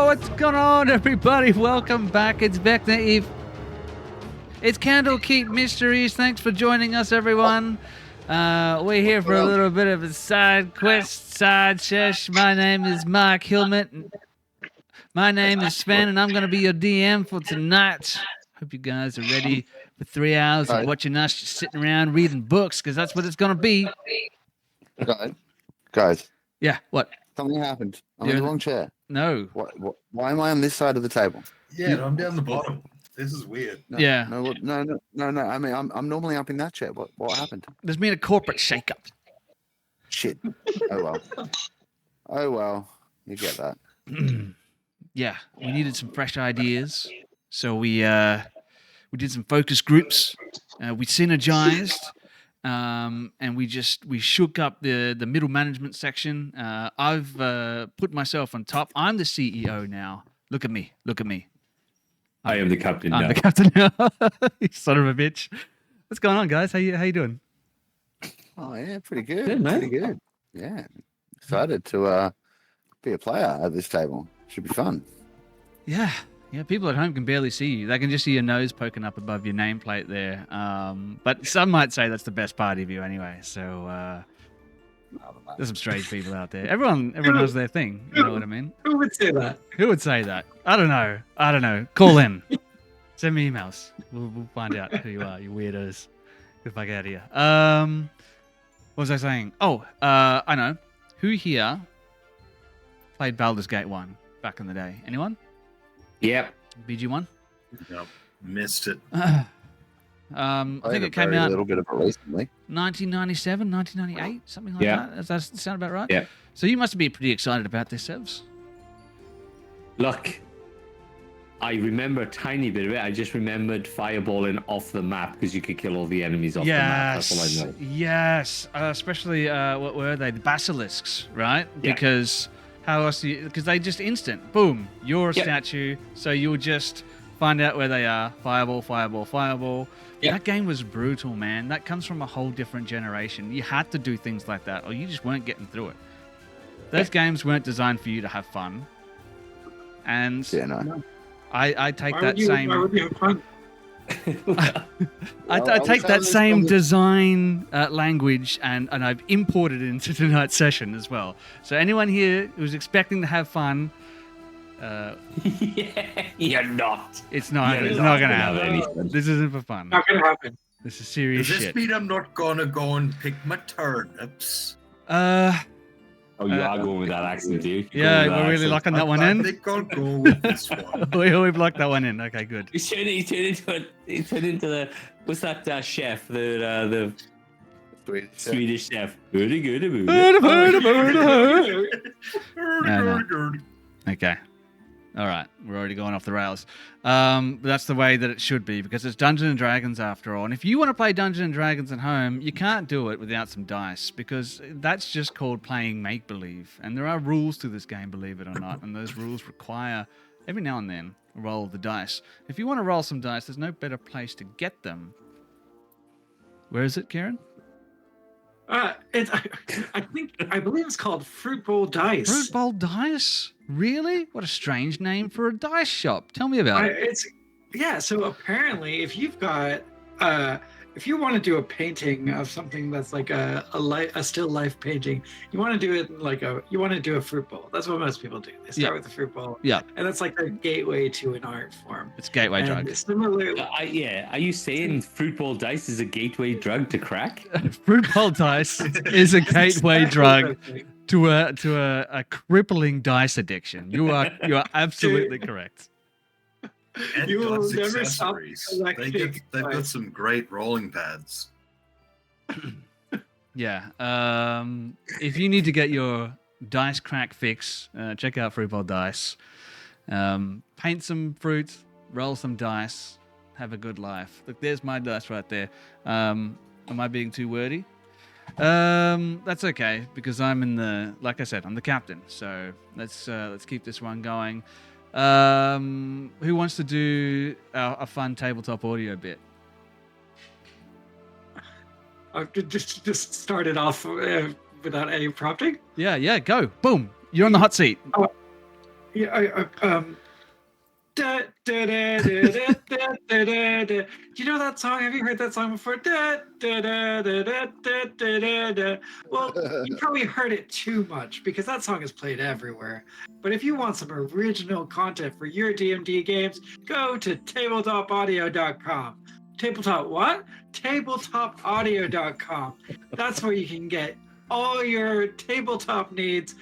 What's going on, everybody? Welcome back. It's Vecna. It's Candlekeep Mysteries. Thanks for joining us, everyone. We're here for a little bit of a side quest, side sesh. My name is Mark Hillman. My name is Sven, and I'm going to be your DM for tonight. Hope you guys are ready for 3 hours of watching us just sitting around reading books, because that's what it's going to be. Guys. Yeah, what? Something happened. I'm in the wrong chair. No. Why am I on this side of the table? Yeah, I'm down the bottom. This is weird. No, yeah. No. I mean, I'm normally up in that chair. What happened? There's been a corporate shakeup. Shit. Oh well. You get that. Yeah, we needed some fresh ideas, so we did some focus groups. We synergized. And we shook up the middle management section. I've put myself on top. I'm the CEO now. Look at me. I am the captain I'm now. the captain now. You son of a bitch. What's going on, guys? How you doing? Oh yeah, pretty good. Good, man. Pretty good. Yeah, excited to be a player at this table. Should be fun. Yeah. People at home can barely see you. They can just see your nose poking up above your nameplate there. But some might say that's the best part of you anyway. So there's some strange people out there. Everyone knows their thing. You know what I mean? Who would say that? Who would say that? I don't know. Call in. Send me emails. We'll find out who you are, you weirdos. Get the fuck out of here. What was I saying? Oh, I know. Who here played Baldur's Gate 1 back in the day? Anyone? Yep. BG1? Nope. Missed it. I think it came out a little bit of it recently. 1997, 1998, something like that. Does that sound about right? Yeah. So you must be pretty excited about this, Sevs. Look, I remember a tiny bit of it. I just remembered fireballing off the map because you could kill all the enemies off the map. That's all I know. Yes. Especially, what were they? The basilisks, right? Yeah. Because how else do you... Because they just instant. Boom. You're a statue. So you'll just find out where they are. Fireball. Yeah. That game was brutal, man. That comes from a whole different generation. You had to do things like that or you just weren't getting through it. Those games weren't designed for you to have fun. And I take that same... Why would you have fun? I take that same design language and I've imported it into tonight's session as well. So anyone here who's expecting to have fun, You're not. it's not going to happen. This isn't for fun. Not gonna happen. This is serious Does this shit. mean I'm not gonna go and pick my turnips? Oh, you are going with that accent, dude. Yeah, we're really locking that one I in. think I'll go with this one. We've locked that one in. Okay, good. He turned into the what's that chef? The Swedish chef. Very good. Okay. All right. We're already going off the rails. But that's the way that it should be because it's Dungeons and Dragons after all. And if you want to play Dungeons and Dragons at home, you can't do it without some dice because that's just called playing make-believe. And there are rules to this game, believe it or not. And those rules require, every now and then, a roll of the dice. If you want to roll some dice, there's no better place to get them. Where is it, Kieran? I believe it's called Fruit Bowl Dice. Fruit Bowl Dice? Really? What a strange name for a dice shop. Tell me about it. So apparently if you've got if you want to do a painting of something that's like a still life painting, you want to do it you want to do a fruit bowl. That's what most people do. They start with the fruit bowl. Yeah. And that's like the gateway to an art form. It's gateway drug. Similarly, Are you saying fruit ball dice is a gateway drug to crack? Fruit Bowl Dice is a gateway drug to a crippling dice addiction. You are absolutely correct. And You will God's never stop accessories. collecting They've got dice. some great rolling pads. Yeah. If you need to get your dice crack fix, check out Fruit Bowl Dice. Paint some fruit, roll some dice, have a good life. Look, there's my dice right there. Am I being too wordy? That's okay because like I said, I'm the captain. So let's keep this one going. Who wants to do a fun tabletop audio bit? just start it off without any prompting. Yeah, go. Boom. You're on the hot seat. Yeah, da, da, da, da, da, da, da, da, da. Do you know that song? Have you heard that song before? Da, da, da, da, da, da, da, da, da. Well, you probably heard it too much because that song is played everywhere. But if you want some original content for your D&D games, go to tabletopaudio.com. Tabletop what? Tabletopaudio.com. That's where you can get all your tabletop needs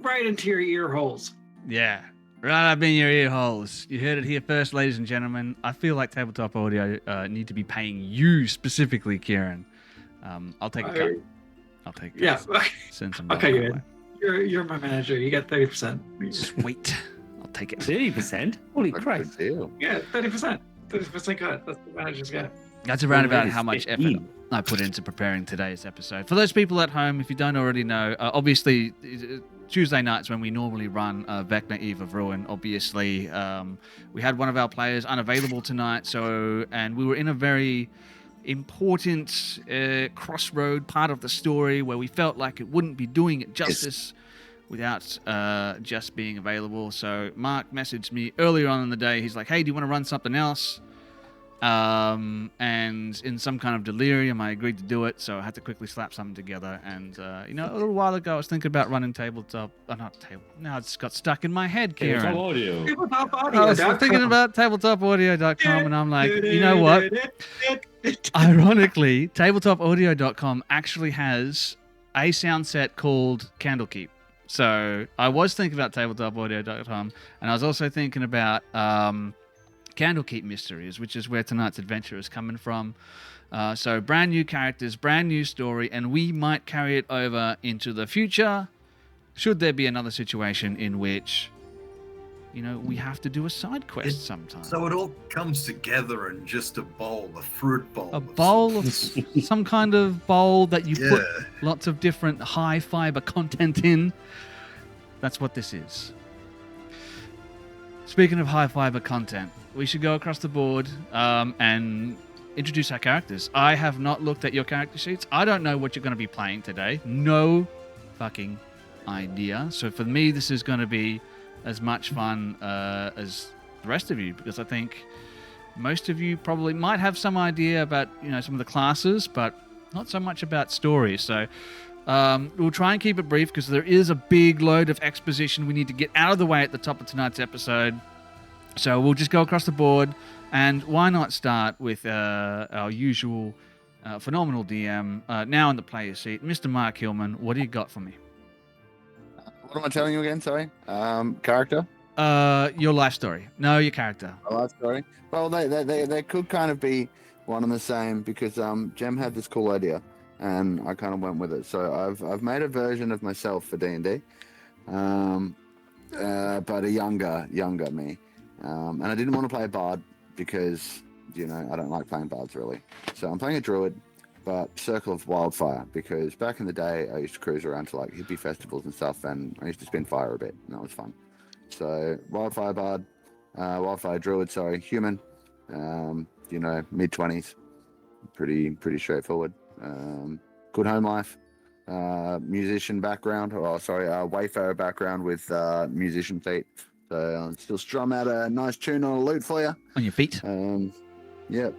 right into your ear holes. Yeah. Right up in your ear holes. You heard it here first, ladies and gentlemen. I feel like Tabletop Audio need to be paying you specifically, Kieran. I'll take a cut. I'll take a cut. Yeah. Send some Okay, money you my in. You're my manager. You get 30%. way. Sweet. I'll take it. 30%? Holy What a Christ. good deal. Yeah, 30%. 30% cut. That's the manager's got. That's around about Already how much effort 15. I put into preparing today's episode. For those people at home, if you don't already know, obviously Tuesday nights when we normally run Vecna Eve of Ruin, obviously we had one of our players unavailable tonight, and we were in a very important crossroad part of the story where we felt like it wouldn't be doing it justice without just being available. So Mark messaged me earlier on in the day. He's like, hey, do you want to run something else? And in some kind of delirium, I agreed to do it, so I had to quickly slap something together. And a little while ago, I was thinking about running tabletop. Not table. Now it's got stuck in my head, Tabletop Kieran. Audio. I was thinking about tabletopaudio.com, and I'm like, you know what? Ironically, tabletopaudio.com actually has a sound set called Candlekeep. So I was thinking about tabletopaudio.com, and I was also thinking about Candlekeep Mysteries, which is where tonight's adventure is coming from. So brand new characters, brand new story, and we might carry it over into the future should there be another situation in which, we have to do a side quest sometime. So it all comes together in just a bowl, a fruit bowl. A bowl of some kind of bowl that you put Yeah. lots of different high fiber content in. That's what this is. Speaking of high fiber content, we should go across the board and introduce our characters. I have not looked at your character sheets. I don't know what you're going to be playing today. No fucking idea. So for me, this is going to be as much fun as the rest of you, because I think most of you probably might have some idea about some of the classes, but not so much about stories. So we'll try and keep it brief because there is a big load of exposition we need to get out of the way at the top of tonight's episode. So we'll just go across the board, and why not start with our usual phenomenal DM, now in the player seat, Mr. Mark Hillman. What do you got for me? What am I telling you again? Sorry. Character? Your life story. No, your character. A life story? Well, they could kind of be one and the same because Jem had this cool idea and I kind of went with it. So I've made a version of myself for D&D, but a younger me. And I didn't want to play a bard because, I don't like playing bards really. So I'm playing a druid, but Circle of Wildfire, because back in the day I used to cruise around to like hippie festivals and stuff, and I used to spin fire a bit, and that was fun. So Wildfire Bard, Wildfire Druid, human, mid-20s, pretty straightforward. Good home life, musician background, wayfarer background with musician feet. So I'll still strum out a nice tune on a lute for you. On your feet. Yep.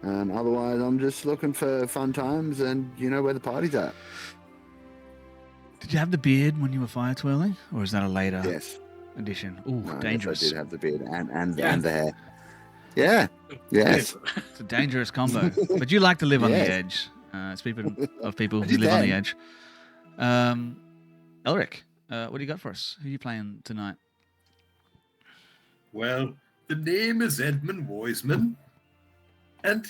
And otherwise, I'm just looking for fun times and where the party's at. Did you have the beard when you were fire twirling, or is that a later Yes. addition? Ooh, No, dangerous. Yes, I did have the beard and Yeah. the hair. Yeah. Yes. It's a dangerous combo. But you like to live on the Yes. edge. Speaking of people I who do live on the that. edge. Elric, what do you got for us? Who are you playing tonight? Well, the name is Edmund Wiseman, and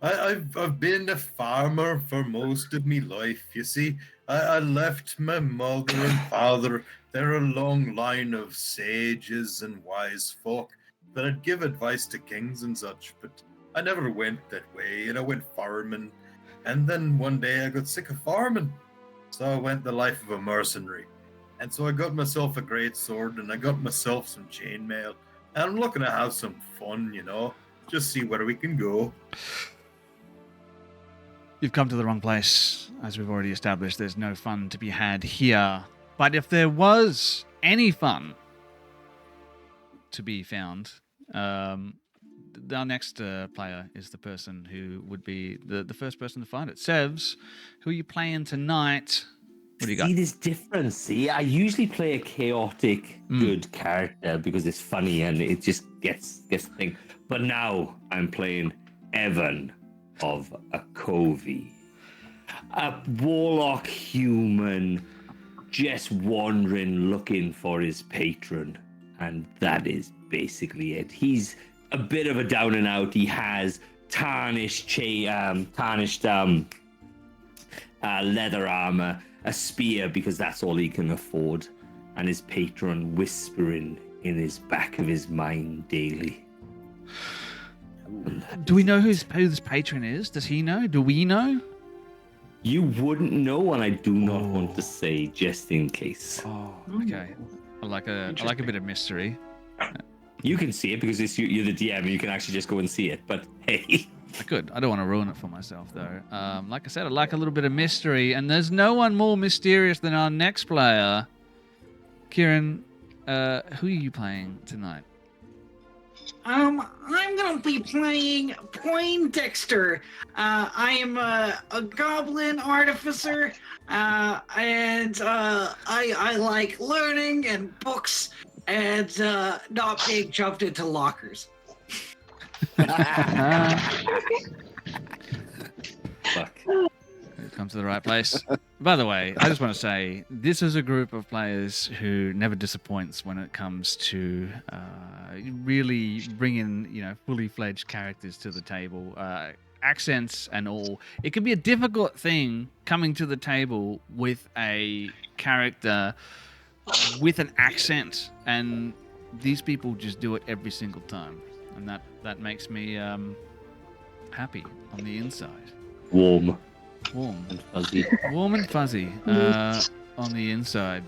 I've been a farmer for most of me life. You see, I left my mother and father. They're a long line of sages and wise folk that I'd give advice to kings and such, but I never went that way, and I went farming. And then one day I got sick of farming, so I went the life of a mercenary. And so I got myself a great sword, and I got myself some chainmail. And I'm looking to have some fun, just see where we can go. You've come to the wrong place. As we've already established, there's no fun to be had here. But if there was any fun to be found, our next player is the person who would be the first person to find it. Sevs, who are you playing tonight? What do you got? See this difference? See, I usually play a chaotic, good character because it's funny and it just gets the thing. But now I'm playing Evan of a Covey, a warlock human, just wandering, looking for his patron, and that is basically it. He's a bit of a down and out. He has tarnished leather armor, a spear because that's all he can afford, and his patron whispering in his back of his mind daily. Do we know who this patron is? Does he know? Do we know? You wouldn't know, and I do not want to say, just in case. Oh, okay. I like a bit of mystery. You can see it because you're the DM. You can actually just go and see it. But hey, Good. I don't want to ruin it for myself, though. Like I said, I like a little bit of mystery, and there's no one more mysterious than our next player. Kieran, who are you playing tonight? I'm gonna be playing Poindexter. I am a goblin artificer, and I like learning and books and not being shoved into lockers. fuck. We've come to the right place. By the way, I just want to say this is a group of players who never disappoints when it comes to really bringing, fully fledged characters to the table, accents and all. It can be a difficult thing coming to the table with a character with an accent, and these people just do it every single time, and that makes me happy on the inside. Warm and fuzzy. Warm and fuzzy on the inside.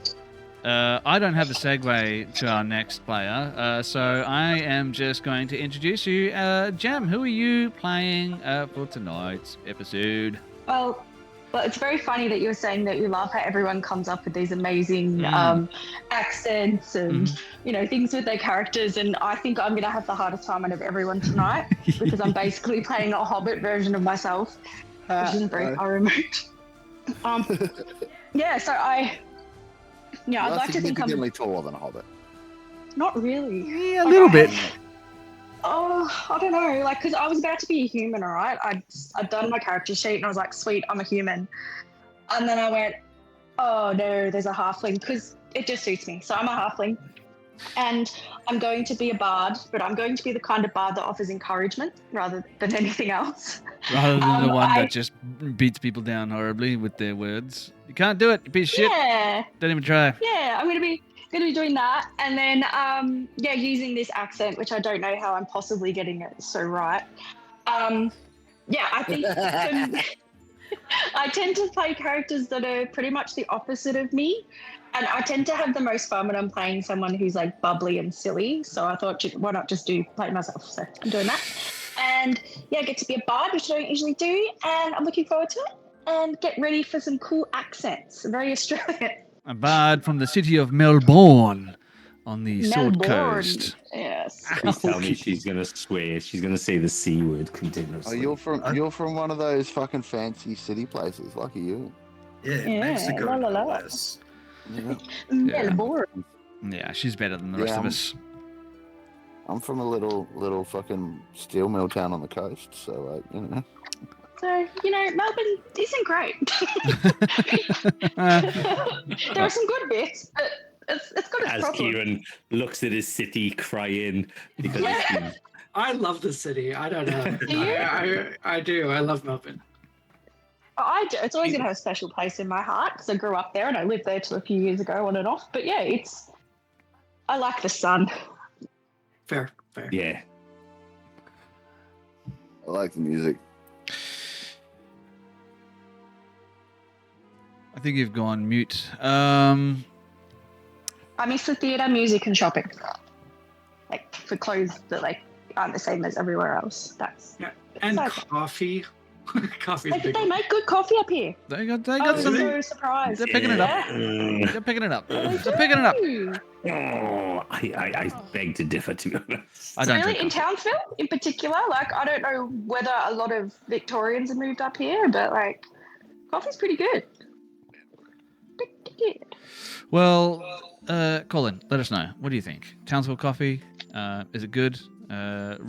I don't have a segue to our next player, so I am just going to introduce you. Jem, who are you playing for tonight's episode? Well, it's very funny that you're saying that you love how everyone comes up with these amazing accents and things with their characters, and I think I'm going to have the hardest time out of everyone tonight because I'm basically playing a Hobbit version of myself, which isn't very far removed. So I'd like to think I'm significantly taller than a Hobbit. not really. Yeah, a little bit. Oh, I don't know, because I was about to be a human, all right? I'd done my character sheet, and I was like, sweet, I'm a human. And then I went, oh, no, there's a halfling, because it just suits me. So I'm a halfling, and I'm going to be a bard, but I'm going to be the kind of bard that offers encouragement rather than anything else. Rather than the one that just beats people down horribly with their words. You can't do it, you piece of shit. Yeah. Don't even try. Yeah, I'm going to be doing that, and then using this accent, which I don't know how I'm possibly getting it so right. I think I tend to play characters that are pretty much the opposite of me, and I tend to have the most fun when I'm playing someone who's like bubbly and silly. So I thought, why not just play myself? So I'm doing that, and get to be a bard, which I don't usually do, and I'm looking forward to it. And get ready for some cool accents. Very Australian. A bard from the city of Melbourne on the Sword Coast. Yes. Please tell me she's gonna swear. She's gonna say the C word continuously. Oh, you're from one of those fucking fancy city places. Lucky you. Yeah, Yeah, Mexico. la, la, la. no less. Yeah. Melbourne. Yeah, she's better than the rest of us. I'm from a little fucking steel mill town on the coast, so So, Melbourne isn't great. There are some good bits, but it's got its As problems. Kieran looks at his city crying because it's been I love the city. I don't know. Do you? I do. I love Melbourne. I do. It's always going to have a special place in my heart because I grew up there and I lived there till a few years ago on and off. But yeah, I like the sun. Fair. yeah. I like the music. I think you've gone mute. I miss the theatre, music, and shopping. Like for clothes that aren't the same as everywhere else. And Okay. coffee. Coffee's They big. make good coffee up here. They got I was some. so surprised. They're picking it up. Yeah. They're picking it up. They're picking it up. Ooh. Oh, I beg to differ, to be honest. I don't Really, drink in coffee. Townsville in particular, like I don't know whether a lot of Victorians have moved up here, but like coffee's pretty good. Pretty good. Well, Colin, let us know. What do you think? Townsville coffee, is it good?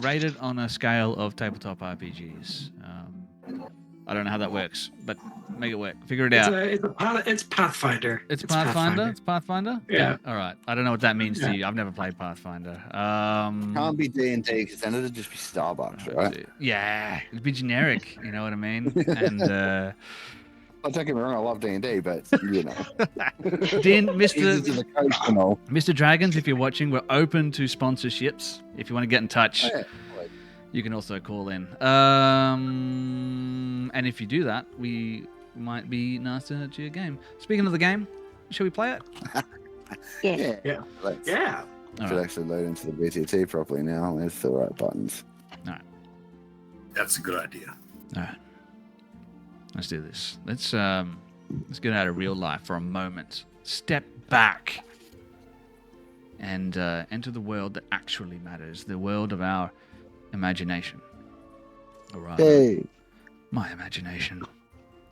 Rated on a scale of tabletop RPGs. I don't know how that works, but make it work. Figure it out. It's Pathfinder. It's Pathfinder. It's Pathfinder. Yeah. All right. I don't know what that means Yeah. to you. I've never played Pathfinder. Can't be D&D because then it'd just be Starbucks, right? Yeah, it'd be generic. You know what I mean? And Don't take me wrong, I love D&D, but you know, Mr. to the coast and all. Mr. Dragons, if you're watching, we're open to sponsorships. If you want to get in touch, Yeah. you can also call in. And if you do that, we might be nicer to your game. Speaking of the game, shall we play it? Yeah. Yeah. Let's Yeah. All should right. actually load into the BTT properly now. There's the right buttons. That's a good idea. All right. Let's do this. Let's get out of real life for a moment. Step back and enter the world that actually matters, the world of our imagination. Or rather, Hey. my imagination.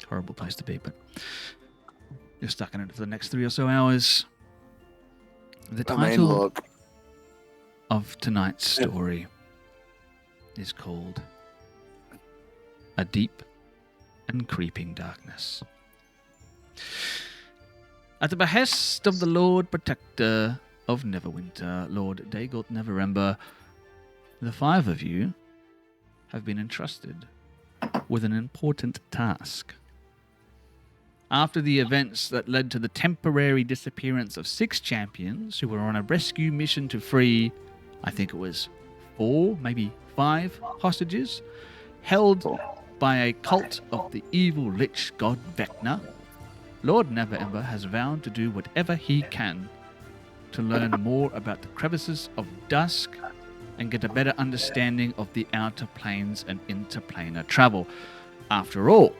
Horrible place to be, but you're stuck in it for the next 3 or so hours. The I mean, title look. of tonight's story is called A Deep and Creeping Darkness. At the behest of the Lord Protector of Neverwinter, Lord Neverember, the 5 of you have been entrusted with an important task. After the events that led to the temporary disappearance of 6 champions who were on a rescue mission to free, I think it was 4, maybe 5 hostages, held by a cult of the evil lich god Vecna, Lord Neverember has vowed to do whatever he can to learn more about the crevices of dusk and get a better understanding of the outer planes and interplanar travel. After all,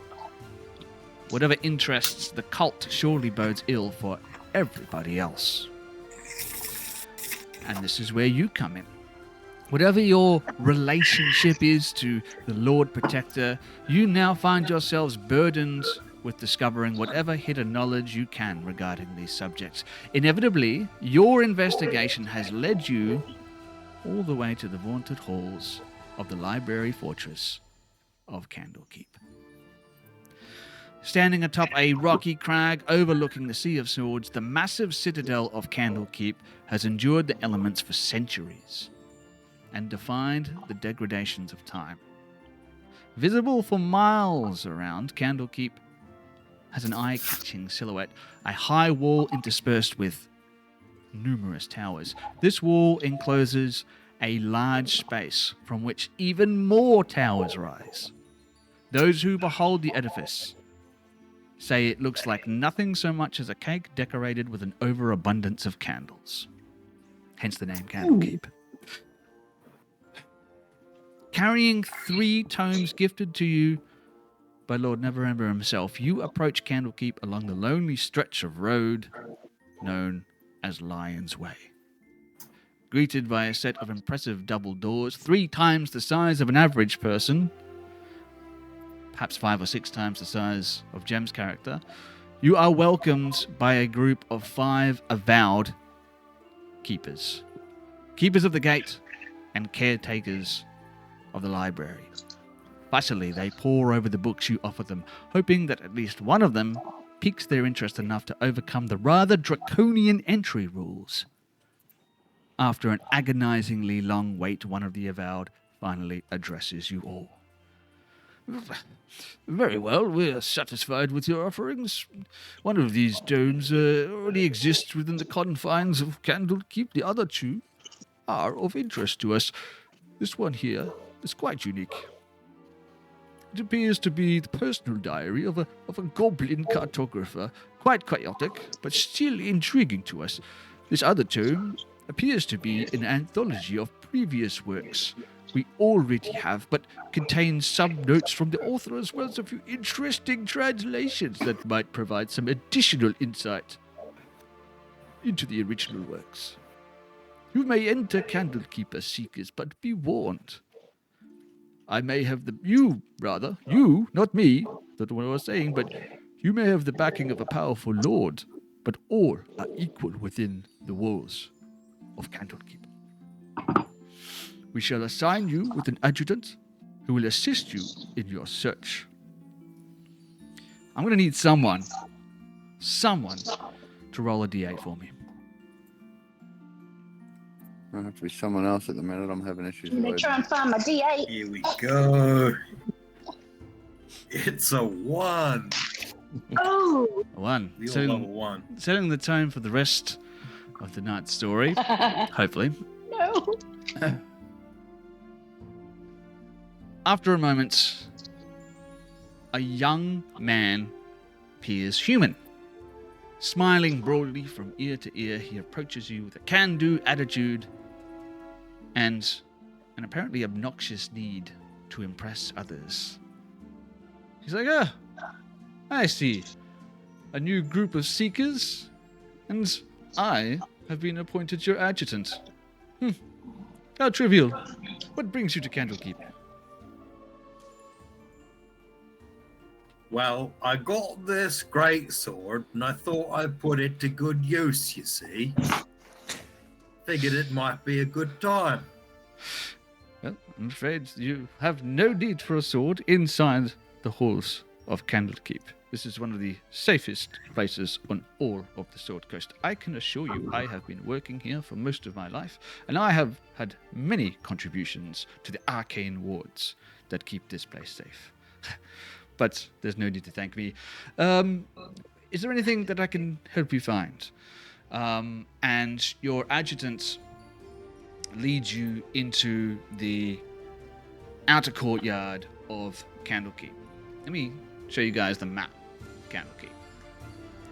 whatever interests the cult surely bodes ill for everybody else. And this is where you come in. Whatever your relationship is to the Lord Protector, you now find yourselves burdened with discovering whatever hidden knowledge you can regarding these subjects. Inevitably, your investigation has led you all the way to the vaunted halls of the library fortress of Candlekeep. Standing atop a rocky crag overlooking the Sea of Swords, the massive citadel of Candlekeep has endured the elements for centuries and defied the degradations of time. Visible for miles around, Candlekeep has an eye-catching silhouette, a high wall interspersed with numerous towers. This wall encloses a large space from which even more towers rise. Those who behold the edifice say it looks like nothing so much as a cake decorated with an overabundance of candles. Hence the name Candlekeep. Carrying 3 tomes gifted to you by Lord Neverember himself, you approach Candlekeep along the lonely stretch of road known as Lion's Way. Greeted by a set of impressive double doors, 3 times the size of an average person, perhaps 5 or 6 times the size of Jem's character, you are welcomed by a group of 5 avowed keepers. Keepers of the gate and caretakers of the library. Fussily, they pore over the books you offer them, hoping that at least one of them piques their interest enough to overcome the rather draconian entry rules. After an agonizingly long wait, one of the avowed finally addresses you all. Very well, we're satisfied with your offerings. One of these domes already exists within the confines of Candlekeep. The other 2 are of interest to us. This one here is quite unique. It appears to be the personal diary of a goblin cartographer, quite chaotic, but still intriguing to us. This other tome appears to be an anthology of previous works, we already have, but contains some notes from the author as well as a few interesting translations that might provide some additional insight into the original works. You may enter Candlekeep as seekers, but be warned. I may have you, not me, that's what I was saying, but you may have the backing of a powerful lord, but all are equal within the walls of Candlekeep. We shall assign you with an adjutant who will assist you in your search. I'm going to need someone to roll a d8 for me. Might have to be someone else at the minute. I'm having issues I'm gonna with try and find my D8. Here we go. It's a 1. Oh. A 1. We all love a 1. Setting the tone for the rest of the night's story, hopefully. No. After a moment, a young man appears human. Smiling broadly from ear to ear, he approaches you with a can-do attitude and an apparently obnoxious need to impress others. He's like, I see. A new group of seekers, and I have been appointed your adjutant. How trivial. What brings you to Candlekeep? Well, I got this great sword, and I thought I'd put it to good use, you see. Figured it might be a good time. Well, I'm afraid you have no need for a sword inside the halls of Candlekeep. This is one of the safest places on all of the Sword Coast. I can assure you I have been working here for most of my life, and I have had many contributions to the arcane wards that keep this place safe. But there's no need to thank me. Is there anything that I can help you find? And your adjutant leads you into the outer courtyard of Candlekeep. Let me show you guys the map of Candlekeep.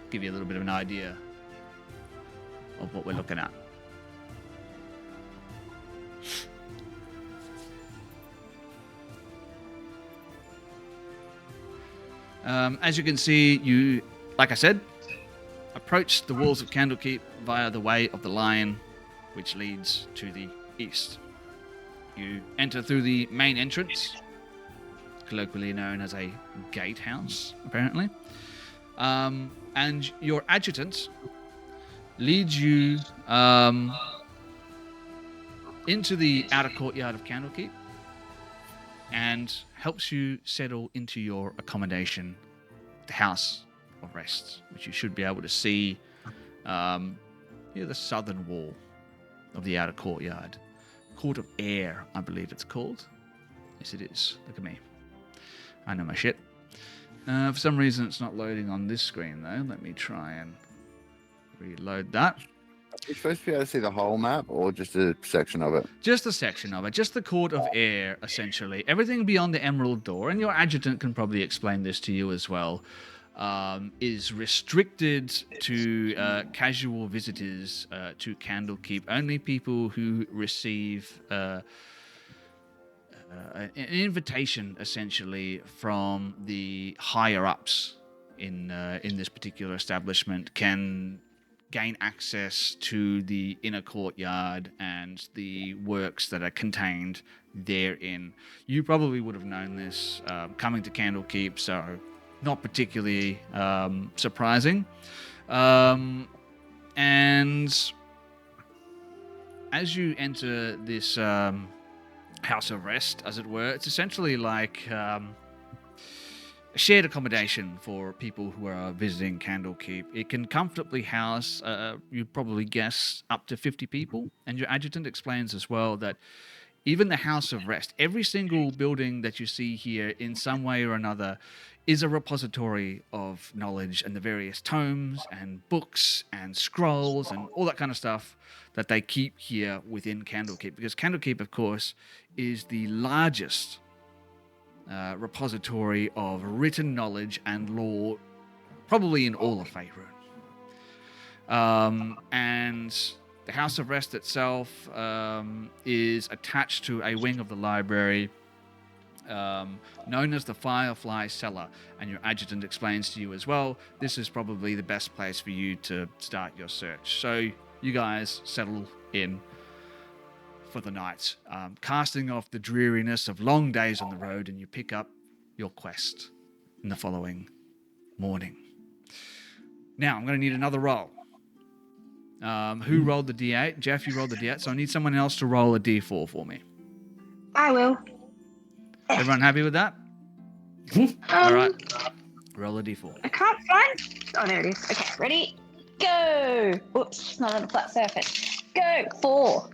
Give you a little bit of an idea of what we're looking at. As you can see, you, like I said, approach the walls of Candlekeep via the Way of the Lion, which leads to the east. You enter through the main entrance, colloquially known as a gatehouse, apparently. And your adjutant leads you into the outer courtyard of Candlekeep and helps you settle into your accommodation, the House of Rest, which you should be able to see near the southern wall of the outer courtyard. Court of Air, I believe it's called. Yes, it is. Look at me. I know my shit. For some reason, it's not loading on this screen, though. Let me try and reload that. You're supposed to be able to see the whole map or just a section of it? Just a section of it. Just the Court of Air, essentially. Everything beyond the Emerald Door, and your adjutant can probably explain this to you as well, is restricted to casual visitors to Candlekeep. Only people who receive an invitation, essentially, from the higher-ups in this particular establishment can gain access to the inner courtyard and the works that are contained therein. You probably would have known this coming to Candlekeep, so not particularly surprising. And as you enter this House of Rest, as it were, it's essentially like a shared accommodation for people who are visiting Candlekeep. It can comfortably house, you'd probably guess, up to 50 people. And your adjutant explains as well that even the House of Rest, every single building that you see here in some way or another is a repository of knowledge and the various tomes and books and scrolls and all that kind of stuff that they keep here within Candlekeep. Because Candlekeep, of course, is the largest repository of written knowledge and lore probably in all of Faerûn. And The House of Rest itself is attached to a wing of the library known as the Firefly Cellar, and your adjutant explains to you as well, this is probably the best place for you to start your search. So you guys settle in for the night, casting off the dreariness of long days on the road, and you pick up your quest in the following morning. Now, I'm going to need another roll. Who rolled the D8? Jeff, you rolled the D8, so I need someone else to roll a D4 for me. I will. Everyone happy with that? All right. Roll a D4. I can't find. Oh, there it is. Okay, ready? Go. Oops, not on a flat surface. Go. 4.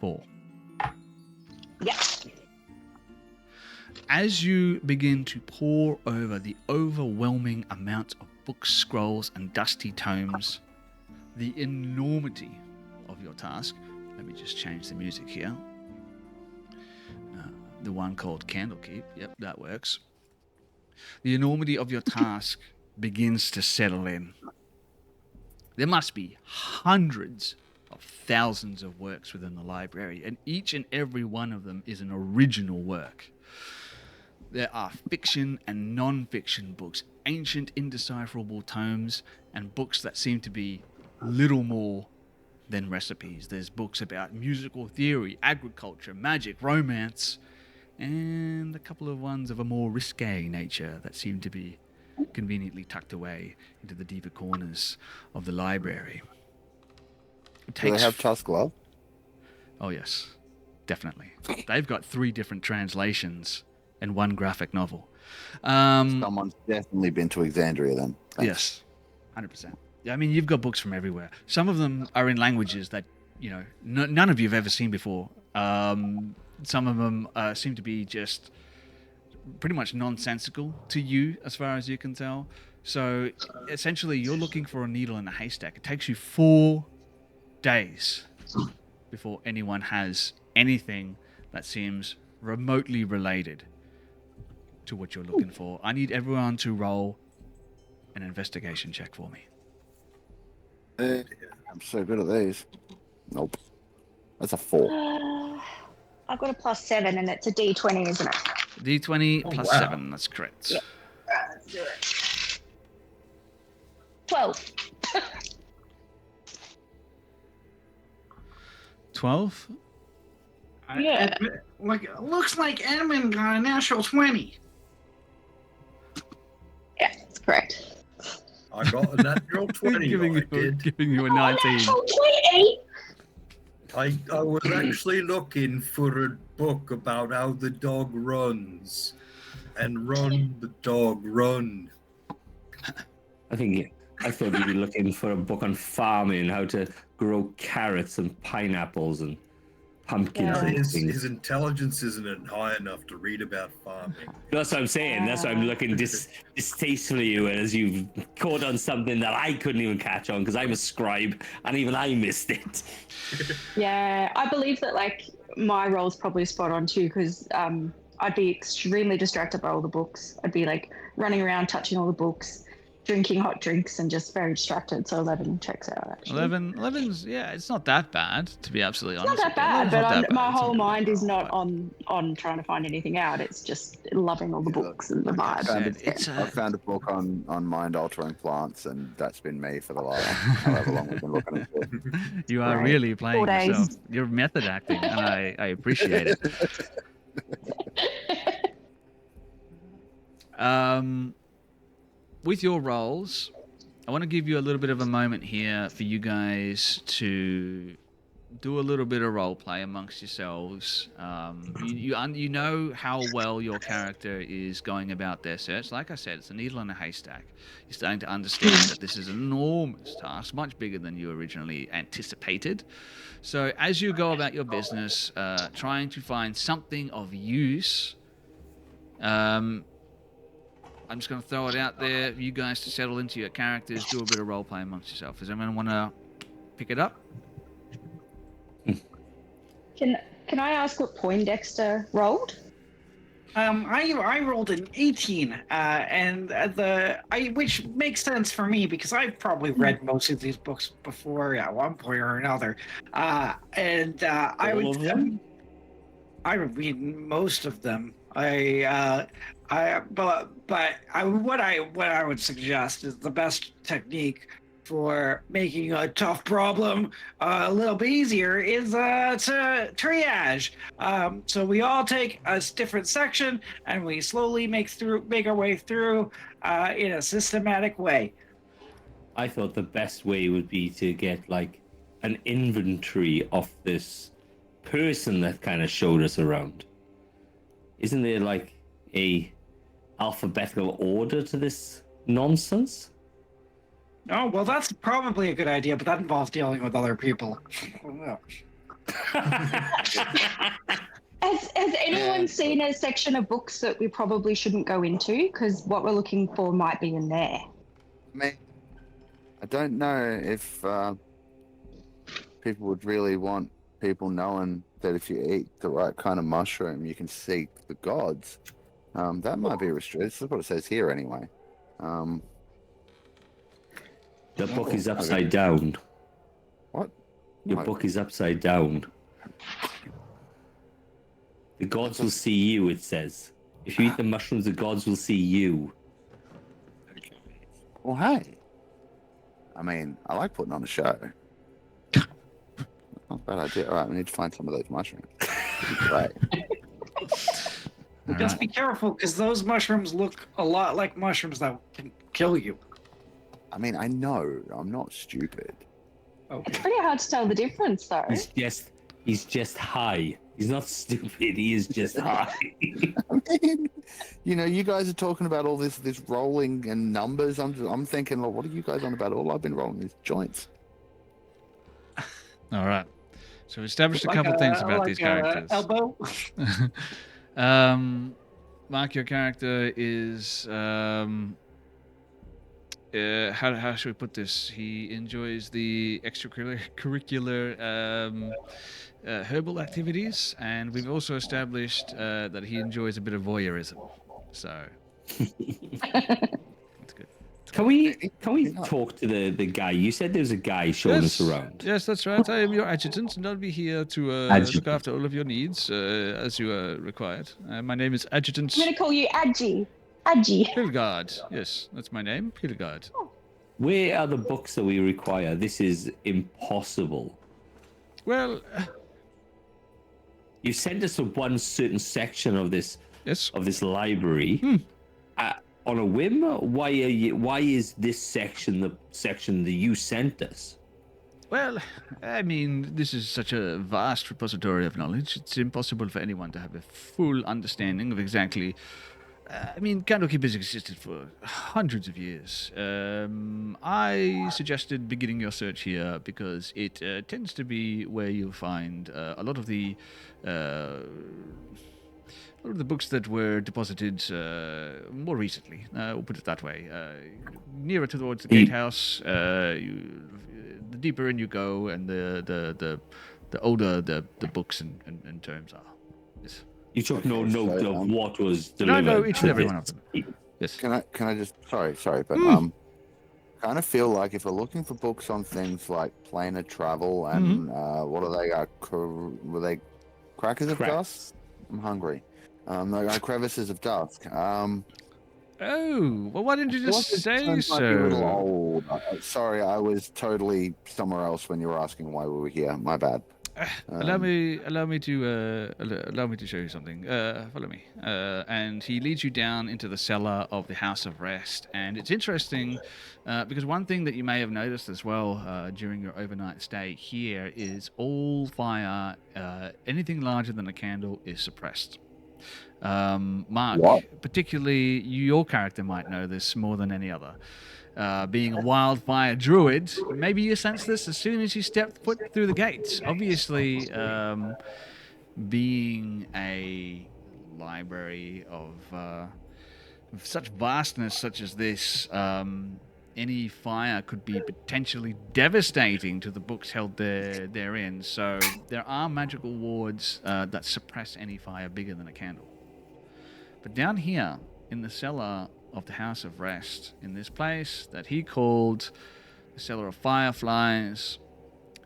4. Yeah. As you begin to pore over the overwhelming amount of books, scrolls, and dusty tomes, the enormity of your task. Let me just change the music here. The one called Candlekeep. Yep, that works. The enormity of your task begins to settle in. There must be hundreds of thousands of works within the library, and each and every one of them is an original work. There are fiction and non-fiction books, ancient indecipherable tomes, and books that seem to be little more than recipes. There's books about musical theory, agriculture, magic, romance, and a couple of ones of a more risque nature that seem to be conveniently tucked away into the deeper corners of the library. Do they have Tusk Love? Oh, yes, definitely. They've got 3 different translations and 1 graphic novel. Someone's definitely been to Exandria then. Thanks. Yes, 100%. Yeah, I mean, you've got books from everywhere. Some of them are in languages that, you know, none of you have ever seen before. Some of them seem to be just pretty much nonsensical to you as far as you can tell. So essentially, you're looking for a needle in a haystack. It takes you 4 days before anyone has anything that seems remotely related to what you're looking for. I need everyone to roll an investigation check for me. I'm so good at these. Nope. That's a 4. I've got a +7, and it's a D20, isn't it? D20 plus wow. 7, that's correct. Yep. Let's do it. 12. 12? Yeah. Looks like Edmund got a natural 20. Yeah, that's correct. I got a natural 20. giving you a 19. Natural 20? I was actually looking for a book about how the dog runs. And run, the dog, run. I thought you'd be looking for a book on farming, how to grow carrots and pineapples and pumpkins Yeah. and His things. intelligence isn't high enough to read about farming. That's what I'm saying. That's why I'm looking distastefully at you as you've caught on something that I couldn't even catch on because I'm a scribe and even I missed it. Yeah, I believe that like my role's probably spot on too, because I'd be extremely distracted by all the books. I'd be like running around, touching all the books, drinking hot drinks, and just very distracted. So 11 checks out actually. 11's, yeah, it's not that bad, to be absolutely honest. It's not that bad, but my whole mind is not but on trying to find anything out. It's just loving all the books and the vibe. I found a book on mind-altering plants, and that's been me for the last however long we've been looking at it. You are Right. really playing 4 days. yourself. You're method acting, and I appreciate it. With your roles, I want to give you a little bit of a moment here for you guys to do a little bit of role play amongst yourselves. You know how well your character is going about their search. Like I said, it's a needle in a haystack. You're starting to understand that this is an enormous task, much bigger than you originally anticipated. So as you go about your business, trying to find something of use, I'm just going to throw it out there for you guys to settle into your characters, do a bit of role play amongst yourself. Does anyone want to pick it up? Can I ask what Poindexter rolled? I rolled an 18, which makes sense for me because I've probably read most of these books before at one point or another, I would All of them? I read most of them. What I would suggest is the best technique for making a tough problem a little bit easier is to triage. So we all take a different section and we slowly make our way through in a systematic way. I thought the best way would be to get like an inventory of this person that kind of showed us around. Isn't there like a alphabetical order to this nonsense? Oh, well, that's probably a good idea, but that involves dealing with other people. Has anyone seen a section of books that we probably shouldn't go into? Because what we're looking for might be in there. I mean, I don't know if people would really want people knowing that if you eat the right kind of mushroom, you can seek the gods. That might be restricted. This is what it says here, anyway. The book is upside down. What? Your No. book is upside down. The gods will see you, it says. If you eat the mushrooms, the gods will see you. Well, hey. I mean, I like putting on a show. Not a bad idea. All right, we need to find some of those mushrooms. Right. All Just right. be careful, because those mushrooms look a lot like mushrooms that can kill you. I mean, I know. I'm not stupid. Okay. It's pretty hard to tell the difference, though. He's just high. He's not stupid, he is just high. I mean, you know, you guys are talking about all this rolling and numbers. I'm thinking, like, what are you guys on about? All I've been rolling is joints. All right. So we established a couple things about these characters. Elbow. Mark, your character is how should we put this? He enjoys the extracurricular herbal activities, and we've also established that he enjoys a bit of voyeurism. So that's good. Can we talk to the guy? You said there's a guy showing us around. Yes, that's right. I am your adjutant, and I'll be here to look Adjutant. after all of your needs as you are required. My name is Adjutant I'm going to call you Adji. Adji. Hilgard. Yes, that's my name, Hilgard. Where are the books that we require? This is impossible. Well, You sent us to one certain section of this yes. library on a whim. Why is this section the section that you sent us? Well, I mean, this is such a vast repository of knowledge. It's impossible for anyone to have a full understanding of exactly. I mean, Candlekeep has existed for hundreds of years. I suggested beginning your search here because it tends to be where you'll find a lot of the books that were deposited more recently. We'll put it that way. Nearer towards the gatehouse, the deeper in you go, and the older the books and terms are. Yes. You took no Okay, note so, of what was delivered. No, each and to every this one of them. Yes. Can I just sorry, but kind of feel like if we're looking for books on things like planar travel and what are they? Were they crackers of Cracks. dust? I'm hungry. Like crevices of dusk. Oh, well, why didn't you just say Might be a little so? old. Sorry, I was totally somewhere else when you were asking why we were here. My bad. Allow me to show you something. Follow me. And he leads you down into the cellar of the House of Rest. And it's interesting because one thing that you may have noticed as well during your overnight stay here is all fire, anything larger than a candle, is suppressed. Mark, What? particularly your character might know this more than any other. Being a wildfire druid, maybe you sense this as soon as you step foot through the gates. Obviously, being a library of such vastness such as this, any fire could be potentially devastating to the books held therein. So there are magical wards that suppress any fire bigger than a candle. But down here in the cellar of the House of Rest, in this place that he called the Cellar of Fireflies,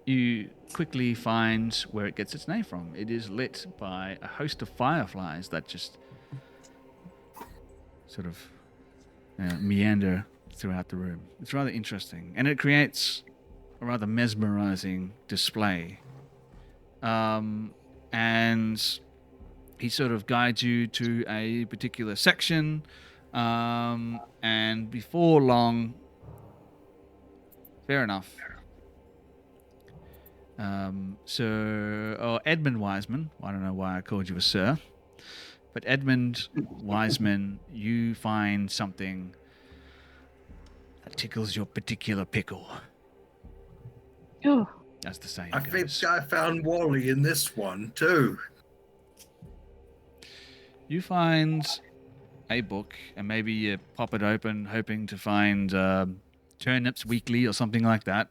you quickly find where it gets its name from. It is lit by a host of fireflies that just sort of meander throughout the room. It's rather interesting, and it creates a rather mesmerizing display. And he sort of guides you to a particular section, and before long, fair enough. Edmund Wiseman, I don't know why I called you a sir, but Edmund Wiseman, you find something that tickles your particular pickle. Oh, As the saying I goes. think I found Wally in this one too. You find a book, and maybe you pop it open, hoping to find Turnips Weekly or something like that.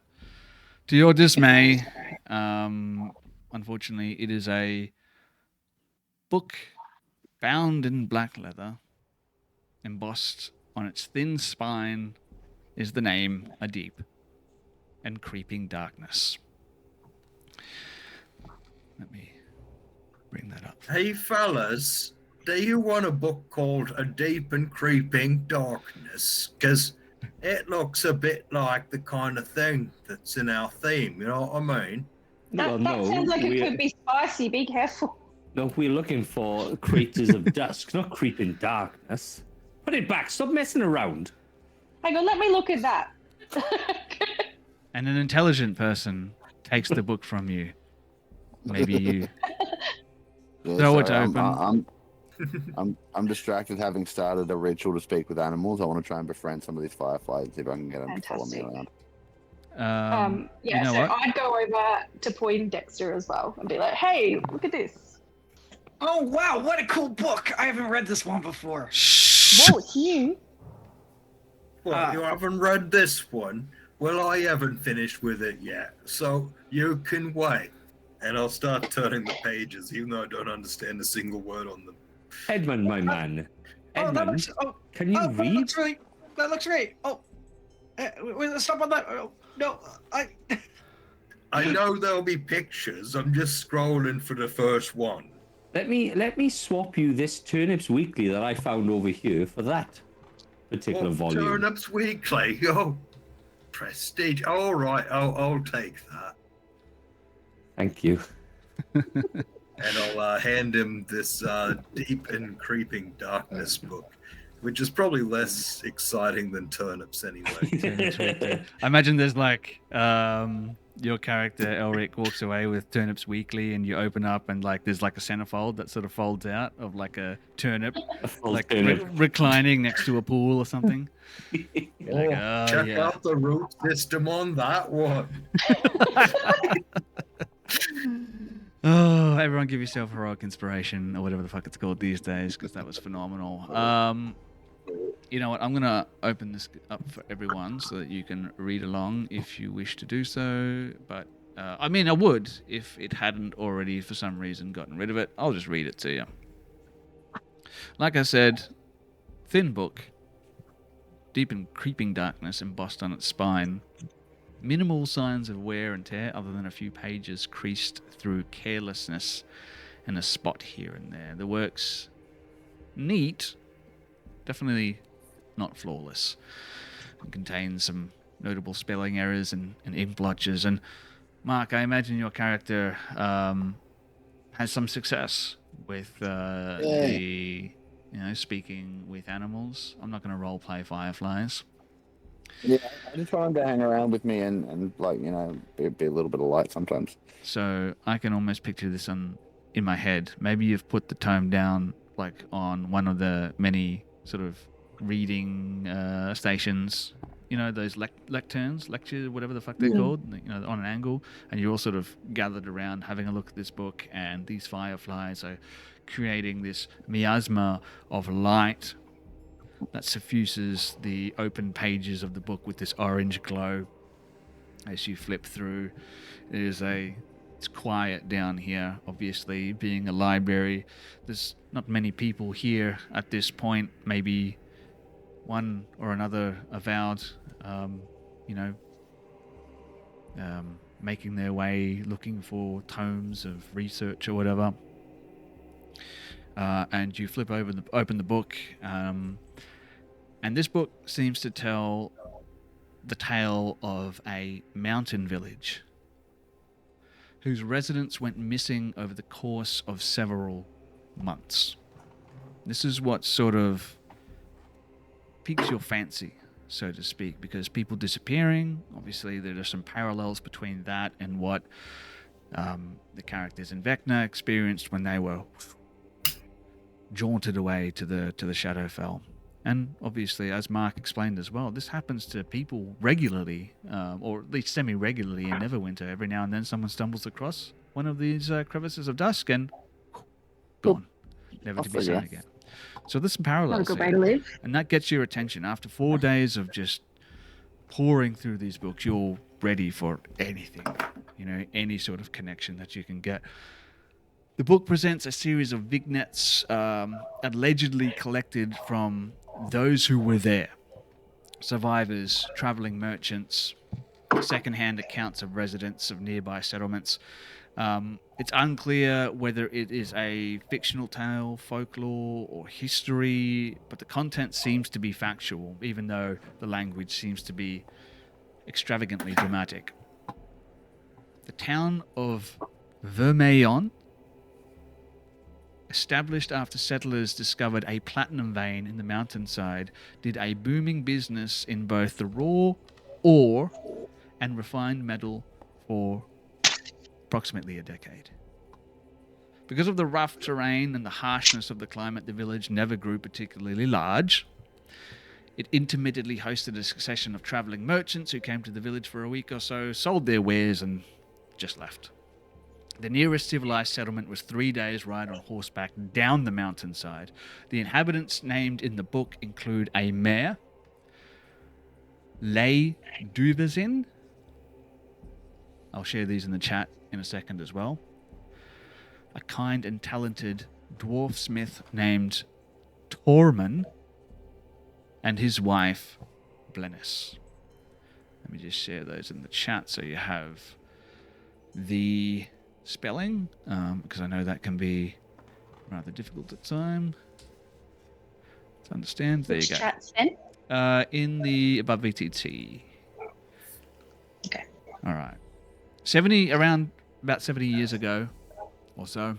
To your dismay, unfortunately, it is a book bound in black leather. Embossed on its thin spine is the name, A Deep and Creeping Darkness. Let me bring that up. Hey fellas, do you want a book called A Deep and Creeping Darkness? Because it looks a bit like the kind of thing that's in our theme, you know what I mean? that sounds like it could be spicy. Be careful. No, we're looking for creatures of dusk, not creeping darkness. Put it back. Stop messing around. Hang on, let me look at that. And an intelligent person takes the book from you. Maybe you throw it open. I'm distracted, having started a ritual to speak with animals. I want to try and befriend some of these fireflies and see if I can get them to follow me Fantastic. around. Yeah, you know so what? I'd go over to Poindexter as well and be like, hey, look at this. Oh wow, what a cool book! I haven't read this one before. Whoa, it's you. Well, you haven't read this one? Well, I haven't finished with it yet, so you can wait. And I'll start turning the pages, even though I don't understand a single word on them. Edmund, my man. Oh, that Edmund, looks. Oh, can you that read? looks really. That looks great. Oh, stop on that. Oh, no, I know there'll be pictures. I'm just scrolling for the first one. Let me swap you this Turnips Weekly that I found over here for that particular volume. Turnips Weekly. Oh, prestige. All right, I'll take that. Thank you. And I'll hand him this Deep and Creeping Darkness book, which is probably less exciting than Turnips anyway. I imagine there's like your character Elric walks away with Turnips Weekly, and you open up and like there's like a centerfold that sort of folds out of like a turnip, like reclining next to a pool or something. Like, Check out the root system on that one. Oh, everyone give yourself heroic inspiration or whatever the fuck it's called these days, because that was phenomenal. You know what? I'm going to open this up for everyone so that you can read along if you wish to do so. But, I mean, I would if it hadn't already, for some reason, gotten rid of it. I'll just read it to you. Like I said, thin book, deep and creeping darkness embossed on its spine. Minimal signs of wear and tear other than a few pages creased through carelessness and a spot here and there. The work's neat, definitely not flawless. It contains some notable spelling errors and ink blotches. And Mark, I imagine your character has some success with the speaking with animals. I'm not going to roleplay fireflies. Yeah, I just want him to hang around with me and like, be a little bit of light sometimes. So I can almost picture this in my head. Maybe you've put the tome down like on one of the many sort of reading stations, those lecterns, whatever the fuck they're called, on an angle, and you're all sort of gathered around having a look at this book, and these fireflies are creating this miasma of light that suffuses the open pages of the book with this orange glow as you flip through. It is a It's quiet down here, obviously, being a library. There's not many people here at this point. Maybe one or another avowed, you know, making their way, looking for tomes of research or whatever. And you flip open the book, and this book seems to tell the tale of a mountain village whose residents went missing over the course of several months. This is what sort of piques your fancy, so to speak, because people disappearing, obviously there are some parallels between that and what the characters in Vecna experienced when they were jaunted away to the Shadowfell. And obviously, as Mark explained as well, this happens to people regularly, or at least semi-regularly in Neverwinter. Every now and then someone stumbles across one of these crevices of dusk and gone, never to be seen again. So there's some Not a parallels good way here. to live. And that gets your attention. After 4 days of just pouring through these books, you're ready for anything, any sort of connection that you can get. The book presents a series of vignettes allegedly collected from those who were there. Survivors, traveling merchants, second-hand accounts of residents of nearby settlements. It's unclear whether it is a fictional tale, folklore, or history, but the content seems to be factual, even though the language seems to be extravagantly dramatic. The town of Vermeillon, established after settlers discovered a platinum vein in the mountainside, did a booming business in both the raw ore and refined metal for approximately a decade. Because of the rough terrain and the harshness of the climate, the village never grew particularly large. It intermittently hosted a succession of traveling merchants who came to the village for a week or so, sold their wares, and just left. The nearest civilized settlement was 3 days' ride on horseback down the mountainside. The inhabitants named in the book include a mayor, Les Duverzin. I'll share these in the chat in a second as well. A kind and talented dwarf smith named Torman, and his wife, Blennis. Let me just share those in the chat so you have the spelling, because I know that can be rather difficult at times to understand. There Which you go. chat sent? In the above VTT. Okay. All right. About 70 years ago or so,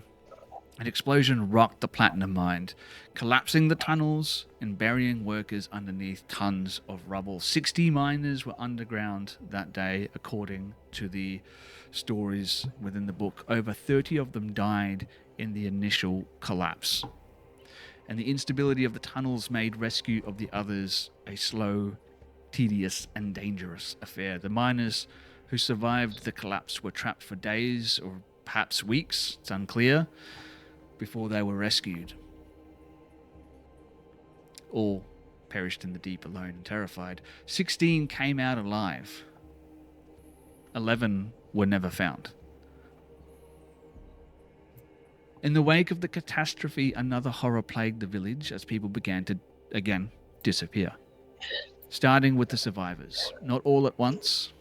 an explosion rocked the platinum mine, collapsing the tunnels and burying workers underneath tons of rubble. 60 miners were underground that day, according to the stories within the book. Over 30 of them died in the initial collapse. And the instability of the tunnels made rescue of the others a slow, tedious, and dangerous affair. The miners who survived the collapse were trapped for days or perhaps weeks, it's unclear, before they were rescued. All perished in the deep alone and terrified. 16 came out alive. 11 were never found. In the wake of the catastrophe, another horror plagued the village as people began to, again, disappear. Starting with the survivors. Not all at once.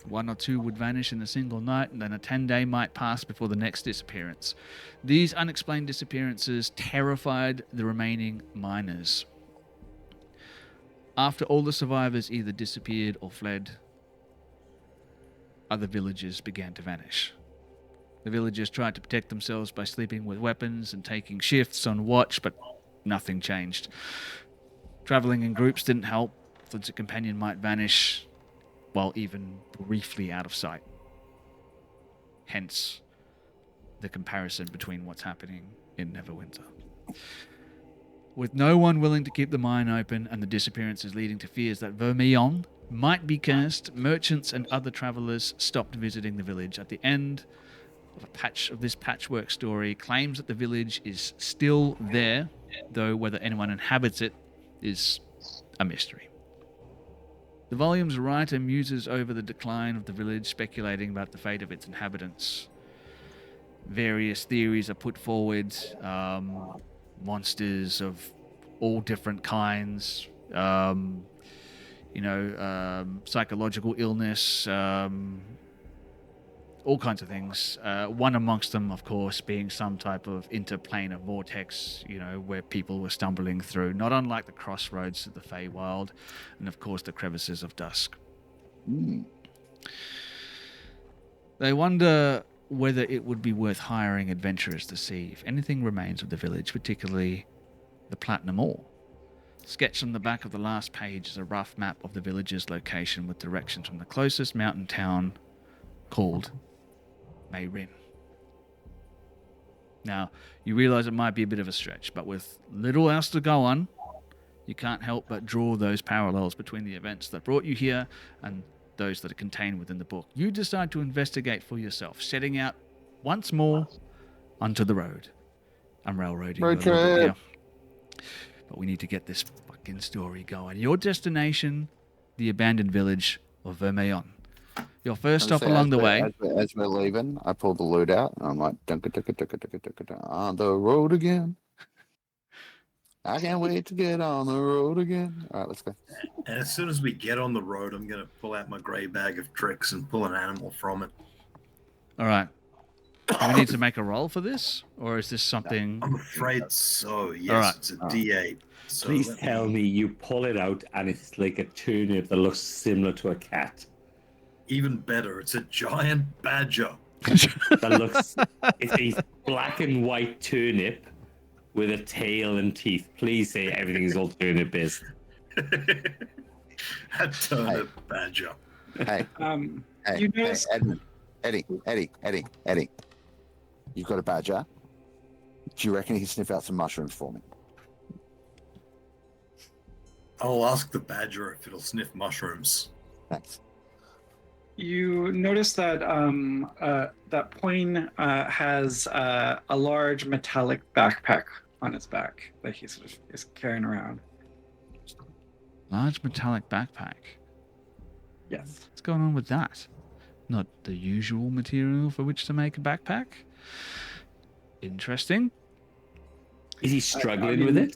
1 or 2 would vanish in a single night, and then a 10-day might pass before the next disappearance. These unexplained disappearances terrified the remaining miners. After all the survivors either disappeared or fled, other villagers began to vanish. The villagers tried to protect themselves by sleeping with weapons and taking shifts on watch, but nothing changed. Traveling in groups didn't help, since a companion might vanish while even briefly out of sight. Hence, the comparison between what's happening in Neverwinter. With no one willing to keep the mine open and the disappearances leading to fears that Vermeillon might be cursed, merchants and other travelers stopped visiting the village. At the end of this patchwork story, claims that the village is still there, though whether anyone inhabits it is a mystery. The volume's writer muses over the decline of the village, speculating about the fate of its inhabitants. various theories are put forward. Monsters of all different kinds. Psychological illness. All kinds of things. One amongst them, of course, being some type of interplanar vortex, where people were stumbling through, not unlike the crossroads of the Feywild, and of course the crevices of dusk. They wonder whether it would be worth hiring adventurers to see if anything remains of the village, particularly the Platinum Ore. Sketched on the back of the last page is a rough map of the village's location with directions from the closest mountain town called Faerûn. Now, you realize it might be a bit of a stretch, but with little else to go on, you can't help but draw those parallels between the events that brought you here and those that are contained within the book. You decide to investigate for yourself, setting out once more onto the road. I'm railroading Road you a little bit trip. here. But we need to get this fucking story going. Your destination, the abandoned village of Vermeillon. Your first stop along the way. As we're leaving, I pull the loot out and I'm like, on the road again. I can't wait to get on the road again. All right, let's go. And as soon as we get on the road, I'm going to pull out my grey bag of tricks and pull an animal from it. All right. Do we need to make a roll for this? Or is this something... I'm afraid so. Yes, right. It's a D8. So Please tell me you pull it out and it's like a turnip that looks similar to a cat. Even better, it's a giant badger. That looks... It's a black and white turnip with a tail and teeth. Please say everything is all turnip-based. A turnip badger. Hey, hey, You hey, notice- Edmund. Eddie. You've got a badger. Do you reckon he can sniff out some mushrooms for me? I'll ask the badger if it'll sniff mushrooms. Thanks. You notice that that Poin has a large metallic backpack on his back that he sort of is carrying around. Large metallic backpack. Yes. What's going on with that? Not the usual material for which to make a backpack? Interesting. Is he struggling with it?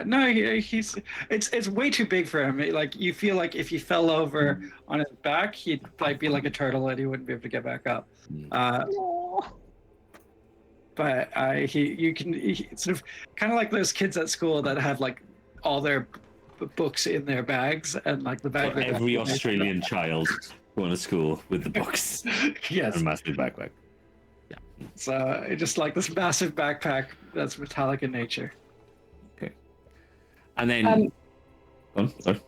No, he's it's way too big for him. Like you feel like if he fell over on his back, he'd like be like a turtle and he wouldn't be able to get back up. But it's sort of kind of like those kids at school that have like all their books in their bags and like the bag. For every Australian child going to school with the books. Yes. And a massive backpack. So just like this massive backpack that's metallic in nature. And then... sorry.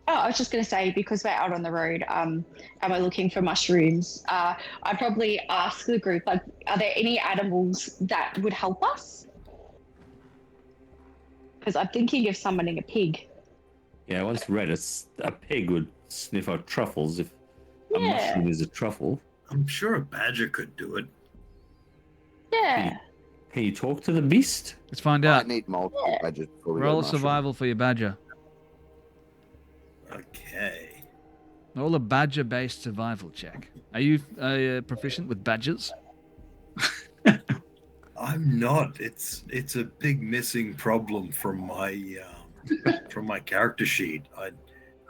Oh, I was just going to say, because we're out on the road, and we're looking for mushrooms, I'd probably ask the group, like, are there any animals that would help us? Because I'm thinking of summoning a pig. Yeah, I once read a pig would sniff out truffles if a mushroom is a truffle. I'm sure a badger could do it. Yeah. Can you talk to the beast? Let's find I out. need multiple badgers before we get Roll a mushroom. survival for your badger. Okay. Roll a badger-based survival check. Are you proficient with badgers? I'm not. It's a big missing problem from my character sheet. I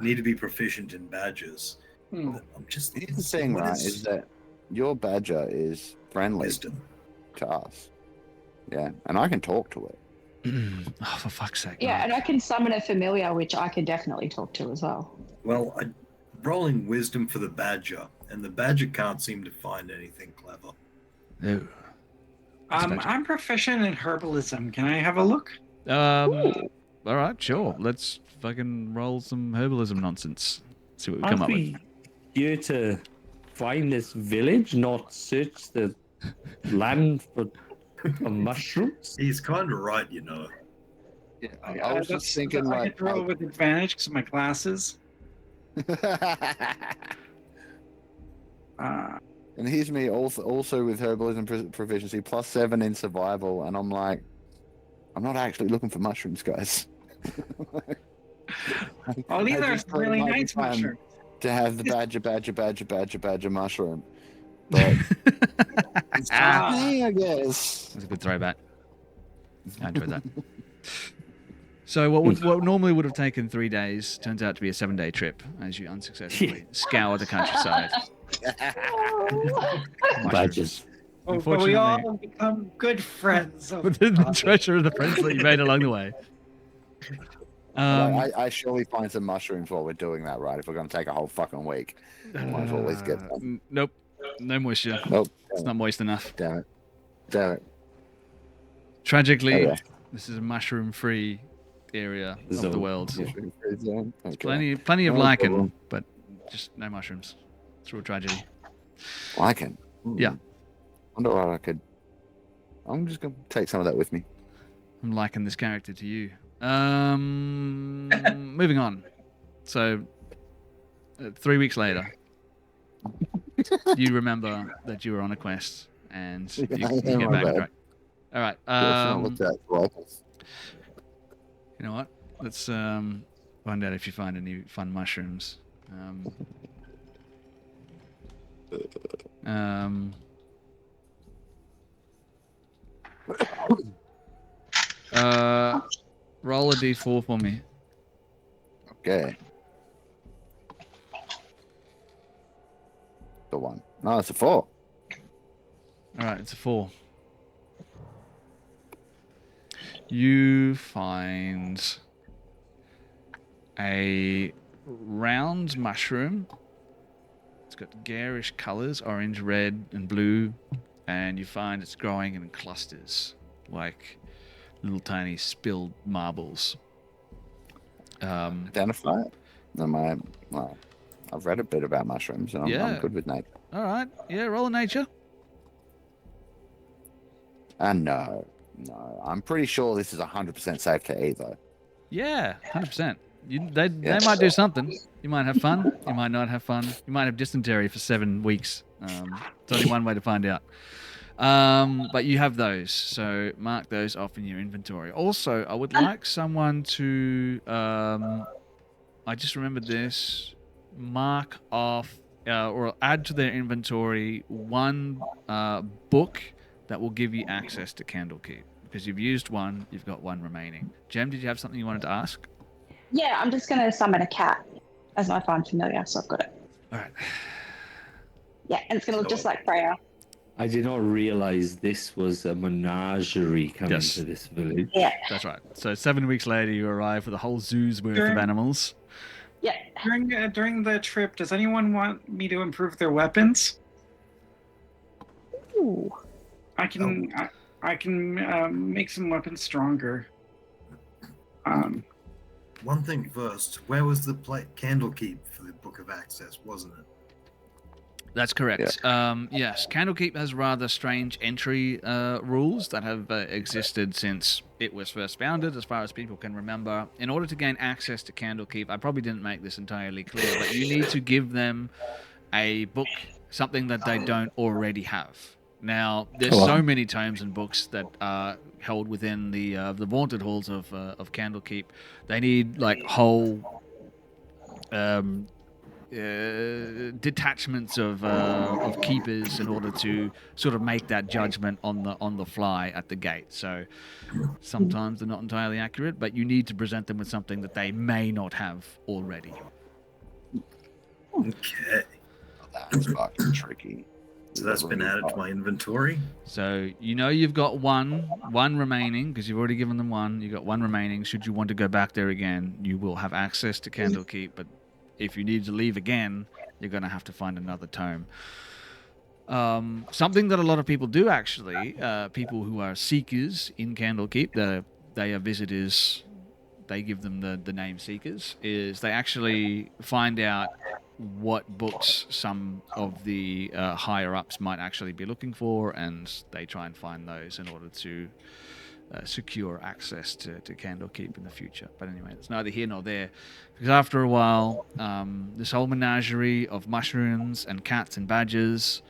need to be proficient in badgers. I'm just Here's the thing, right, is that your badger is friendly wisdom. to us. Yeah, and I can talk to it. Oh, for fuck's sake. Yeah, man. and I can summon a familiar, which I can definitely talk to as well. Well, I'm rolling wisdom for the badger, and the badger can't seem to find anything clever. No. I'm proficient in herbalism. Can I have a look? All right, sure. Let's fucking roll some herbalism nonsense. See what we come up with. Here to find this village, not search the land for mushrooms? He's kind of right, you know. Yeah, I was just thinking, I like, can roll with advantage because of my glasses. and here's me also with herbalism proficiency +7 in survival, and I'm like, I'm not actually looking for mushrooms, guys. Oh, these I are just thought it really might be nice fun mushrooms. to have the badger mushroom. but it's just Ah. me, I guess. That's a good throwback. I enjoyed that. So what normally would have taken 3 days turns out to be a 7-day trip as you unsuccessfully scour the countryside. Badges. But we all become good friends. With the treasure of the friends that you made along the way. I surely find some mushrooms while we're doing that, right? If we're going to take a whole fucking week, might as well at least get some. Nope. No moisture. Nope. It's not moist enough. Damn it. Damn it. Tragically, Oh, yeah. this is a mushroom-free area of the world. Okay. Plenty of No lichen, problem. but just no mushrooms. It's a real tragedy. Lichen? Yeah. Wonder what I could. I'm just going to take some of that with me. I'm liking this character to you. Moving on. So, 3 weeks later, you remember that you were on a quest, and you get back on track. All right. You know what? Let's find out if you find any fun mushrooms. Roll a d4 for me. Okay. The one. No, it's a 4. All right, it's a 4. You find a round mushroom. It's got garish colors, orange, red, and blue, and you find it's growing in clusters, like little tiny spilled marbles. Identify it? Well, I've read a bit about mushrooms, and I'm good with nature. All right. Yeah, roll a nature. No. I'm pretty sure this is 100% safe to eat, though. Yeah, 100%. They might do something. You might have fun. You might not have fun. You might have dysentery for 7 weeks. It's only one way to find out. But you have those, so mark those off in your inventory. Also, I would like someone to, I just remembered this, mark off or add to their inventory one book that will give you access to Candlekeep. Because you've used one, you've got one remaining. Jem, did you have something you wanted to ask? Yeah, I'm just going to summon a cat as my find familiar, so I've got it. All right. Yeah, and it's going to look just like Freya. I did not realize this was a menagerie coming Yes. to this village. Yeah. That's right. So 7 weeks later, you arrive with a whole zoo's worth of animals. Yeah. During the trip, does anyone want me to improve their weapons? Ooh. I can make some weapons stronger. One thing first, where was the Candlekeep for the Book of Access, wasn't it? That's correct. Yes, Candlekeep has rather strange entry rules that have existed since it was first founded, as far as people can remember. In order to gain access to Candlekeep, I probably didn't make this entirely clear, but you need to give them a book, something that they don't already have. Now, there's so many tomes and books that are held within the vaulted halls of Candlekeep. They need like whole detachments of keepers in order to sort of make that judgment on the fly at the gate. So sometimes they're not entirely accurate, but you need to present them with something that they may not have already. Okay. That's fucking tricky. So that's been added to my inventory. So you know you've got one remaining because you've already given them one. You've got one remaining. Should you want to go back there again, you will have access to Candlekeep. But if you need to leave again, you're going to have to find another tome. Something that a lot of people do actually, people who are seekers in Candlekeep, they are visitors. They give them the name seekers. Is they actually find out what books some of the higher ups might actually be looking for, and they try and find those in order to secure access to Candlekeep in the future. But anyway, it's neither here nor there, because after a while, this whole menagerie of mushrooms and cats and badgers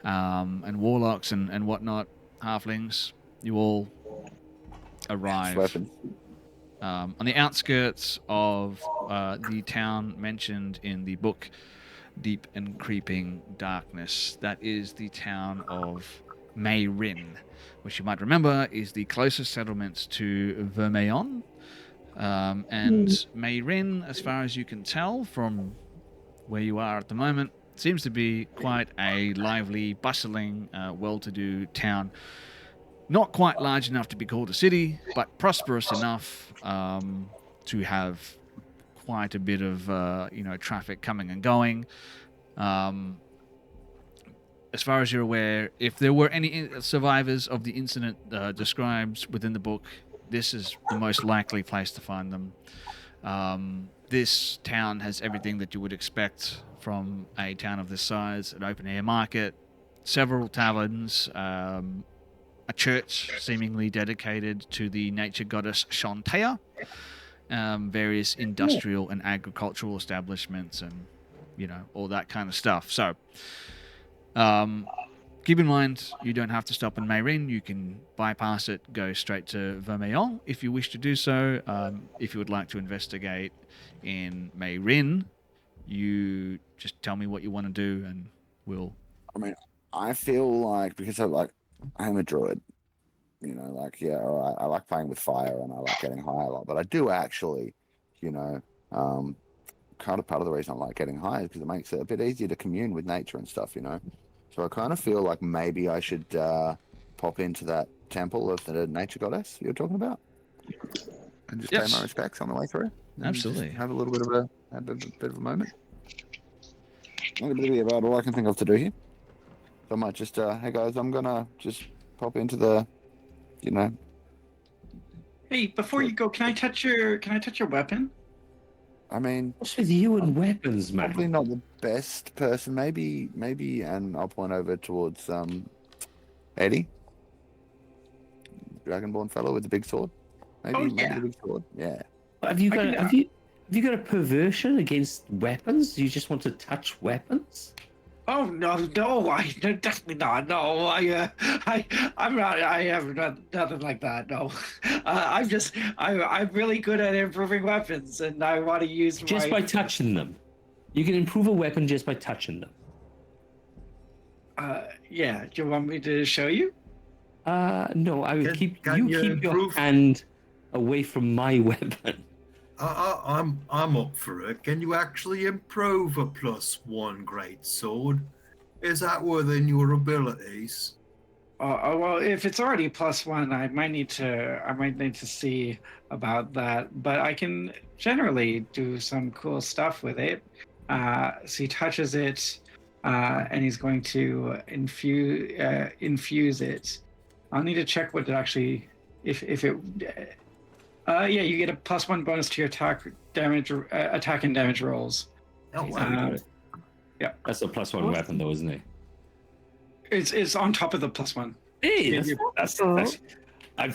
and warlocks and whatnot, halflings, you all arrive on the outskirts of the town mentioned in the book. deep and creeping darkness. That is the town of Faerûn, which you might remember is the closest settlement to Vermeon. And Faerûn, as far as you can tell from where you are at the moment, seems to be quite a lively, bustling, well-to-do town. Not quite large enough to be called a city, but prosperous enough to have quite a bit of traffic coming and going. As far as you're aware, if there were any survivors of the incident described within the book, this is the most likely place to find them. This town has everything that you would expect from a town of this size: an open-air market, several taverns, a church seemingly dedicated to the nature goddess Shantea, various industrial and agricultural establishments, and all that kind of stuff. So keep in mind, you don't have to stop in Faerûn. You can bypass it, go straight to Vermeon if you wish to do so. If you would like to investigate in Faerûn, you just tell me what you want to do, and we'll. I mean, I feel like because I'm a druid, all right, I like playing with fire and I like getting high a lot, but I do actually, kind of part of the reason I like getting high is because it makes it a bit easier to commune with nature and stuff, So I kind of feel like maybe I should pop into that temple of the nature goddess you're talking about, and just pay my respects on the way through. Absolutely. Have a little bit of a moment. I'm going to be about all I can think of to do here. So I might just, hey guys, I'm gonna just pop into the, Hey, before you go, can I touch your weapon? I mean, What's with you and weapons, man? probably not the best person. Maybe, and I'll point over towards Eddie, Dragonborn fellow with the big sword. Maybe the big sword. Yeah. Have you got a perversion against weapons? You just want to touch weapons? Oh no, definitely not. No, I'm not. I have nothing like that. No, I'm really good at improving weapons, and I want to use just by touching them. You can improve a weapon just by touching them. Yeah. Do you want me to show you? No. I would keep your improve? hand away from my weapon. I'm up for it. Can you actually improve a +1 great sword? Is that within your abilities? Well, if it's already +1, I might need to see about that. But I can generally do some cool stuff with it. So he touches it, and he's going to infuse it. I'll need to check what it actually, if it. Yeah, you get a +1 bonus to your attack and damage rolls. Oh, wow. Yeah, that's a +1 weapon, though, isn't it? It's on top of the +1. Hey, that's I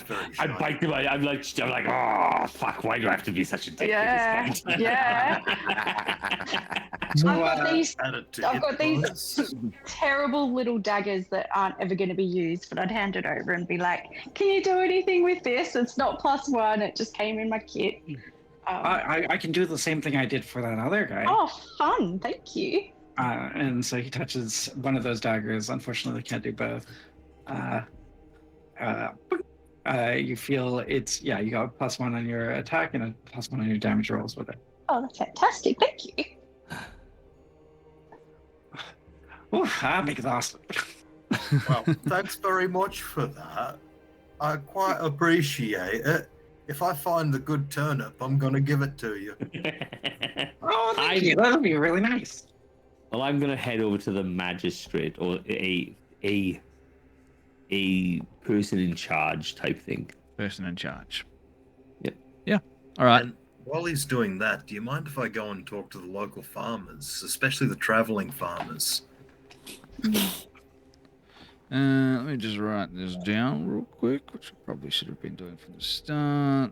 bite them. I'm like, oh fuck! Why do I have to be such a dick? Yeah. I've got these terrible little daggers that aren't ever going to be used, but I'd hand it over and be like, "Can you do anything with this? It's not +1. It just came in my kit." I can do the same thing I did for that other guy. Oh, fun! Thank you. And so he touches one of those daggers. Unfortunately, can't do both. You feel you got a +1 on your attack and a +1 on your damage rolls with it. Oh, that's fantastic. Thank you. Oof, I'm exhausted. Well, thanks very much for that. I quite appreciate it. If I find the good turnip, I'm going to give it to you. Oh, thank you. That'll be really nice. Well, I'm going to head over to the magistrate or a person in charge type thing. Person in charge. Yep. Yeah. All right. And while he's doing that, do you mind if I go and talk to the local farmers, especially the traveling farmers? Let me just write this down real quick, which I probably should have been doing from the start.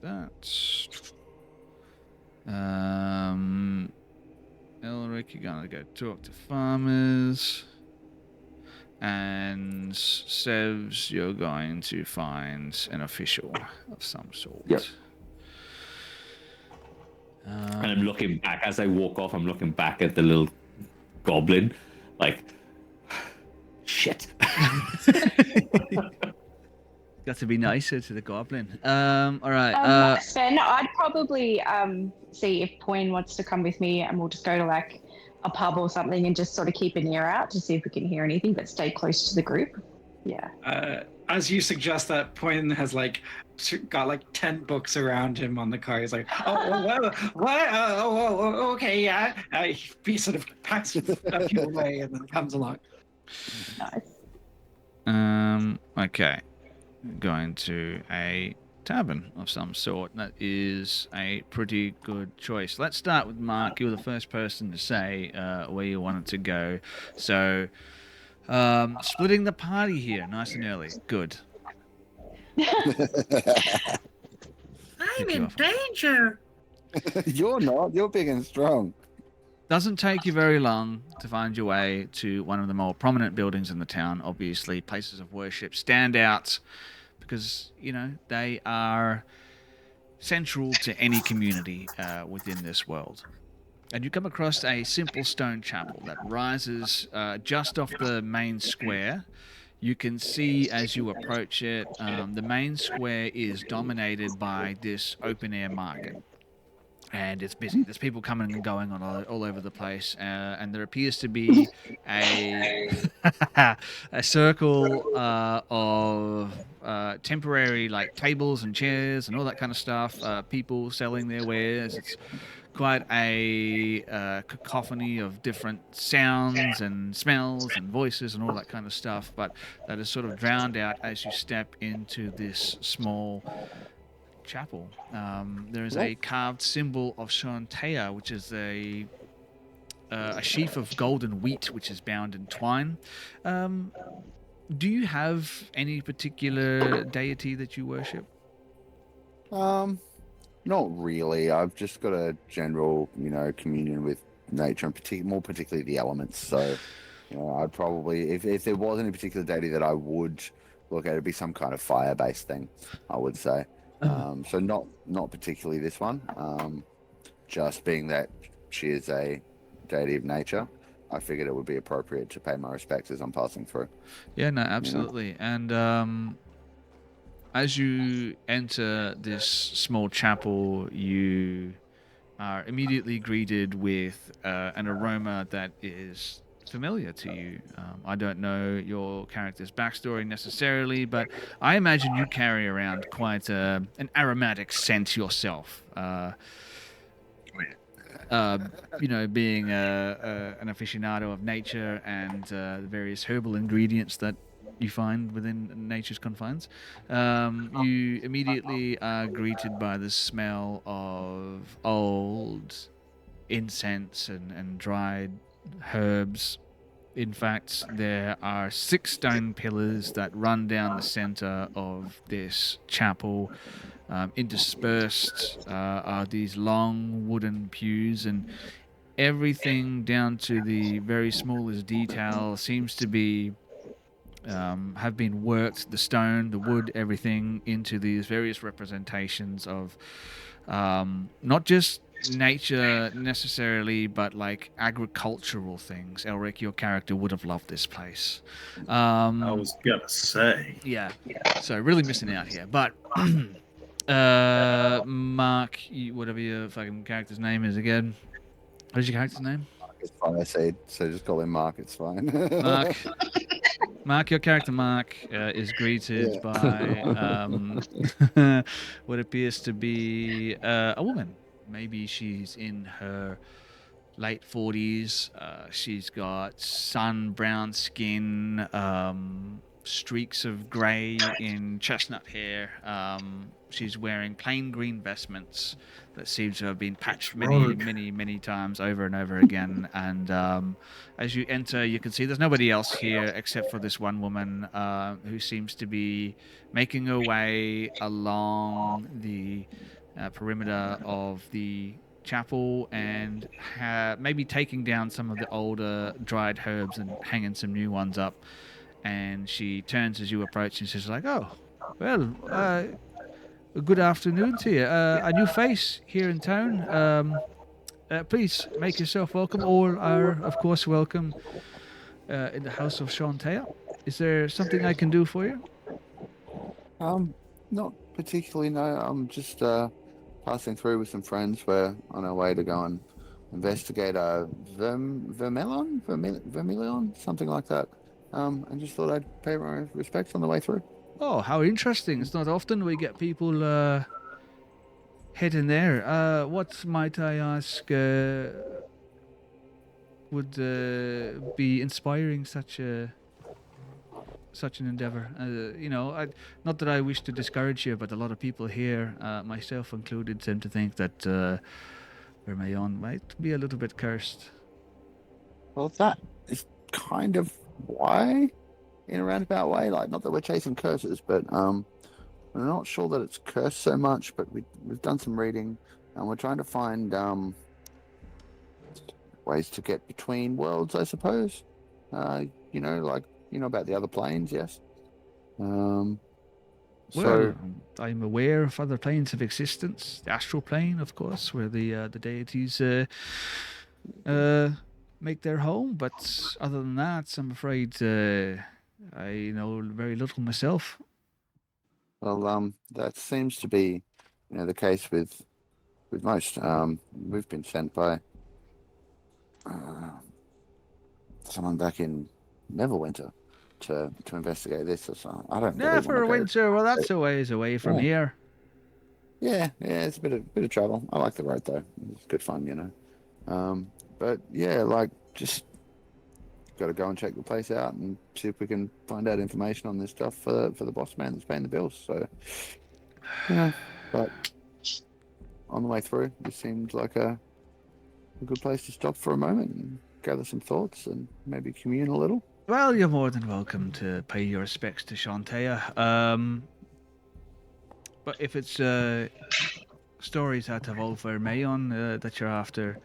That's Elric, you're gonna go talk to farmers, and Sevs, you're going to find an official of some sort. Yep. And I'm looking back as I walk off. I'm looking back at the little goblin, like, shit. Got to be nicer to the goblin. All right. Sven, I'd probably see if Poin wants to come with me, and we'll just go to like a pub or something and just sort of keep an ear out to see if we can hear anything, but stay close to the group. Yeah. As you suggest that, Poin has like got like 10 books around him on the car. He's like, okay, yeah. He sort of packs a few away and then comes along. Nice. Okay. Going to a tavern of some sort. That is a pretty good choice. Let's start with Mark. You were the first person to say where you wanted to go. So, splitting the party here, nice and early. Good. I'm in danger. You're not. You're big and strong. Doesn't take you very long to find your way to one of the more prominent buildings in the town. Obviously, places of worship stand out because, you know, they are central to any community within this world. And you come across a simple stone chapel that rises just off the main square. You can see as you approach it, the main square is dominated by this open-air market. And it's busy. There's people coming and going on all over the place, and there appears to be a a circle of temporary like tables and chairs and all that kind of stuff. People selling their wares. It's quite a cacophony of different sounds and smells and voices and all that kind of stuff. But that is sort of drowned out as you step into this small chapel. There is a carved symbol of Shantea, which is a sheaf of golden wheat which is bound in twine. Do you have any particular deity that you worship? Not really. I've just got a general, communion with nature and more particularly the elements. So, I'd probably, if there was any particular deity that I would look at, it'd be some kind of fire-based thing, I would say. So not particularly this one. Just being that she is a deity of nature, I figured it would be appropriate to pay my respects as I'm passing through. Yeah, no, absolutely. And as you enter this small chapel, you are immediately greeted with an aroma that is familiar to you. I don't know your character's backstory necessarily, but I imagine you carry around quite an aromatic scent yourself. Being an aficionado of nature and the various herbal ingredients that you find within nature's confines, you immediately are greeted by the smell of old incense and dried herbs. In fact, there are 6 stone pillars that run down the center of this chapel. Interspersed are these long wooden pews, and everything down to the very smallest detail seems to be have been worked, the stone, the wood, everything into these various representations of not just nature necessarily, but like agricultural things. Elric, your character would have loved this place. I was gonna say. Yeah. So really missing out here. But Mark, whatever your fucking character's name is again. What is your character's name? It's fine, I said. So just call him Mark. It's fine. Mark, your character Mark is greeted by what appears to be a woman. Maybe she's in her late 40s. She's got sun-brown skin, streaks of grey in chestnut hair. She's wearing plain green vestments that seem to have been patched many times over and over again. And as you enter, you can see there's nobody else here except for this one woman who seems to be making her way along the perimeter of the chapel and maybe taking down some of the older dried herbs and hanging some new ones up. And she turns as you approach and she's like, "Oh, well, good afternoon to you. A new face here in town. Please make yourself welcome. All are, of course, welcome in the house of Shantea. Is there something I can do for you? Not particularly. No, I'm just passing through with some friends. We're on our way to go and investigate a vermilion, something like that. And just thought I'd pay my respects on the way through. Oh, how interesting. It's not often we get people heading there. What might I ask would be inspiring such an endeavor? Not that I wish to discourage you, but a lot of people here, myself included, tend to think that Vermilion might be a little bit cursed. Well, that is kind of why, in a roundabout way. Like, not that we're chasing curses, but I'm not sure that it's cursed so much. But we've done some reading, and we're trying to find ways to get between worlds, I suppose. About the other planes, yes. Well, I'm aware of other planes of existence. The astral plane, of course, where the deities make their home. But other than that, I'm afraid I know very little myself. Well, that seems to be, the case with most. We've been sent by someone back in Neverwinter to investigate this. Or something. I don't. Really Neverwinter. Well, that's a ways away from here. Yeah, it's a bit of travel. I like the road though. It's good fun, But yeah, just got to go and check the place out and see if we can find out information on this stuff for the boss man that's paying the bills. So, but on the way through, this seemed like a good place to stop for a moment and gather some thoughts and maybe commune a little. Well, you're more than welcome to pay your respects to Shantea. But if it's stories out of Old Vermilion that you're after,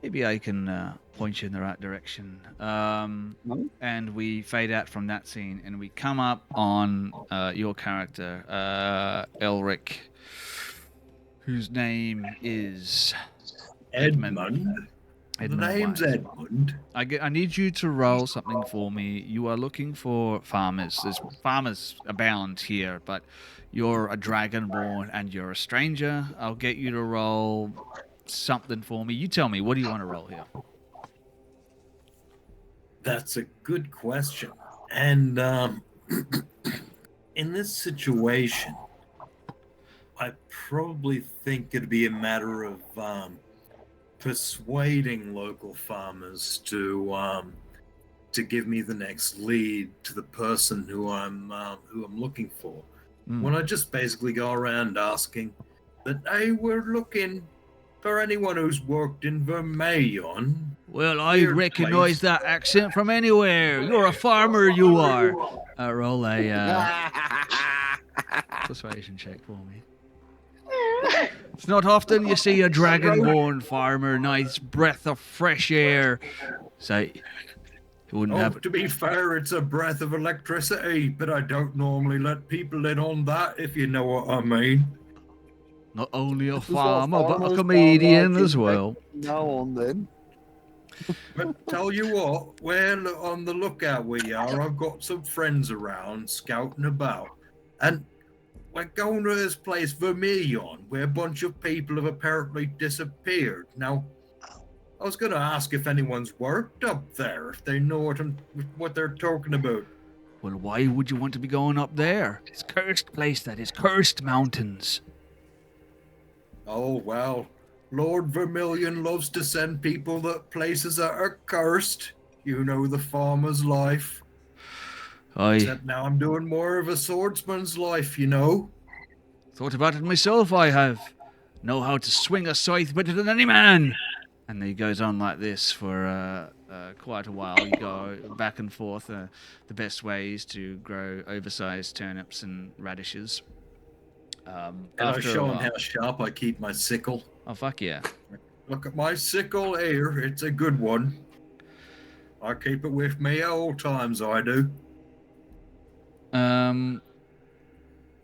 maybe I can point you in the right direction. And we fade out from that scene, and we come up on your character, Elric, whose name is Edmund. The name's Edmund. I need you to roll something for me. You are looking for farmers. There's farmers abound here, but you're a dragonborn and you're a stranger. I'll get you to roll something for me. You tell me, what do you want to roll here? That's a good question. And in this situation, I probably think it'd be a matter of persuading local farmers to give me the next lead to the person who I'm looking for. When I just basically go around asking that, hey, we're looking for anyone who's worked in Vermilion. Well, I recognise that accent from anywhere. You're a farmer, you are. Roll a persuasion check for me. It's not often you see a dragonborn farmer, nice breath of fresh air. So, you wouldn't have... To be fair, it's a breath of electricity, but I don't normally let people in on that, if you know what I mean. Not only a farmer, but a comedian as well. No on then. But tell you what, we're on the lookout we are. I've got some friends around scouting about. And we're going to this place, Vermilion, where a bunch of people have apparently disappeared. Now, I was going to ask if anyone's worked up there, if they know what they're talking about. Well, why would you want to be going up there? It's a cursed place, that is. Cursed mountains. Oh, well, Lord Vermilion loves to send people to places that are cursed. You know the farmer's life. Except now I'm doing more of a swordsman's life, you know. Thought about it myself, I have. Know how to swing a scythe better than any man. And he goes on like this for quite a while. You go back and forth. The best way is to grow oversized turnips and radishes. And I show him how sharp I keep my sickle. Oh, fuck yeah. Look at my sickle here. It's a good one. I keep it with me at all times, I do.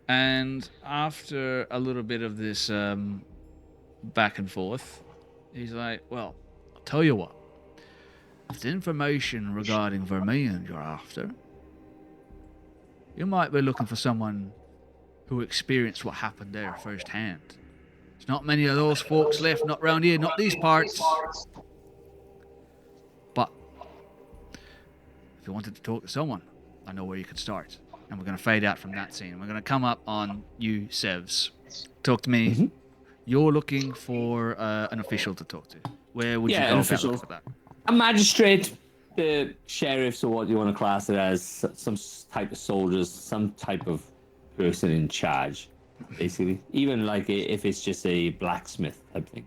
And after a little bit of this back and forth, he's like, well, I'll tell you what. If it's information regarding Vermilion you're after, you might be looking for someone who experienced what happened there firsthand. There's not many of those folks left, not round here, not these parts. But if you wanted to talk to someone, I know where you could start. And we're going to fade out from that scene. We're going to come up on you, Sevs. Talk to me. Mm-hmm. You're looking for an official to talk to. Where would you go about looking for that? A magistrate, the sheriffs, or what you want to class it as, some type of soldiers, some type of person in charge, basically. Even like if it's just a blacksmith type thing.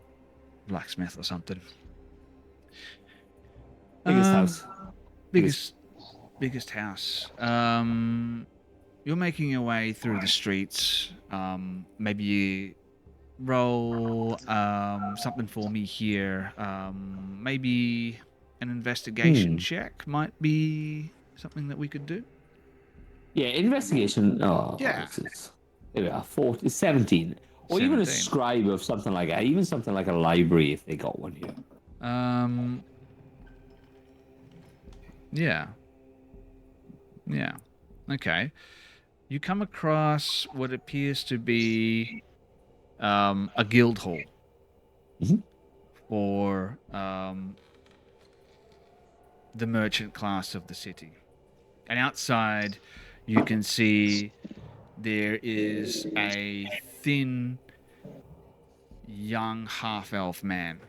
Blacksmith or something. Biggest house. Biggest house. You're making your way through the streets. Maybe you roll something for me here. Maybe an investigation check might be something that we could do. Yeah, investigation. Oh, Yeah. There we are, 17. Or even a 17. scribe of something like that. Even something like a library if they got one here. Yeah. Yeah. Okay. You come across what appears to be a guild hall for the merchant class of the city. And outside, you can see there is a thin, young half-elf man.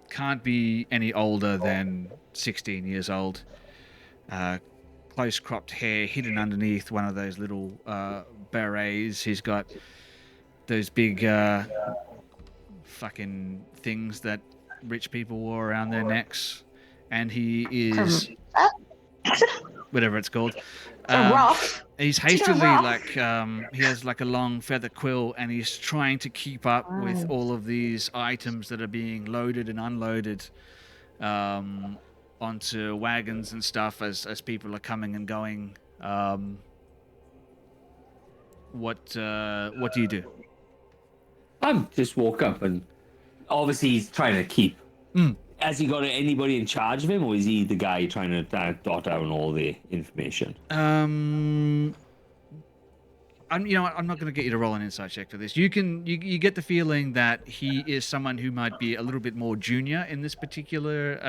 Can't be any older than 16 years old. Close cropped hair hidden underneath one of those little berets. He's got those big fucking things that rich people wore around their necks. And he is... whatever it's called. Rough. He's hastily, he has like a long feather quill, and he's trying to keep up with all of these items that are being loaded and unloaded onto wagons and stuff as people are coming and going. What do you do? Just walk up, and obviously he's trying to keep. Has he got anybody in charge of him, or is he the guy trying to dot down all the information? I'm not going to get you to roll an insight check for this. You get the feeling that he is someone who might be a little bit more junior in this particular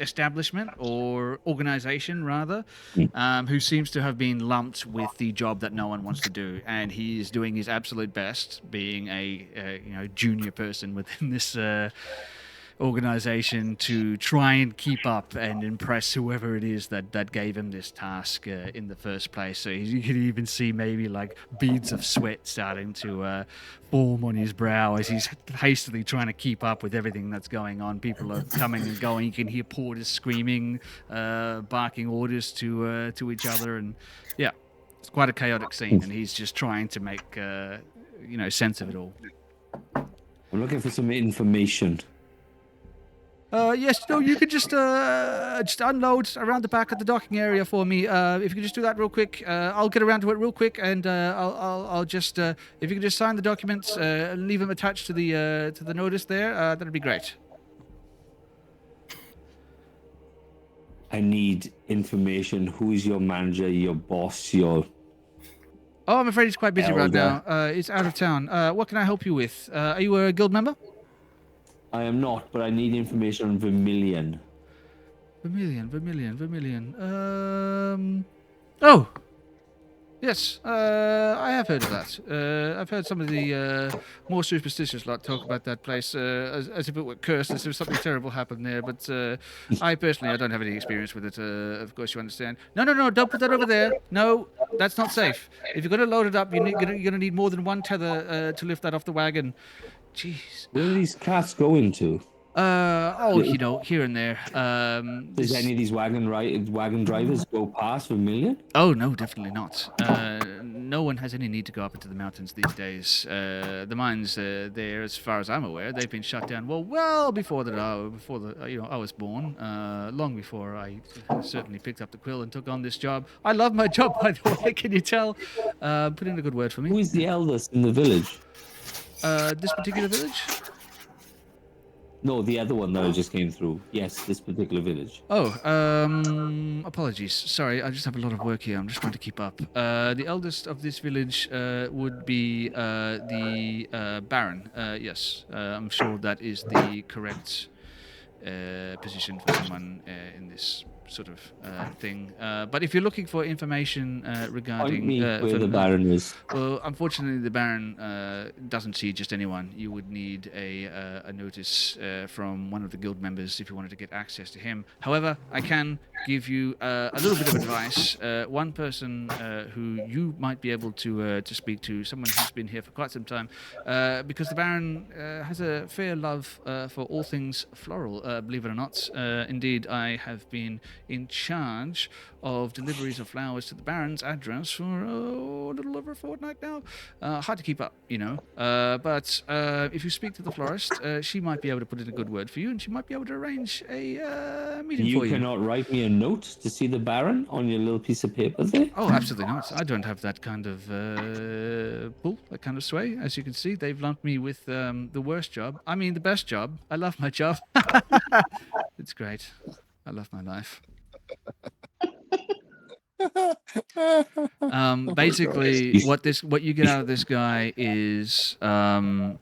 establishment or organization, rather, who seems to have been lumped with the job that no one wants to do, and he is doing his absolute best, being a junior person within this organization, to try and keep up and impress whoever it is that gave him this task in the first place. So you can even see maybe like beads of sweat starting to form on his brow as he's hastily trying to keep up with everything that's going on. People are coming and going. You can hear porters screaming, barking orders to each other, and yeah, it's quite a chaotic scene. And he's just trying to make sense of it all. I'm looking for some information. Yes, no, you could just unload around the back of the docking area for me. If you could just do that real quick, I'll get around to it real quick, and I'll just if you could just sign the documents and leave them attached to the notice there, that'd be great. I need information. Who is your manager, your boss, your... Oh, I'm afraid he's quite busy right now. He's out of town. What can I help you with? Are you a guild member? I am not, but I need information on Vermilion. Vermilion. Oh! Yes, I have heard of that. I've heard some of the more superstitious lot talk about that place as if it were cursed, as if something terrible happened there. But I personally, I don't have any experience with it. Of course, you understand. No, don't put that over there. No, that's not safe. If you're going to load it up, you're going to need more than one tether to lift that off the wagon. Jeez. Where are these cats going to? Here and there. Does any of these wagon drivers go past Vermilion? Oh no, definitely not. no one has any need to go up into the mountains these days. The mines there, as far as I'm aware, they've been shut down well before I was born. Long before I certainly picked up the quill and took on this job. I love my job, by the way. Can you tell? Put in a good word for me. Who is the eldest in the village? This particular village? No, the other one that I just came through. Yes, this particular village. Oh, apologies. Sorry, I just have a lot of work here. I'm just trying to keep up. The eldest of this village would be the Baron. Yes, I'm sure that is the correct position for someone in this sort of thing. But if you're looking for information regarding... Point me where the Baron is. Well, unfortunately, the Baron doesn't see just anyone. You would need a notice from one of the guild members if you wanted to get access to him. However, I can give you a little bit of advice. One person who you might be able to speak to, someone who's been here for quite some time, because the Baron has a fair love for all things floral, believe it or not. Indeed, I have been in charge of deliveries of flowers to the Baron's address for a little over a fortnight now. Hard to keep up, you know. But if you speak to the florist, she might be able to put in a good word for you, and she might be able to arrange a meeting for you. You cannot write me a note to see the Baron on your little piece of paper there? Oh, absolutely not. I don't have that kind of pull, that kind of sway. As you can see, they've lumped me with the worst job. I mean, the best job. I love my job. It's great. I love my life. Basically, what you get out of this guy is the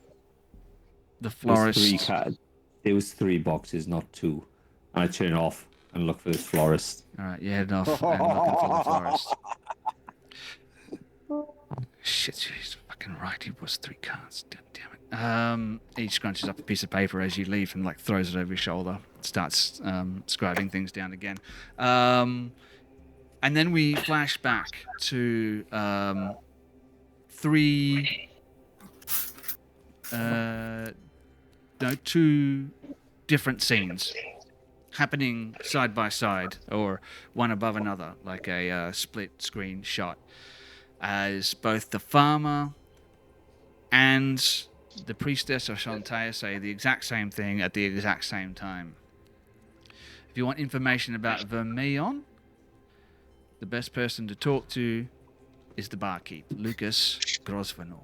florist. There was 3 boxes, not 2. And I turn off and look for this florist. All right, you head off and looking for the florist. Shit, she's fucking right. It was 3 cards. Damn it. He scrunches up a piece of paper as you leave and like throws it over his shoulder. Starts scribing things down again. And then we flash back to 2 different scenes happening side by side or one above another, like a split screen shot, as both the farmer and the priestess of Shantae say the exact same thing at the exact same time. If you want information about Vermeon, the best person to talk to is the barkeep, Lucas Grosvenor.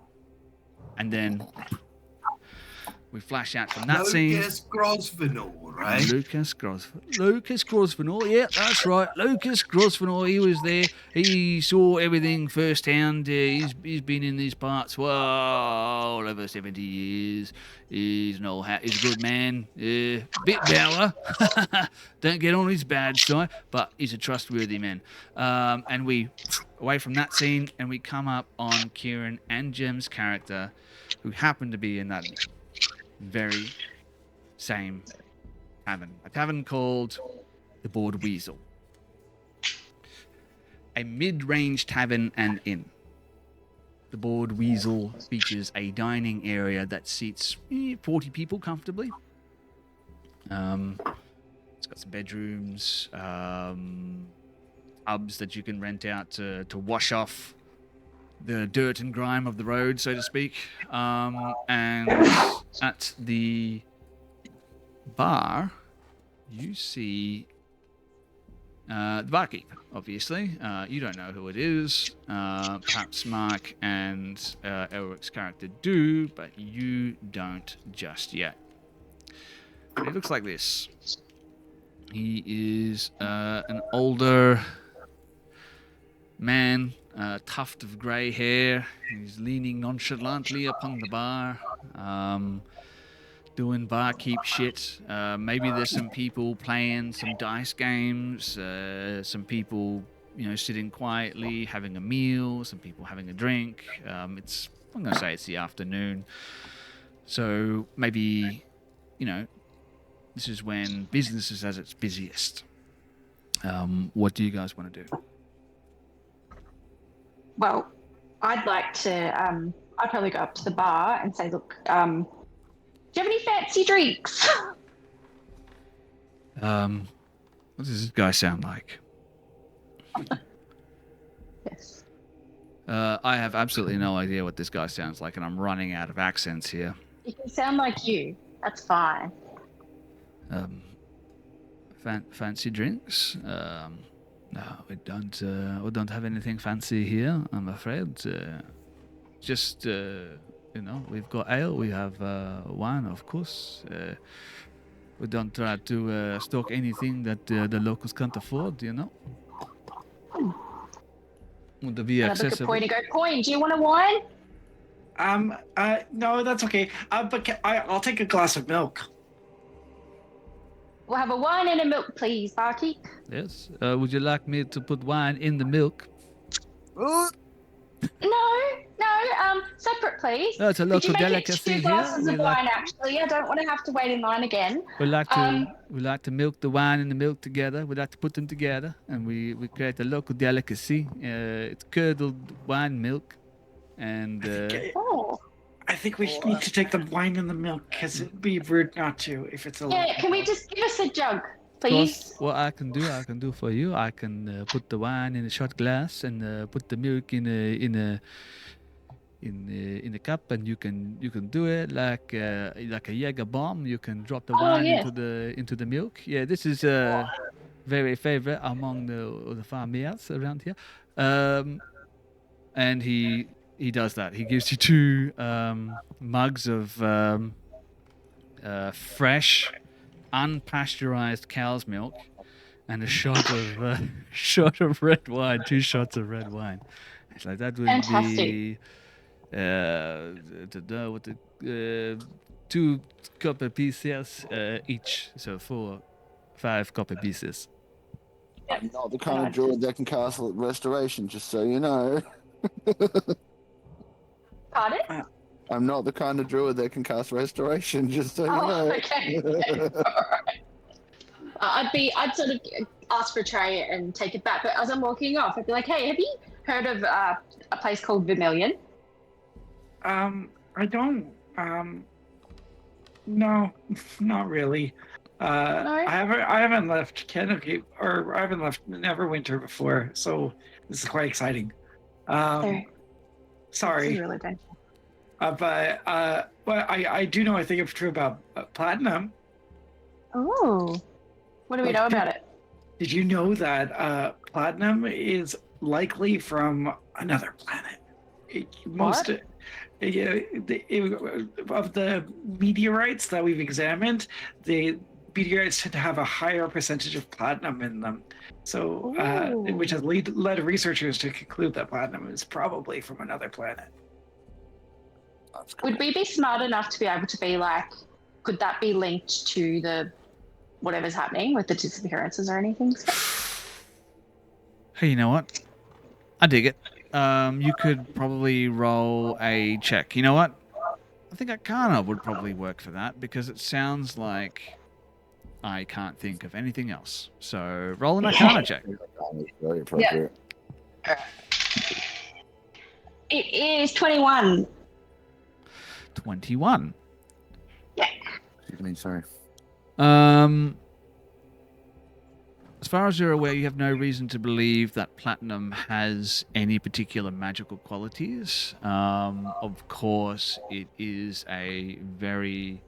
And then we flash out from that scene. Lucas Grosvenor, right? Lucas Grosvenor, yeah, that's right. Lucas Grosvenor, he was there. He saw everything firsthand. He's been in these parts well over 70 years. He's he's a good man. Bit dour. Don't get on his bad side, but he's a trustworthy man. And we away from that scene, and we come up on Kieran and Jem's character, who happened to be in that very same tavern. A tavern called the Bored Weasel. A mid-range tavern and inn. The Bored Weasel features a dining area that seats 40 people comfortably. It's got some bedrooms, tubs that you can rent out to wash off the dirt and grime of the road, so to speak. And at the bar, you see the barkeep, obviously. You don't know who it is. Perhaps Mark and Elric's character do, but you don't just yet. And it looks like this. He is an older man, tuft of grey hair. He's leaning nonchalantly upon the bar, doing barkeep shit. Maybe there's some people playing some dice games, some people, sitting quietly having a meal, some people having a drink. I'm going to say it's the afternoon. So maybe, this is when business is at its busiest. What do you guys want to do? Well, I'd like to, I'd probably go up to the bar and say, look, do you have any fancy drinks? What does this guy sound like? Yes. I have absolutely no idea what this guy sounds like, and I'm running out of accents here. It can sound like you. That's fine. Fancy drinks? No, we don't have anything fancy here, I'm afraid. Just we've got ale, we have wine, of course. We don't try to stock anything that the locals can't afford, Want to be And I look at accessible. Point and go, Point, do you want a wine? No, that's okay. But I'll take a glass of milk. We'll have a wine and a milk, please, barkeep. Yes. Would you like me to put wine in the milk? No, separate, please. No, it's a Could local you make delicacy it 2 here. glasses of wine, actually? I don't want to have to wait in line again. We like to milk the wine and the milk together. We like to put them together, and we create a local delicacy. It's curdled wine milk, and I think we need to take the wine and the milk because it'd be rude not to if it's a. Yeah, can we just give us a jug, of please? course, what I can do for you, I can put the wine in a shot glass and put the milk in a cup, and you can do it like a Jaeger bomb. You can drop the wine into the milk. Yeah, this is very favorite among the farmers around here. And he does that. He gives you 2 mugs of fresh, unpasteurized cow's milk, and a shot of red wine. 2 shots of red wine. It's like that would Fantastic. be 2 copper pieces each, so 5 copper pieces. I'm not the kind of druid that can cast restoration, just so you know. Pardon? I'm not the kind of druid that can cast restoration, just so you know. Okay. All right. I'd sort of ask for a tray and take it back, but as I'm walking off, I'd be like, hey, have you heard of a place called Vermilion? I don't. No, not really. No? I haven't left Candlekeep, or I haven't left Neverwinter before, so this is quite exciting. This Sorry, is really dangerous. but I do know a thing or two about platinum. Oh, what do we know about it? Did you know that platinum is likely from another planet? Of the meteorites that we've examined, the meteorites tend to have a higher percentage of platinum in them. So, which has led researchers to conclude that platinum is probably from another planet. Would we be smart enough to be able to be like, could that be linked to the whatever's happening with the disappearances or anything? Hey, you know what? I dig it. You could probably roll a check. You know what? I think Arcana would probably work for that, because it sounds like I can't think of anything else. So roll an Arcana check. Very appropriate. It is 21. 21. Yeah. Excuse me, sorry. As far as you're aware, you have no reason to believe that platinum has any particular magical qualities. Of course, it is a very,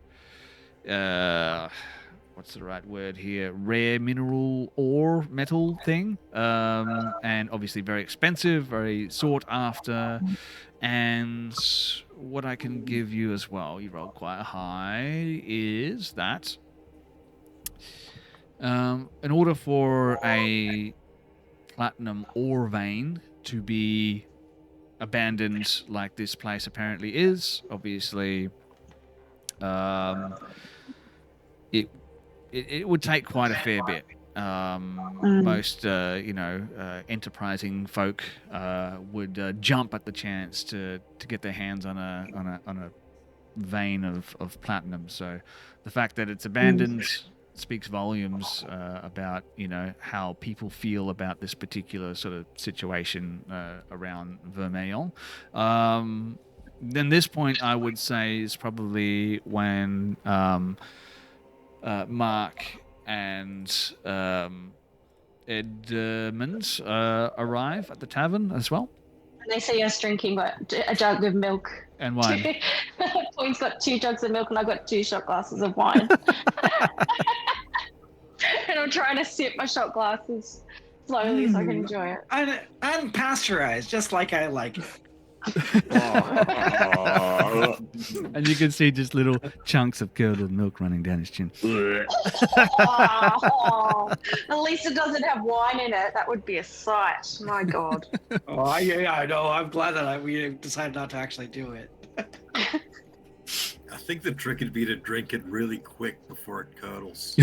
what's the right word here? Rare mineral or metal thing. And obviously very expensive, very sought after. And what I can give you as well, you roll quite high, is that in order for a platinum ore vein to be abandoned like this place apparently is, obviously it would take quite a fair bit. Most enterprising folk would jump at the chance to get their hands on a vein of platinum. So the fact that it's abandoned speaks volumes about how people feel about this particular sort of situation around Vermilion. Then this point I would say is probably when Mark and Edmund arrive at the tavern as well. And they see us drinking a jug of milk. And wine. Poin's got 2 jugs of milk, and I've got 2 shot glasses of wine. And I'm trying to sip my shot glasses slowly so I can enjoy it. Unpasteurized, just like I like it. And you can see just little chunks of curdled milk running down his chin. Oh, at least it doesn't have wine in it. That would be a sight. My God. Oh, yeah, I know. I'm glad that we decided not to actually do it. I think the trick would be to drink it really quick before it curdles.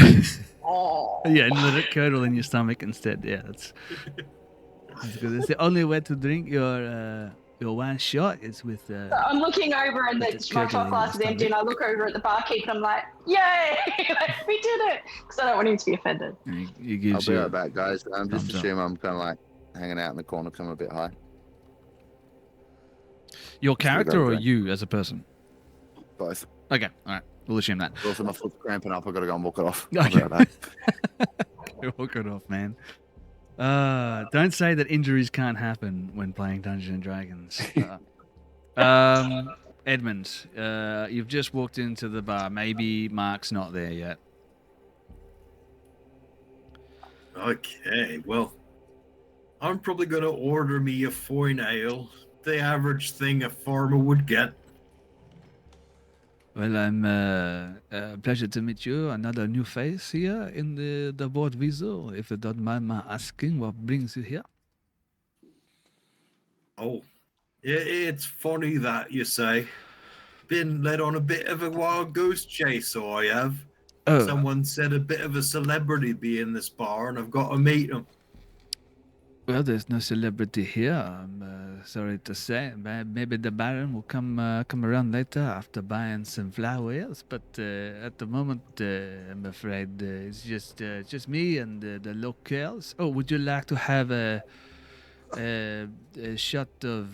Oh. Yeah, and let it curdle in your stomach instead. Yeah, that's good. It's the only way to drink your wine shot is with. So I'm looking over and my shot glass is empty, and I look over at the barkeep and I'm like, "Yay, we did it!" Because I don't want him to be offended. And he gives I'll be you. right back, guys. Just thumbs up. assume I'm kind of like hanging out in the corner because I'm a bit high. Your character or drink. you as a person? Both. Okay, all right. We'll assume that. Also, my foot's cramping up. I've got to go and walk it off. Okay. I'll be right back. Walk it off, man. Don't say that injuries can't happen when playing Dungeons and Dragons. Edmund, you've just walked into the bar. Maybe Mark's not there yet. Okay, well, I'm probably going to order me a fine ale, the average thing a farmer would get. Well, I'm pleasure to meet you. Another new face here in the board visual. If you don't mind my asking, what brings you here? Oh, it's funny that you say. Been led on a bit of a wild goose chase, so I have. Oh, Someone said a bit of a celebrity be in this bar, and I've got to meet him. well, there's no celebrity here. I'm sorry to say. Maybe the Baron will come around later after buying some flowers. But at the moment, I'm afraid it's just me and the locals. Oh, would you like to have a shot of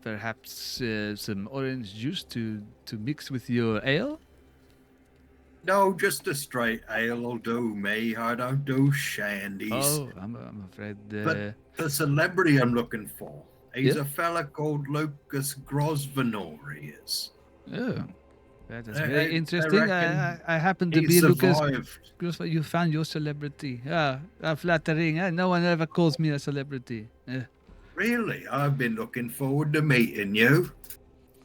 perhaps some orange juice to mix with your ale? No, just a straight ale will do me. I don't do shandies. Oh, I'm afraid. But the celebrity I'm looking for, he's Yeah. a fella called Lucas Grosvenor, he is. Oh, that is I very interesting. reckon I happen to He be Lucas. survived. You found your celebrity. Flattering. No one ever calls me a celebrity. Really? I've been looking forward to meeting you.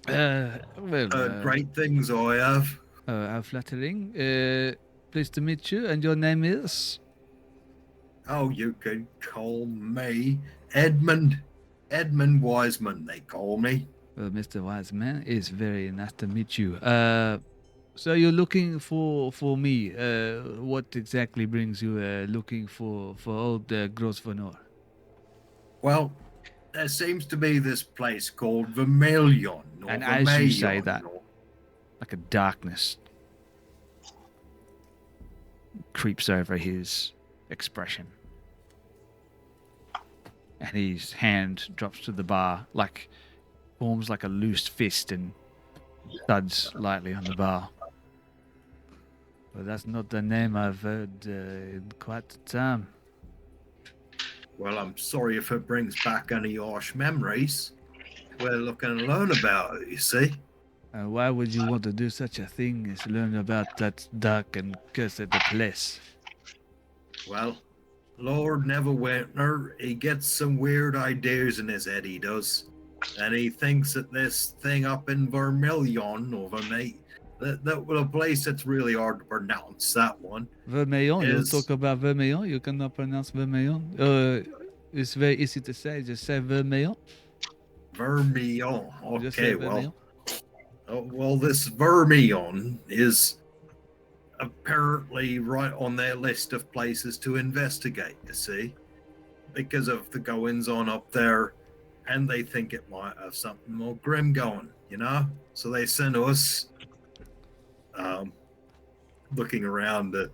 Great things I have. How flattering. Pleased to meet you. And your name is? Oh, you can call me Edmund. Edmund Wiseman, they call me. Well, Mr. Wiseman, it's very nice to meet you. So you're looking for me. What exactly brings you looking for old Grosvenor? Well, there seems to be this place called Vermilion. Or And as you say Vermilion, that, or- like a darkness creeps over his expression. And his hand drops to the bar, forms like a loose fist and thuds lightly on the bar. But that's not the name I've heard in quite a time. Well, I'm sorry if it brings back any harsh memories. We're looking to learn about it, you see. Why would you want to do such a thing as learn about that dark and cursed place? Well, Lord Neverember, he gets some weird ideas in his head, he does. And he thinks that this thing up in Vermilion, or that a place that's really hard to pronounce, that one. Vermilion, you Is- talk about Vermilion, you cannot pronounce Vermilion. It's very easy to say, just say Vermilion. Vermilion. Just say Okay, well. Vermilion. Well, this Vermilion is apparently right on their list of places to investigate, you see, because of the goings on up there, and they think it might have something more grim going, you know? So they sent us looking around at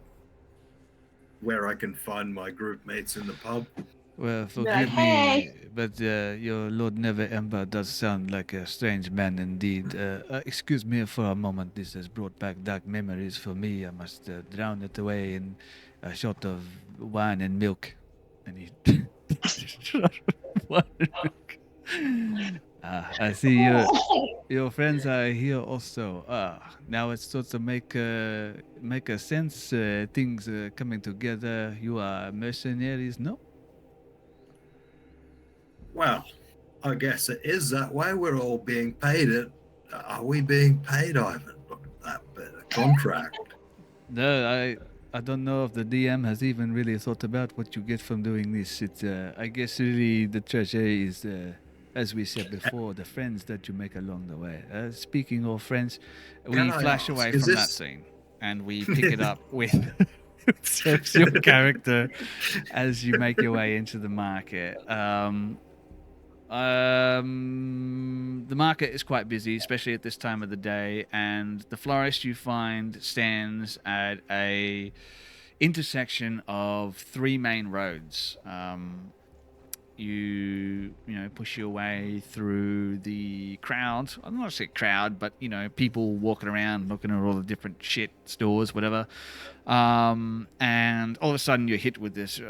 where I can find my group mates in the pub. Well, forgive like, "Hey." me, but your Lord Neverember does sound like a strange man indeed. Excuse me for a moment. This has brought back dark memories for me. I must drown it away in a shot of wine and milk. And he wine and milk. I see your friends are here also. Now it starts to make a sense. Things coming together. You are mercenaries, no? Well, I guess it is that way. We're all being paid it. Are we being paid, Ivan? Look at that bit of contract. No, I don't know if the DM has even really thought about what you get from doing this. It's I guess really the treasure is, as we said before, the friends that you make along the way. Speaking of friends, we Can I flash ask, away is from that this- scene and we pick it up with Seb's your character as you make your way into the market. The market is quite busy, especially at this time of the day, and the florist you find stands at a intersection of three main roads. You push your way through the crowd. I'm not say crowd, but people walking around looking at all the different shit stores, whatever. And all of a sudden you're hit with this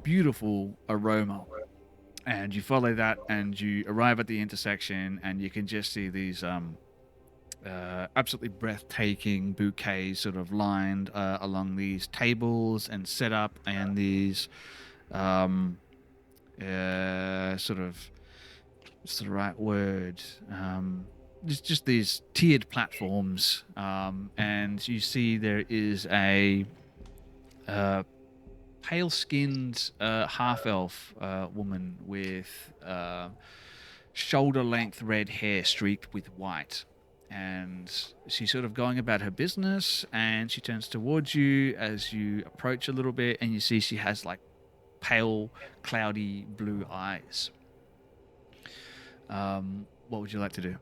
beautiful aroma. And you follow that, and you arrive at the intersection, and you can just see these absolutely breathtaking bouquets sort of lined along these tables and set up, and these sort of, what's the right word? Just these tiered platforms, and you see there is a pale-skinned half-elf woman with shoulder-length red hair streaked with white, and she's sort of going about her business, and she turns towards you as you approach a little bit, and you see she has like pale, cloudy blue eyes. What would you like to do?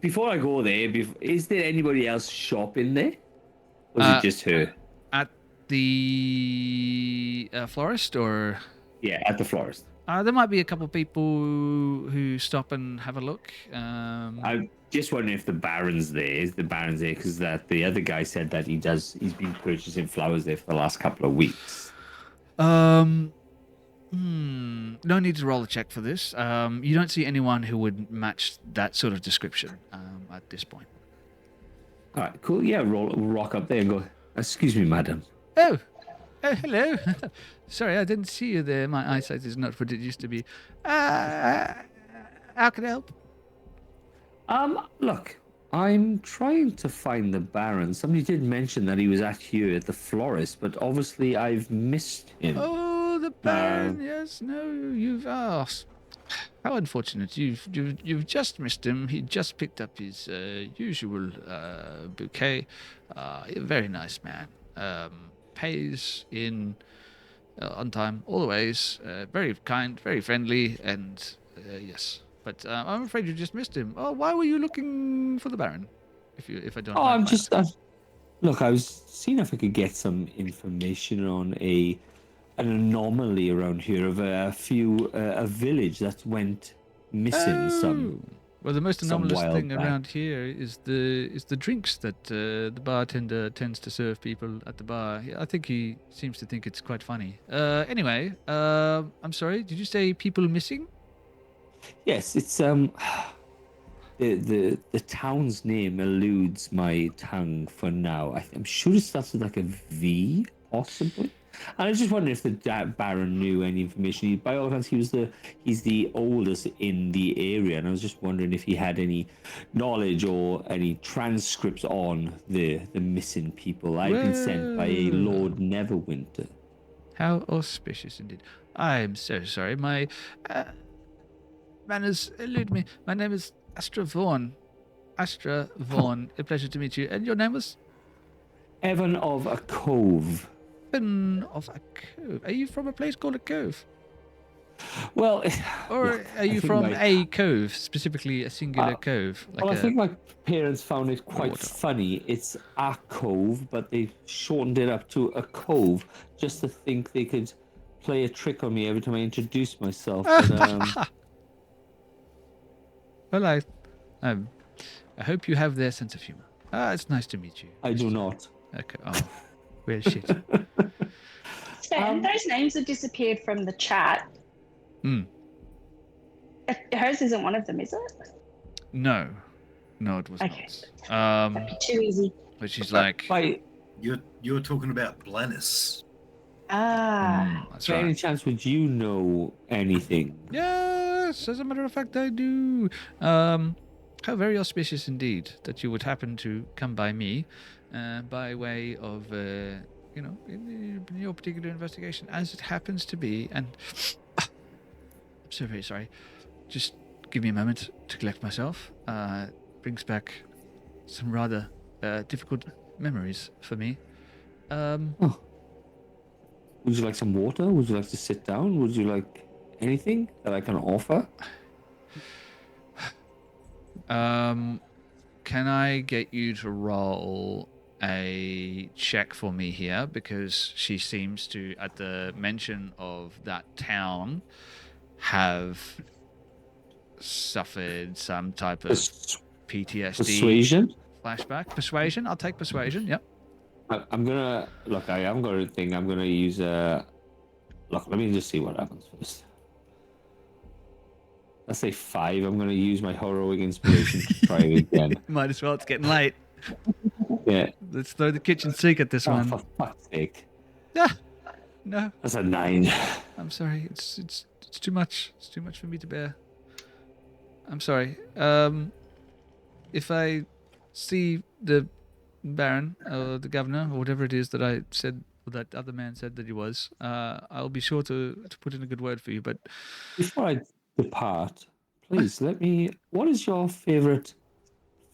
Before I go there, is there anybody else shopping there? Or is it just her? At the florist, or Yeah, at the florist. there might be a couple of people who stop and have a look. I'm just wondering if the Baron's there. Is the Baron's there? Because the other guy said that he's been purchasing flowers there for the last couple of weeks. No need to roll a check for this. You don't see anyone who would match that sort of description at this point. All right, cool. Yeah, rock up there and go, excuse me, madam. Oh, hello. Sorry, I didn't see you there. My eyesight is not what it used to be. How can I help? Look, I'm trying to find the Baron. Somebody did mention that he was here at the florist, but obviously I've missed him. Oh, the Baron. Yes, no, you've asked. How unfortunate. You've just missed him. He just picked up his usual bouquet. A very nice man. Pays in on time, always. Very kind, very friendly, and yes. But I'm afraid you just missed him. Oh, why were you looking for the Baron? If I don't. I'm just. Look, I was seeing if I could get some information on an anomaly around here of a village that went missing. Well, the most anomalous thing back. around here is the drinks that the bartender tends to serve people at the bar. I think he seems to think it's quite funny. Anyway, I'm sorry. Did you say people missing? Yes, it's the town's name eludes my tongue for now. I'm sure it starts with like a V, possibly. And I was just wondering if the Baron knew any information. By all accounts, he's the oldest in the area, and I was just wondering if he had any knowledge or any transcripts on the missing people. I've been sent by a Lord Neverember. How auspicious indeed. I'm so sorry. My manners elude me. My name is Astra Vaughn. Astra Vaughn. A pleasure to meet you. And your name was? Evan of a Cove. Of a cove. Are you from a place called a cove? Well, or are you from a cove, specifically a singular cove? Like I think my parents found it quite funny. It's a cove, but they shortened it up to a cove just to think they could play a trick on me every time I introduced myself. But, well, I hope you have their sense of humor. It's nice to meet you. I do not. Okay. Oh, well, shit. Sven, those names have disappeared from the chat. Hers isn't one of them, is it? No, it was Okay. not. That'd be too easy. But she's like, By You're talking about Blennis. that's by any right. chance, would you know anything? Yes, as a matter of fact, I do. How very auspicious indeed that you would happen to come by me, by way of, in your particular investigation, as it happens to be. And I'm so very sorry. Just give me a moment to collect myself. Brings back some rather difficult memories for me. Would you like some water? Would you like to sit down? Would you like anything that I can offer? Can I get you to roll a check for me here? Because she seems to, at the mention of that town, have suffered some type of PTSD Persuasion? flashback. Persuasion? I'll take persuasion, yep. I'm gonna look. I am going to think. I'm gonna use a look. Let me just see what happens first. Let's say 5. I'm gonna use my heroic inspiration to try it again. Might as well, it's getting late. Yeah. Let's throw the kitchen sink at this Oh, one. for fuck's sake! Yeah. No, That's a 9. I'm sorry. It's too much. It's too much for me to bear. I'm sorry. If I see the Baron or the governor or whatever it is that I said, or that other man said that he was, I'll be sure to put in a good word for you. But Before I depart, please let me. What is your favorite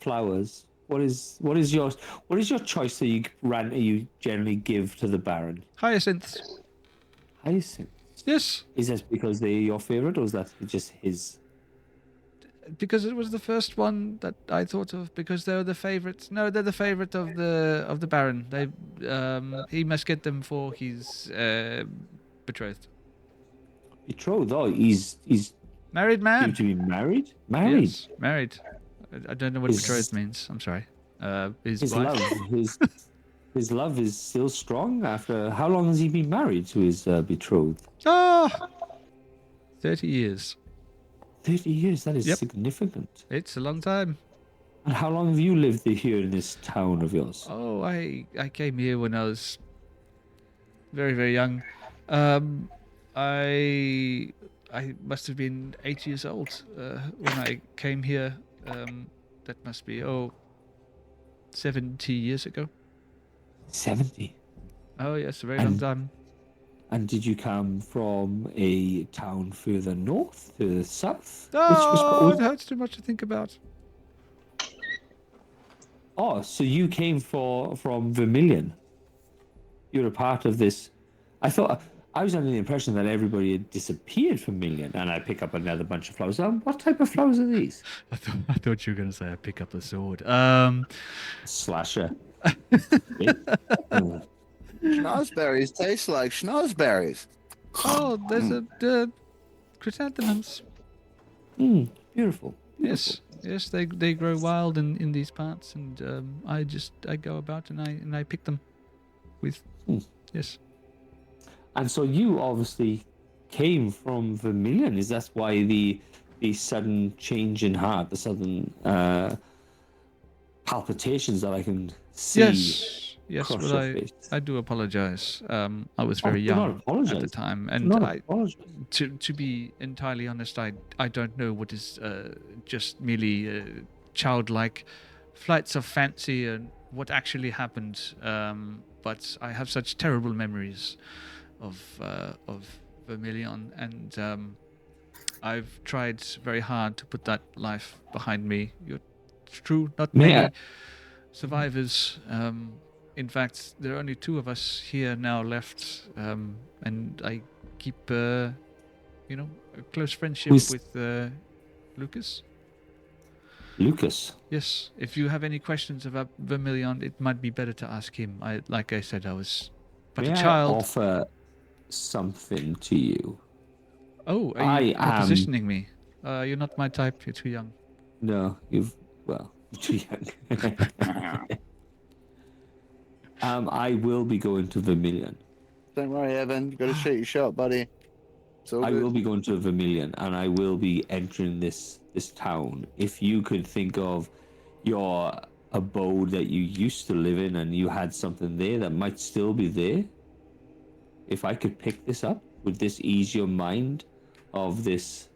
flowers? What is yours? What is your choice that you generally give to the Baron? hyacinths. Hyacinth. Yes, Is that because they're your favorite, or is that just his? because it was the first one that I thought of. Because they're the favorite. No, they're the favorite of the Baron. They he must get them for his betrothed. Betrothed? Oh, he's Married due man. to be married. Married. Yes, married. I don't know what His- betrothed means. I'm sorry. His His wife. love, his love is still strong. After how long has he been married to his betrothed? 30 years. 30 years. That is Yep. significant. It's a long time. And how long have you lived here in this town of yours? Oh, I came here when I was very, very young. I must have been 8 years old when I came here. That must be 70 years ago. 70. Oh yes, a very long And- time. And did you come from a town further north to the south? Oh, Which it hurts too much to think about. Oh, so you came from Vermilion. You're a part of this. I was under the impression that everybody had disappeared from Vermilion, and I pick up another bunch of flowers. What type of flowers are these? I thought you were going to say I pick up a sword. Slasher. Schnozberries taste like schnozberries. Oh, there's a chrysanthemums. Beautiful. Yes, they grow wild in these parts, and I go about and I pick them with yes. And so you obviously came from Vermilion. Is that why the sudden change in heart, the sudden palpitations that I can see? Yes, across well, your face? I do apologize. I was very do not young at apologize. the time, Do and not apologize. to be entirely honest, I don't know what is just merely childlike flights of fancy and what actually happened. But I have such terrible memories of Vermilion, and I've tried very hard to put that life behind me. It's true, not many Yeah. survivors. In fact, there are only 2 of us here now left, and I keep, a close friendship Who's- with Lucas. Lucas. Yes, if you have any questions about Vermilion, it might be better to ask him. Like I said, I was but May a I child. offer something to you? Oh, are you I am- positioning me? You're not my type. You're too young. No, you're too young. I will be going to Vermilion. Don't worry, Evan. You got to shoot your shot, buddy. So I will be going to Vermilion, and I will be entering this town. If you could think of your abode that you used to live in, and you had something there that might still be there, if I could pick this up, would this ease your mind of these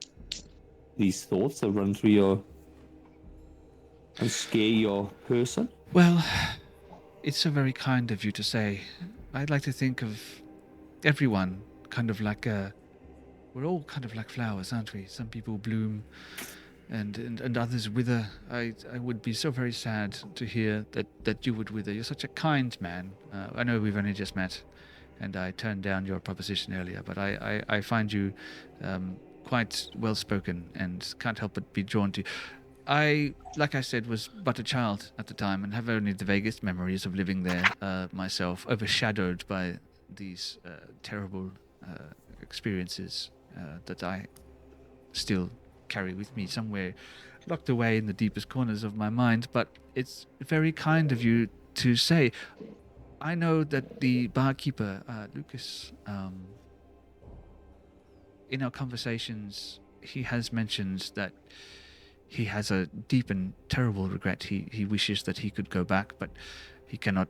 thoughts that run through your and scare your person? Well, it's so very kind of you to say. I'd like to think of everyone kind of like we're all kind of like flowers, aren't we? Some people bloom and others wither. I would be so very sad to hear that you would wither. You're such a kind man. I know we've only just met, and I turned down your proposition earlier, but I find you quite well spoken and can't help but be drawn to you. I, like I said, was but a child at the time and have only the vaguest memories of living there myself, overshadowed by these terrible experiences that I still carry with me somewhere, locked away in the deepest corners of my mind. But it's very kind of you to say. I know that the barkeeper, Lucas, in our conversations, he has mentioned that he has a deep and terrible regret. He wishes that he could go back, but he cannot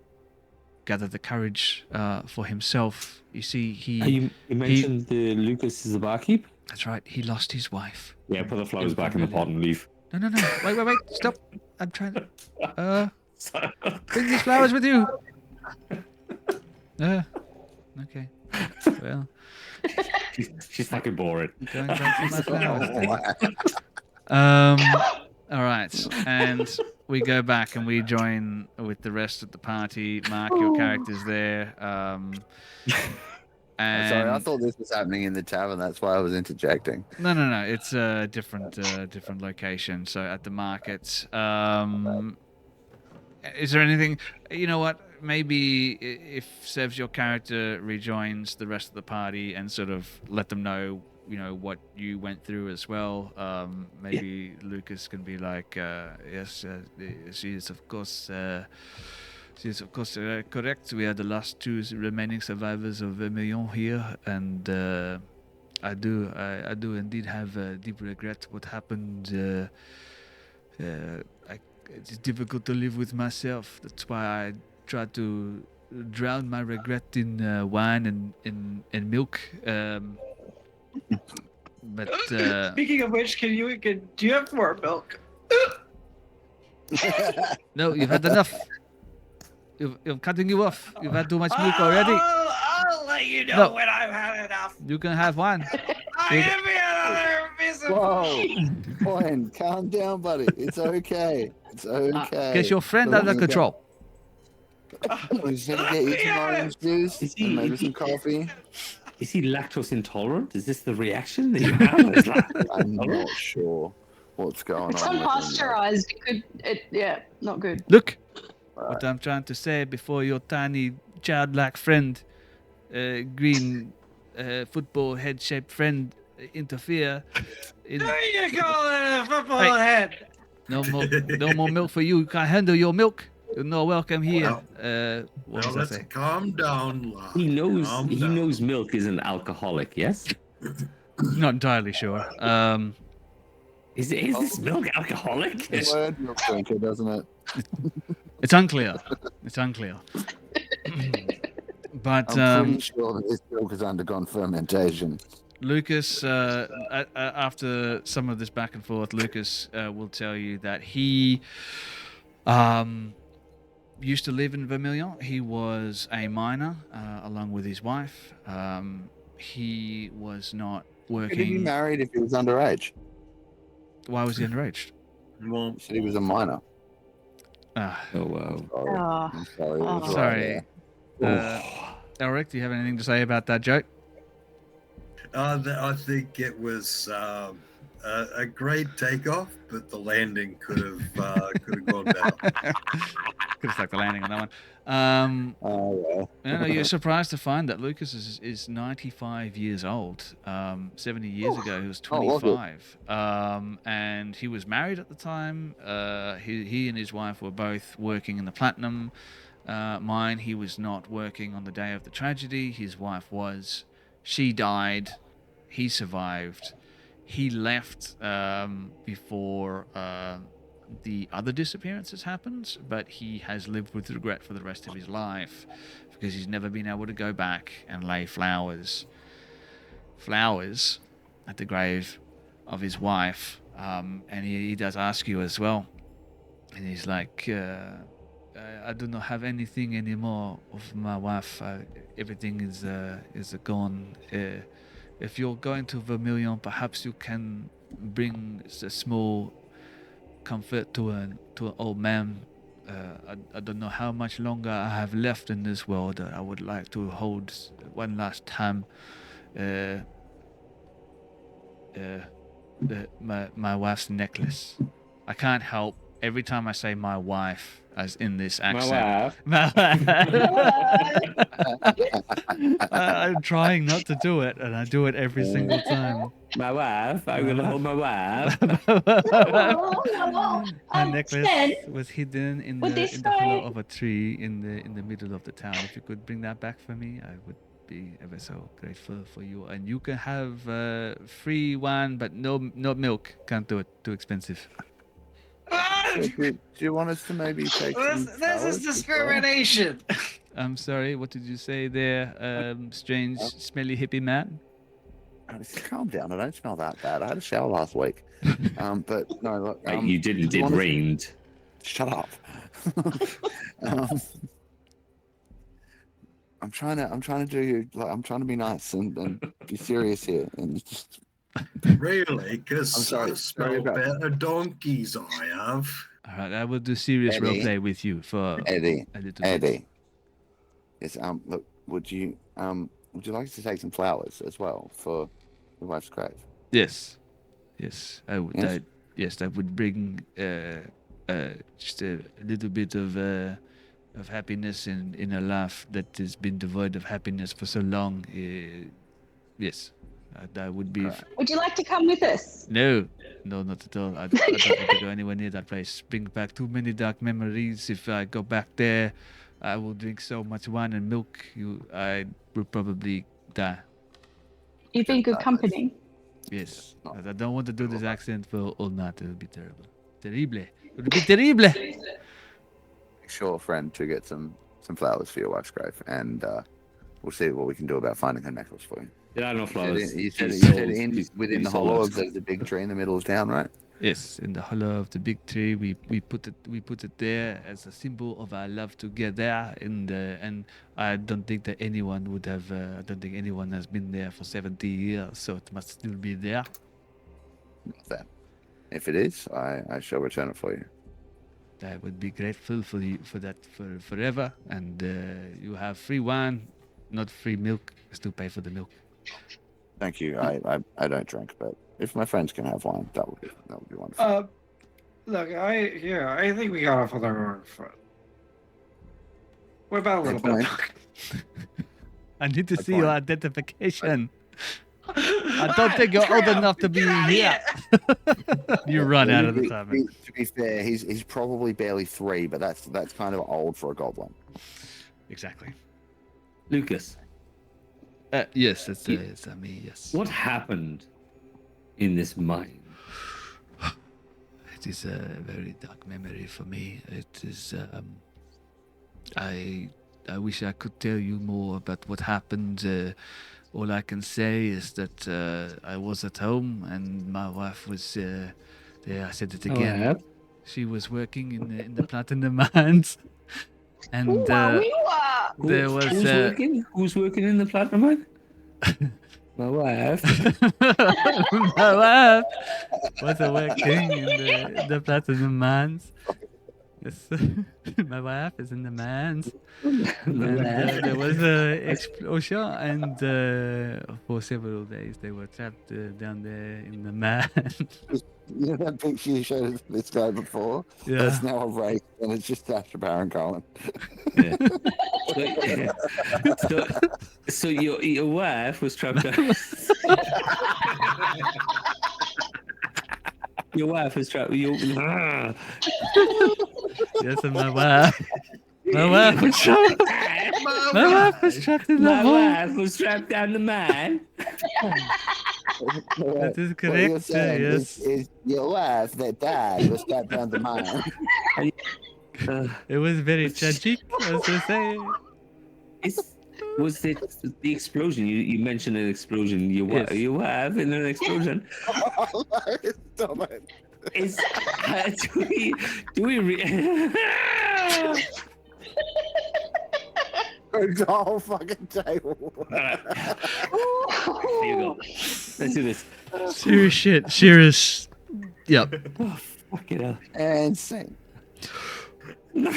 gather the courage for himself. You see, You mentioned the Lucas is the barkeep? That's right. He lost his wife. Yeah, put the flowers back in the pot and leave. No. Wait. Stop. I'm trying to... bring these flowers with you. Okay. Well... She's fucking boring. Going back to my flowers. All right, and we go back and we join with the rest of the party. Mark, your character's there. And Sorry, I thought this was happening in the tavern. That's why I was interjecting. No. It's a different location. So at the market. Is there anything? You know what? Maybe if Sev's your character rejoins the rest of the party and sort of let them know, what you went through as well. Maybe Lucas can be like, yes, she is of course correct. We are the last two remaining survivors of Vermilion here, and I do indeed have deep regret what happened. It's difficult to live with myself. That's why I try to drown my regret in wine and milk. But Speaking of which, do you have more milk? No, you've had enough. You're cutting you off. You've had too much milk already. I'll let you know when I've had enough. You can have one. Give me another piece of Whoa, Boyan, calm down, buddy. It's okay. It's okay. Get your friend under control. We're just gonna get you some orange juice and maybe some coffee. Is he lactose intolerant? Is this the reaction that you have? I'm not sure what's going It's on. unpasteurized. Not good. Look, what I'm trying to say before your tiny childlike friend, green football head-shaped friend, interfere. You call it a football head. No more milk for you. You can't handle your milk. You're not welcome here. What Now was I let's saying? calm down, lad. He knows Calm he down. knows milk isn't alcoholic, yes? Not entirely sure. Is this milk alcoholic? The word milk drinker, doesn't it? It's unclear. But I'm pretty sure that this milk has undergone fermentation. Lucas, after some of this back and forth, Lucas will tell you that he used to live in Vermilion. He was a miner along with his wife. He was not Could he be working. married if he was underage? Why was he underage? Well, He said he was a minor. Ah, Oh wow. Sorry. Oh. I'm sorry. It was right sorry. there. Elric, do you have anything to say about that joke? I think it was a great takeoff, but the landing could have gone better. Could have stuck the landing on that one. Oh, well. No, you're surprised to find that Lucas is 95 years old. 70 years ago, he was Oh, was it? 25. And he was married at the time. He and his wife were both working in the platinum mine. He was not working on the day of the tragedy. His wife was. She died he survived. He left before the other disappearances happened, but he has lived with regret for the rest of his life because he's never been able to go back and lay flowers at the grave of his wife. And he does ask you as well. And he's like, I do not have anything anymore of my wife. Everything is gone. If you're going to Vermilion, perhaps you can bring a small comfort to an old man. I don't know how much longer I have left in this world. I would like to hold one last time my wife's necklace. I can't help every time I say my wife, as in this accent. My wife. I'm trying not to do it, and I do it every single time. My wife. I'm gonna hold my wife. My necklace Sven, was hidden in would the this hollow guy- of a tree in the middle of the town. If you could bring that back for me, I would be ever so grateful for you. And you can have free wine, but no milk. Can't do it. Too expensive. Do you want us to maybe take some This flowers is as well? discrimination. I'm sorry. What did you say there? Strange, smelly hippie man. Calm down. I don't smell that bad. I had a shower last week. But no, look. Right, you didn't. do you It want us- rained. Shut up. I'm trying to do like I'm trying to be nice and be serious here and just Really? I'm Because sorry, I sorry smell about- better donkeys I have. All right, I will do serious Eddie. roleplay with you for Eddie. a little bit. Eddie. Yes, look, would you like to take some flowers as well for your wife's grave? Yes, I would. Yes? Yes, I would bring just a little bit of happiness in a life that has been devoid of happiness for so long. Yes, that would be. Would you like to come with us? No, not at all. I don't want to go anywhere near that place. Bring back too many dark memories. If I go back there, I will drink so much wine and milk. I will probably die. You've been good company. Yes, I don't want to do this accent for all night. It would be terrible. Terrible. It would be terrible. Make sure, friend, to get some flowers for your wife's grave, and we'll see what we can do about finding her necklace for you. There are no flowers. You said These within souls- the hollow of the big tree in the middle of town, right? Yes, in the hollow of the big tree, we put it there as a symbol of our love together. And I don't think that anyone would have. I don't think anyone has been there for 70 years, so it must still be there. Then, if it is, I shall return it for you. I would be grateful for you for that for forever. And you have free wine, not free milk. Still pay for the milk. Thank you. I don't drink, but if my friends can have wine, that would be wonderful. Look, I think we got off on the wrong foot. What about a little Good bit? point. I need to Good see your point. identification. I don't think you're old enough to be here. You run out of the tavern. To be fair, he's probably barely 3, but that's kind of old for a goblin. Exactly. Lucas, Yes, it's me. Yes. what happened in this mine? It is a very dark memory for me. It is. I wish I could tell you more about what happened. All I can say is that I was at home and my wife was there. I said it again. yeah. She was working in the platinum mines, and there was Who's working in the platinum mine? My wife. my wife was working in the platinum mines. Yes, my wife is in the mines. And, there was an explosion, and for several days they were trapped down there in the mines. You know that picture you showed us this guy before? Yeah. That's now a race, and it's just after Baron Cohen. Yeah. So your wife was trapped down. Your wife was trapped. Yes, and my wife was trapped. My wife was trapped in the My hole. wife was trapped down the mine. That is What you're correct. saying Yes. is your wife that died was strapped down the mine. It was very Which- tragic, as I say. Was it the explosion? You mentioned an explosion. Yes. You have in an explosion. Stop it. Is do we The whole fucking table. Here you go. Let's do this. Serious shit. Serious. Yep. Oh, fuck it up. And sing. No.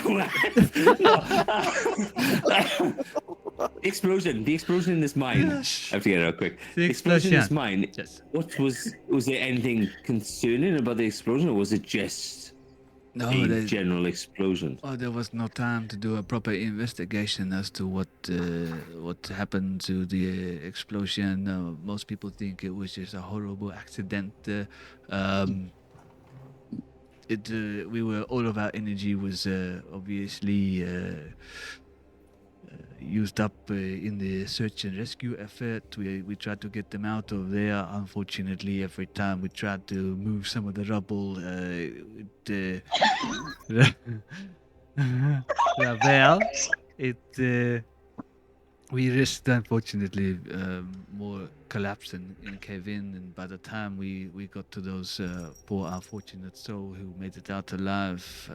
The explosion in this mine. Yes. I have to get it out quick. The The explosion in this explosion. mine. Yes. What was there anything concerning about the explosion, or was it just No, a general explosion? oh, there was no time to do a proper investigation as to what happened to the explosion. Most people think it was just a horrible accident. All of our energy was obviously used up in the search and rescue effort. We tried to get them out of there. Unfortunately, every time we tried to move some of the rubble, we risked, unfortunately, more collapse and cave in. And by the time we got to those poor unfortunate soul who made it out alive,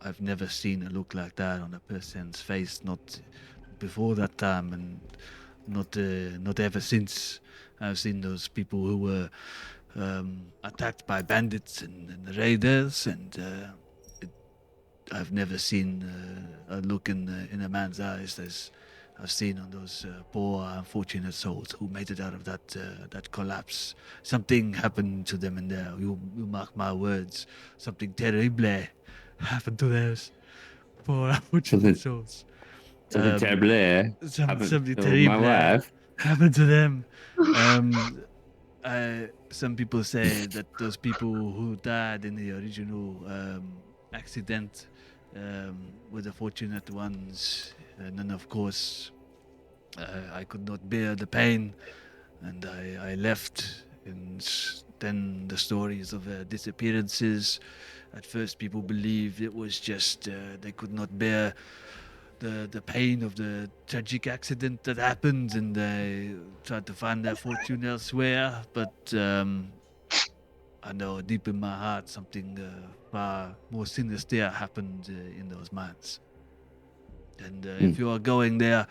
I've never seen a look like that on a person's face, not before that time, and not ever since. I've seen those people who were attacked by bandits and raiders, and I've never seen a look in a man's eyes as I've seen on those poor, unfortunate souls who made it out of that collapse. Something happened to them in there. You mark my words. Something terrible happened to those poor, unfortunate souls. Something terrible Something to terrible my wife. happened to them. Some people say that those people who died in the original accident were the fortunate ones, and then of course I could not bear the pain, and I left. And then the stories of disappearances. At first, people believed it was just they could not bear the pain of the tragic accident that happened, and they tried to find their fortune elsewhere. But I know deep in my heart something far more sinister happened in those mines. And if you are going there,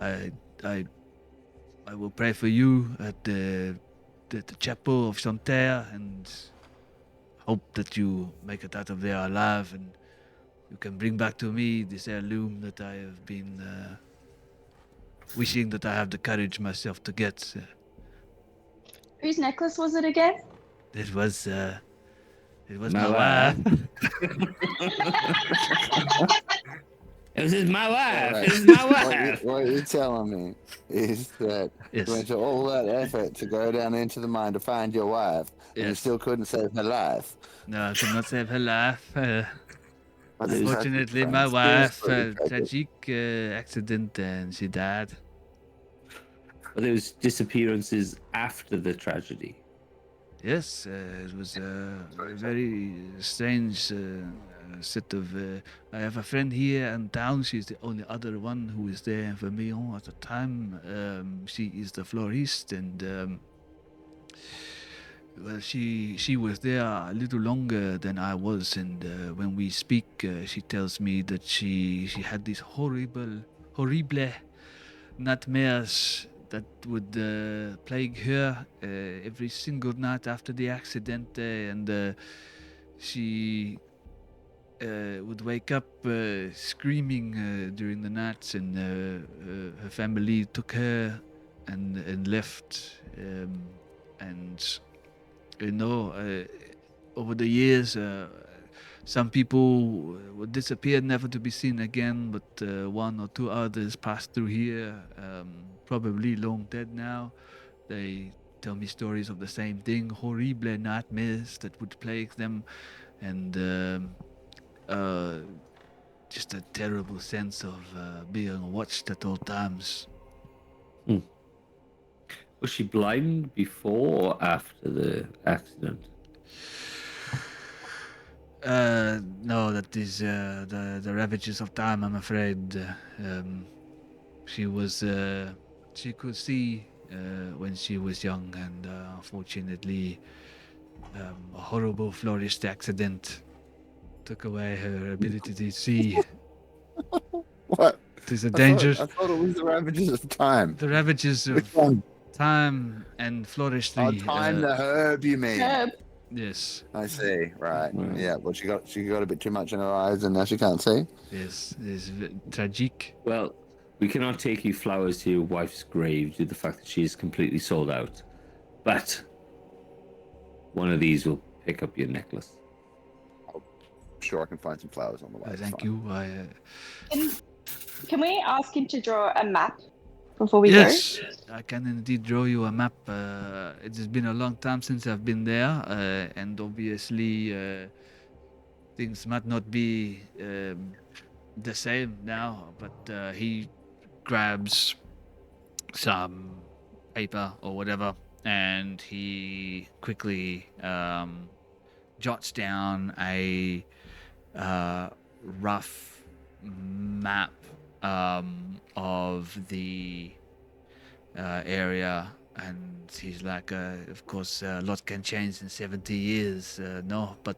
I will pray for you at the chapel of Santerre, and hope that you make it out of there alive, and you can bring back to me this heirloom that I have been wishing that I have the courage myself to get. Whose necklace was it again? It was My my wife. This is my wife. Alright. This is my wife. What you're telling me is that Yes. you went to all that effort to go down into the mine to find your wife, and you Yes. still couldn't save her life. No, I could not save her life. That's Unfortunately, tragic, my friends. wife Seriously tragic accident, and she died. But there was disappearances after the tragedy. Yes, it was a very strange set of. I have a friend here in town. She's the only other one who is there for me at the time. She is the florist, and well, she was there a little longer than I was. And when we speak, she tells me that she had these horrible nightmares that would plague her every single night after the accident, and she would wake up screaming during the nights, and her family took her and left, and you know, over the years some people would disappear, never to be seen again, but one or two others passed through here, probably long dead now. They tell me stories of the same thing, horrible nightmares that would plague them, and just a terrible sense of being watched at all times. Was she blind before or after the accident? No, that is the ravages of time, I'm afraid. She was she could see when she was young, and unfortunately, a horrible florist accident took away her ability to see. What? It is a I danger. thought it was the ravages of time. The ravages Which of one? time and Oh, floristry. time the herb, you mean? Herb. Yes, I see. Right. Right. Yeah. Well, she got a bit too much in her eyes, and now she can't see. yes, is tragic. Well, we cannot take you flowers to your wife's grave due to the fact that she is completely sold out. But one of these will pick up your necklace. Sure, I can find some flowers on the way. It's Thank fine. you. Can we ask him to draw a map before we Yes, I can indeed draw you a map. It has been a long time since I've been there, and obviously things might not be the same now. But he grabs some paper or whatever, and he quickly jots down a rough map of the area, and he's like, of course, a lot can change in 70 years, no, but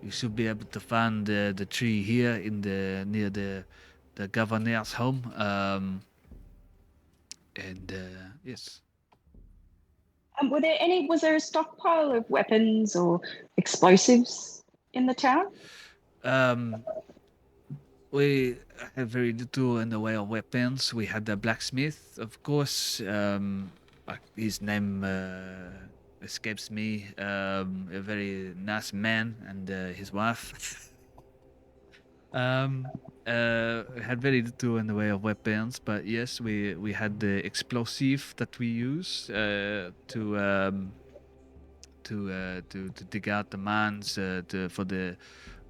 you should be able to find the tree here in the near the governor's home, and yes. Was there a stockpile of weapons or explosives in the town? We have very little in the way of weapons. We had the blacksmith, of course. His name escapes me. A very nice man, and his wife. Had very little in the way of weapons, but yes, we had the explosive that we use to dig out the mines for the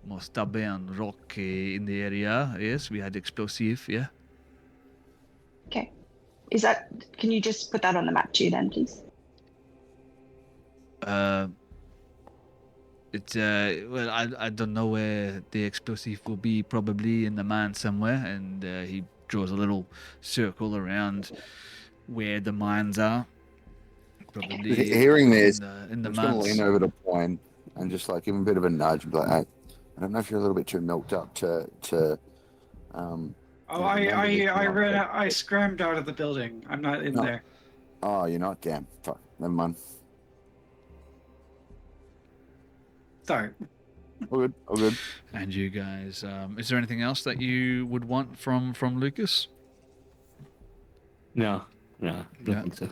more stubborn rock in the area. Yes, we had explosive. Yeah. Okay. Can you just put that on the map too then, please? It's well, I don't know where the explosive will be. Probably in the mine somewhere, and he draws a little circle around where the mines are. Probably Hearing this, in the I'm just going to mines. lean over to Point and just like give him a bit of a nudge and be like, hey, I don't know if you're a little bit too milked up to Oh, remember this I one, ran but- out. I scrammed out of the building. I'm not in No. there. Oh, you're not? Damn. Fuck. Never mind. Sorry. All good. All good. And you guys, is there anything else that you would want from Lucas? No, don't Yeah. think so.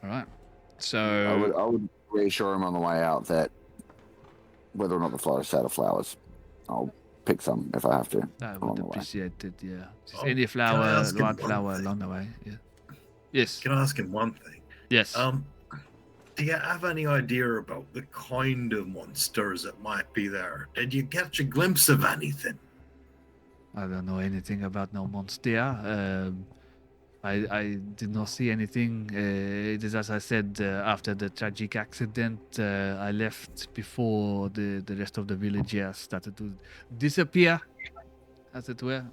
All right. I So would reassure him on the way out that whether or not the florist out of flowers, I'll pick some if I have to. I along would the way. appreciate it. Yeah. Just Oh, any can I flower, ask him large one flower thing? along the way. Yeah. Yes. Can I ask him one thing? Yes. Do you have any idea about the kind of monsters that might be there? Did you catch a glimpse of anything? I don't know anything about no monster. I did not see anything. It is as I said, after the tragic accident, I left before the rest of the villagers started to disappear, as it were.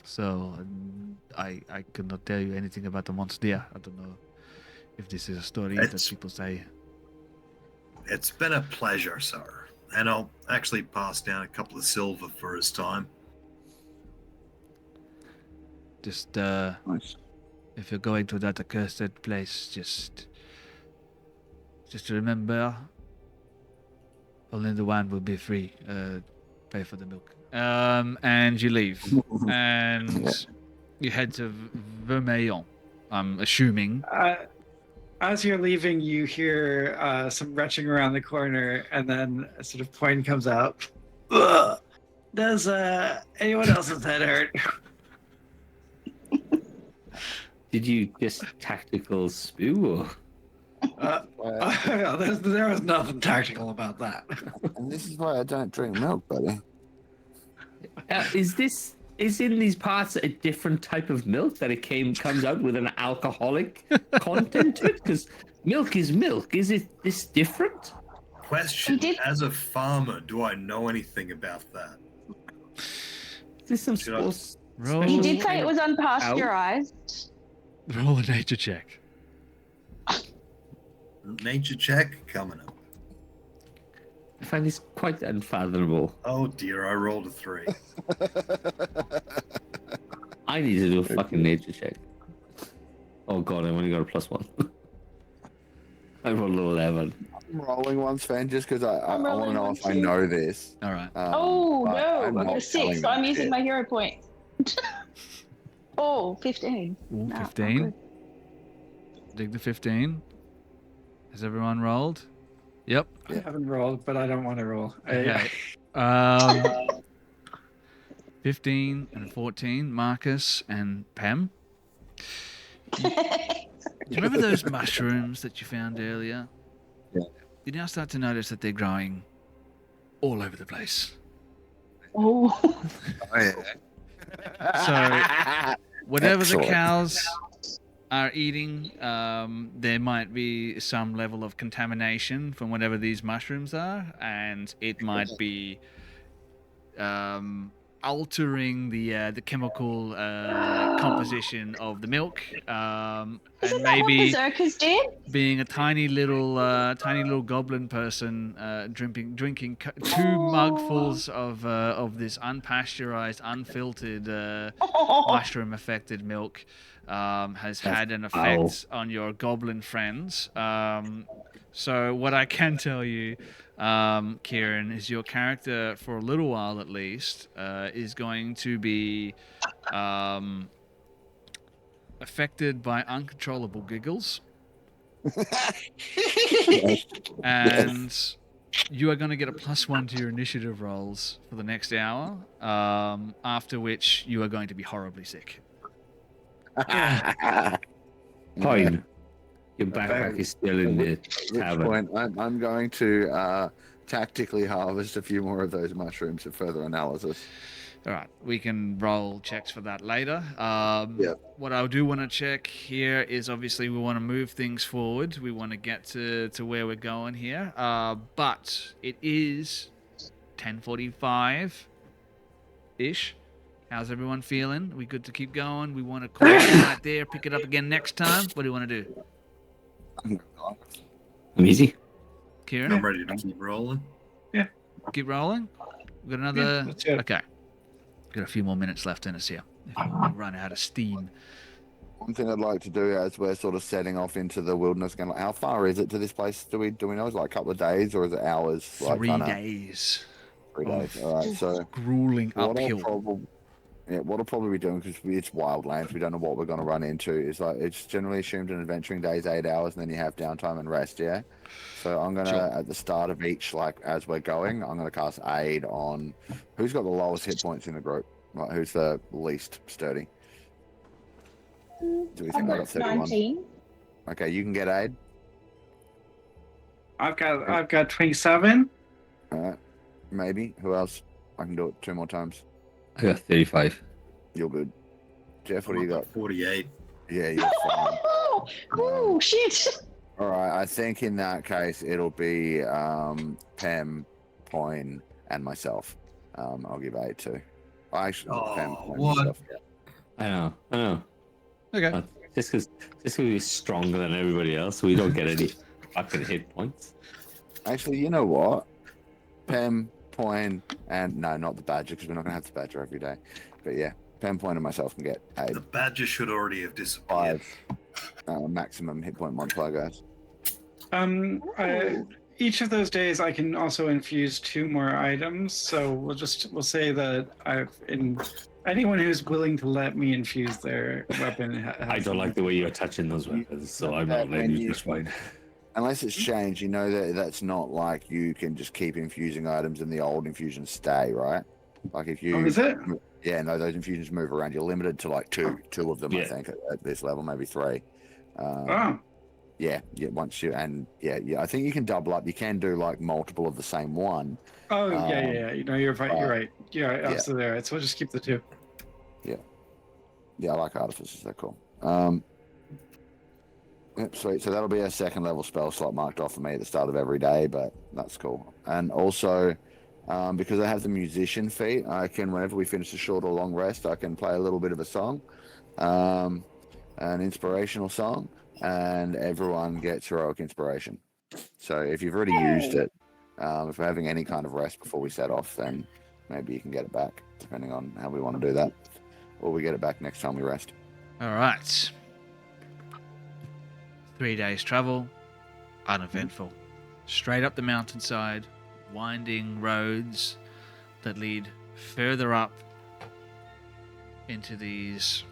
So I could not tell you anything about the monster. I don't know if this is a story that It's- people say. It's been a pleasure, sir. And I'll actually pass down a couple of silver for his time. Just Nice. if you're going to that accursed place, just remember, only the wine will be free. Pay for the milk. And you leave, and Yeah. you head to Vermeillon. I'm assuming. As you're leaving, you hear some retching around the corner, and then a sort of point comes out. Ugh. Does anyone else's head hurt? Did you just tactical spew? There was nothing tactical about that. And this is why I don't drink milk, buddy. Is this is in these parts a different type of milk that it comes out with an alcoholic content to it? Because milk is milk. Is it this different? Question: He did- as a farmer, do I know anything about that? Is this some Should I- sports? Roll. He Oh. did say it was unpasteurized. Roll a nature check. Nature check coming up. I find this quite unfathomable. Oh dear, I rolled a 3. I need to do a fucking nature check. Oh god, I've only got a +1. I rolled a 11. I'm rolling one, Sven, just because I I'm want to rolling know one if I too. know this. All right. Oh, but no. I'm I got not a 6, telling so I'm them using shit. my hero point. Oh, 15. Ooh, No, 15. not Dig the 15. Has everyone rolled? Yep. I haven't rolled, but I don't want to roll. Okay. 15 and 14, Marcus and Pam. Do you remember those mushrooms that you found earlier? Yeah. You now start to notice that they're growing all over the place. Oh. Oh, yeah. Whatever Excellent. the cows are eating, there might be some level of contamination from whatever these mushrooms are, and it might be altering the chemical composition of the milk, and Isn't that what maybe berserkers did? being a tiny little goblin person drinking 2 mugfuls of this unpasteurized, unfiltered mushroom affected milk has had an effect on your goblin friends. So what I can tell you, Kieran, is your character, for a little while at least, is going to be affected by uncontrollable giggles. And you are going to get a +1 to your initiative rolls for the next hour, after which you are going to be horribly sick. Fine. Your backpack is still in the At which tavern. point, I'm going to tactically harvest a few more of those mushrooms for further analysis. All right, we can roll checks for that later. Yeah. What I do want to check here is obviously we want to move things forward. We want to get to where we're going here. But it is 10:45-ish. How's everyone feeling? We good to keep going? We want to call it right there, pick it up again next time? What do you want to do? I'm easy. Kieran? I'm ready to keep rolling. Keep rolling? We got another... let's do it. Okay. Got a few more minutes left in us here. If we run out of steam. One thing I'd like to do as we're sort of setting off into the wilderness, again, like, how far is it to this place? Do we know? Is it like a couple of days or is it hours? 3 kinda- days. 3 days. All right. So Grueling uphill. what I'll probably be doing, because it's wildlands, we don't know what we're going to run into, is like it's generally assumed an adventuring day is 8 hours and then you have downtime and rest, yeah? So I'm going to, Sure. at the start of each, like as we're going, I'm going to cast aid on who's got the lowest hit points in the group, like who's the least sturdy. Do we think I got 31? 19. Okay, you can get aid. I've got 27. All right, maybe. Who else? I can do it 2 more times. I got 35. You're good. Jeff, what do you got? 48. Yeah, you're fine. Oh, shit. All right, I think in that case it'll be Pam, Poin, and myself. I'll give aid to. Actually, Pam, Poin, what? myself. Yeah. I know. Okay. Just because we're stronger than everybody else, we don't get any fucking hit points. Actually, you know what? Pam, Poin, and no, not the Badger, because we're not gonna have the Badger every day. But yeah, Pam, Poin, and myself can get aid. The badger should already have disappeared. 5 maximum hit point modifier, guys. Each of those days, I can also infuse 2 more items. So we'll say that anyone who's willing to let me infuse their weapon. I don't like the way you're touching those weapons, so I'm not letting you touch mine. Unless it's changed, you know that's not like you can just keep infusing items and the old infusions stay, right? Like if you... Oh, is it? Yeah, no, those infusions move around. You're limited to like two of them, I Yeah. think, at this level, maybe 3. Oh, Yeah, once you... And yeah, I think you can double up. You can do like multiple of the same one. yeah. You know, you're right. You're right. Yeah, yeah. absolutely right. So we'll just keep the 2. Yeah, I like artificers. They're cool. Yep, sweet. So that'll be a second level spell slot marked off for me at the start of every day, but that's cool. And also, because I have the musician feat, I can, whenever we finish a short or long rest, I can play a little bit of a song, an inspirational song, and everyone gets heroic inspiration. So if you've already used it, if we're having any kind of rest before we set off, then maybe you can get it back, depending on how we want to do that. Or we get it back next time we rest. All right. 3 days travel, uneventful. Straight up the mountainside, winding roads that lead further up into these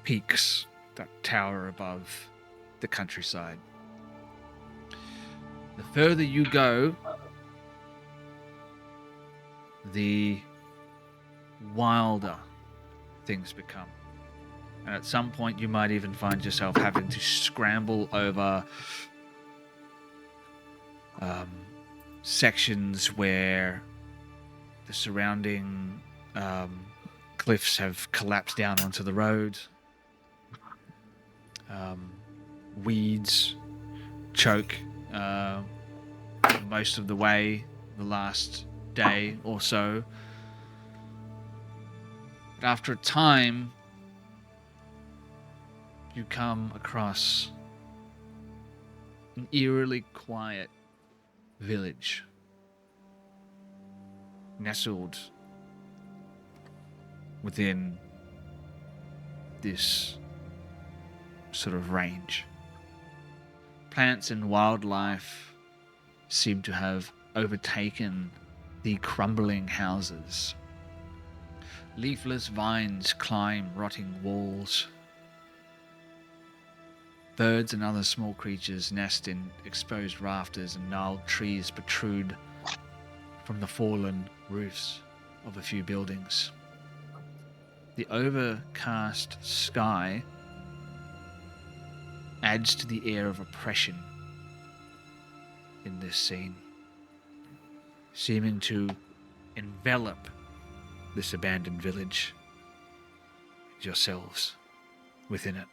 peaks that tower above the countryside. The further you go, the wilder things become. And at some point, you might even find yourself having to scramble over sections where the surrounding cliffs have collapsed down onto the road. Weeds choke most of the way, the last day or so. But after a time, you come across an eerily quiet village nestled within this sort of range. Plants and wildlife seem to have overtaken the crumbling houses. Leafless vines climb rotting walls. Birds and other small creatures nest in exposed rafters, and gnarled trees protrude from the fallen roofs of a few buildings. The overcast sky adds to the air of oppression in this scene, seeming to envelop this abandoned village, yourselves within it.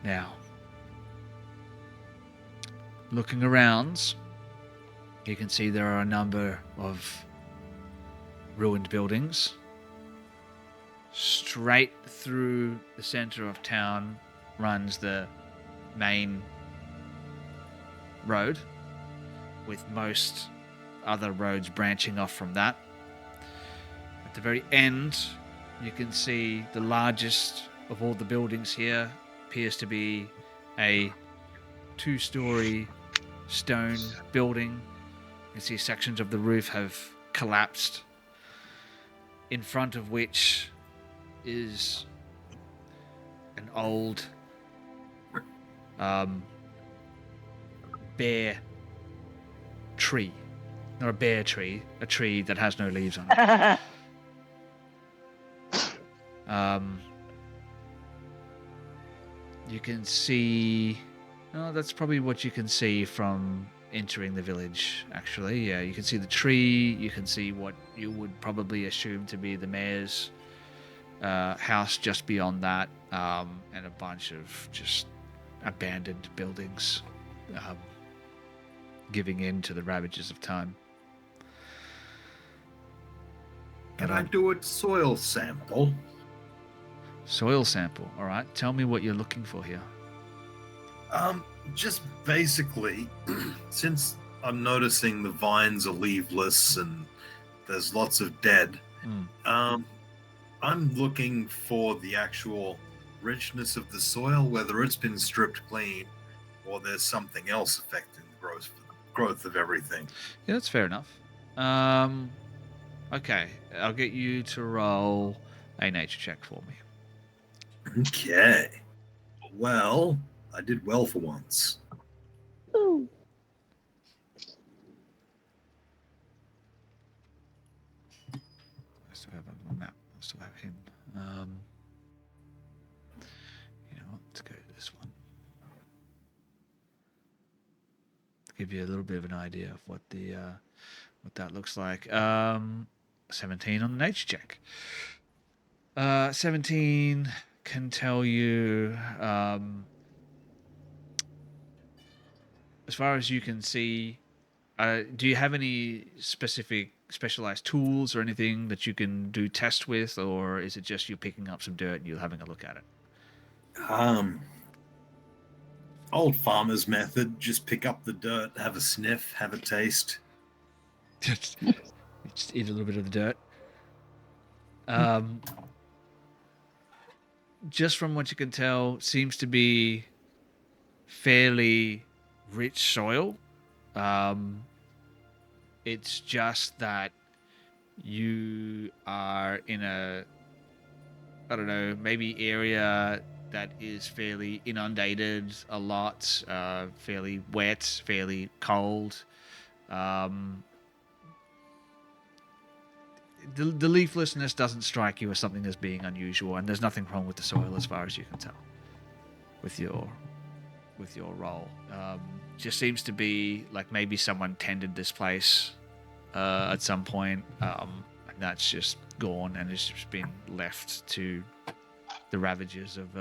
Now, looking around, you can see there are a number of ruined buildings. Straight through the center of town runs the main road, with most other roads branching off from that. At the very end, you can see the largest of all the buildings here appears to be a 2-story stone building. You can see sections of the roof have collapsed, in front of which is an old bare tree. Not a bare tree, a tree that has no leaves on it. You can see... Oh, that's probably what you can see from entering the village, actually. Yeah, you can see the tree, you can see what you would probably assume to be the mayor's house just beyond that, and a bunch of just abandoned buildings, giving in to the ravages of time. Can I do a soil sample? Soil sample, all right. Tell me what you're looking for here. Just basically, since I'm noticing the vines are leafless and there's lots of dead, I'm looking for the actual richness of the soil, whether it's been stripped clean or there's something else affecting the growth of everything. Yeah, that's fair enough. Okay, I'll get you to roll a nature check for me. Okay. Well, I did well for once. Ooh. I still have him on the map. I still have him. You know what? Let's go to this one. To give give you a little bit of an idea of what that looks like. 17 on the nature check. 17 can tell you, as far as you can see, do you have any specific specialized tools or anything that you can do tests with, or is it just you picking up some dirt and you having a look at it? Old farmer's method, just pick up the dirt, have a sniff, have a taste. Just eat a little bit of the dirt. Just from what you can tell, seems to be fairly rich soil. It's just that you are in a, I don't know, maybe area that is fairly inundated a lot, fairly wet, fairly cold. The leaflessness doesn't strike you as something as being unusual, and there's nothing wrong with the soil as far as you can tell with your role. Just seems to be like maybe someone tended this place at some point, and that's just gone, and it's just been left to the ravages of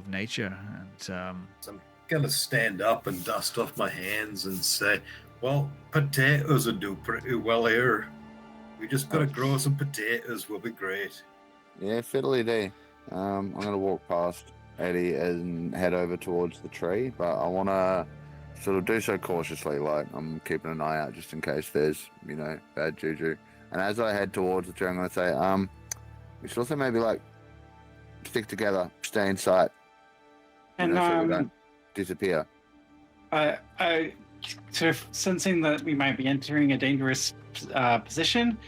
nature. And So I'm gonna stand up and dust off my hands and say, well, potatoes will do pretty well here. We just gotta grow some potatoes, we'll be great. Yeah, fiddly dee. I'm gonna walk past Eddie and head over towards the tree, but I wanna sort of do so cautiously, like I'm keeping an eye out just in case there's, bad juju. And as I head towards the tree, I'm gonna say, we should also maybe like stick together, stay in sight, And so we don't disappear. I sort of sensing that we might be entering a dangerous position.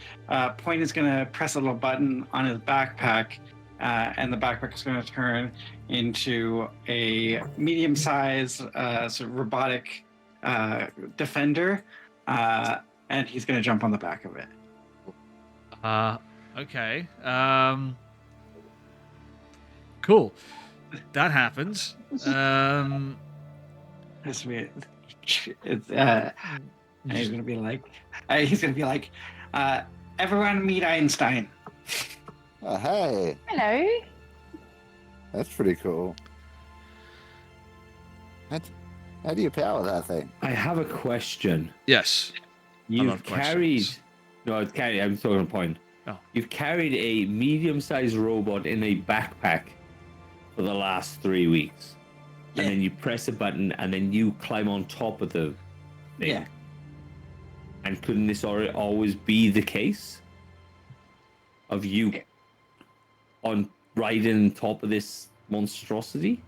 Point is going to press a little button on his backpack, and the backpack is going to turn into a medium-sized sort of robotic defender, and he's going to jump on the back of it. Okay. Cool. That happens. It's weird. It's, and he's gonna be like, everyone meet Einstein. Oh, hey, Hello. that's pretty cool. How do you power that thing? I have a question. Yes. You've love carried. questions. No, it's carried. I'm talking a point. Oh. You've carried a medium-sized robot in a backpack for the last 3 weeks. Yeah. And then you press a button and then you climb on top of the thing. Yeah. And couldn't this always be the case? Of you on riding top of this monstrosity?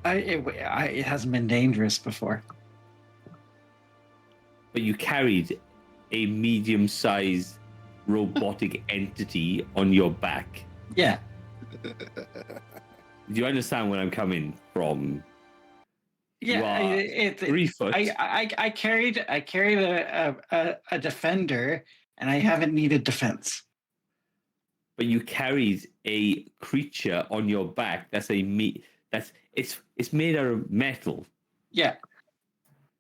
It hasn't been dangerous before. But you carried a medium-sized robotic entity on your back. Yeah. Do you understand where I'm coming from? Yeah. You are 3 foot. I carried a defender, and I haven't needed defense. But you carried a creature on your back. That's it's made out of metal. Yeah.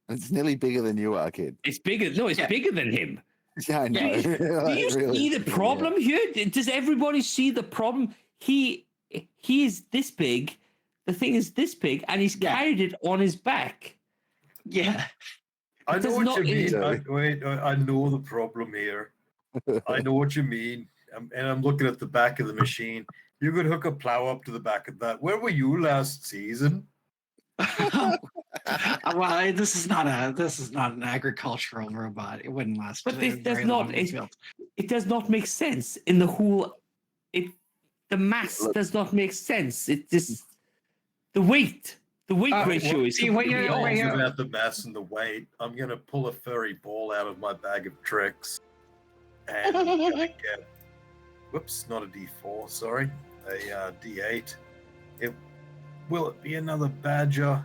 It's nearly bigger than you are, kid. It's bigger. No, it's bigger than him. Yeah, I know. Do you see the problem here? Does everybody see the problem? He is this big. The thing is this big, and he's carried it on his back. Yeah. I know what you mean. mean. I know the problem here. I know what you mean. And I'm looking at the back of the machine. You could hook a plow up to the back of that. Where were you last season? Well, this is not an agricultural robot. It wouldn't last. But this does very not. long in the field. It does not make sense in the whole. The mass does not make sense. It just the weight ratio is. See, what you're- Talking you're- about the mass and the weight. I'm gonna pull a furry ball out of my bag of tricks, and I'm gonna get. Whoops, not a D4. Sorry, a D8. Will it be another badger?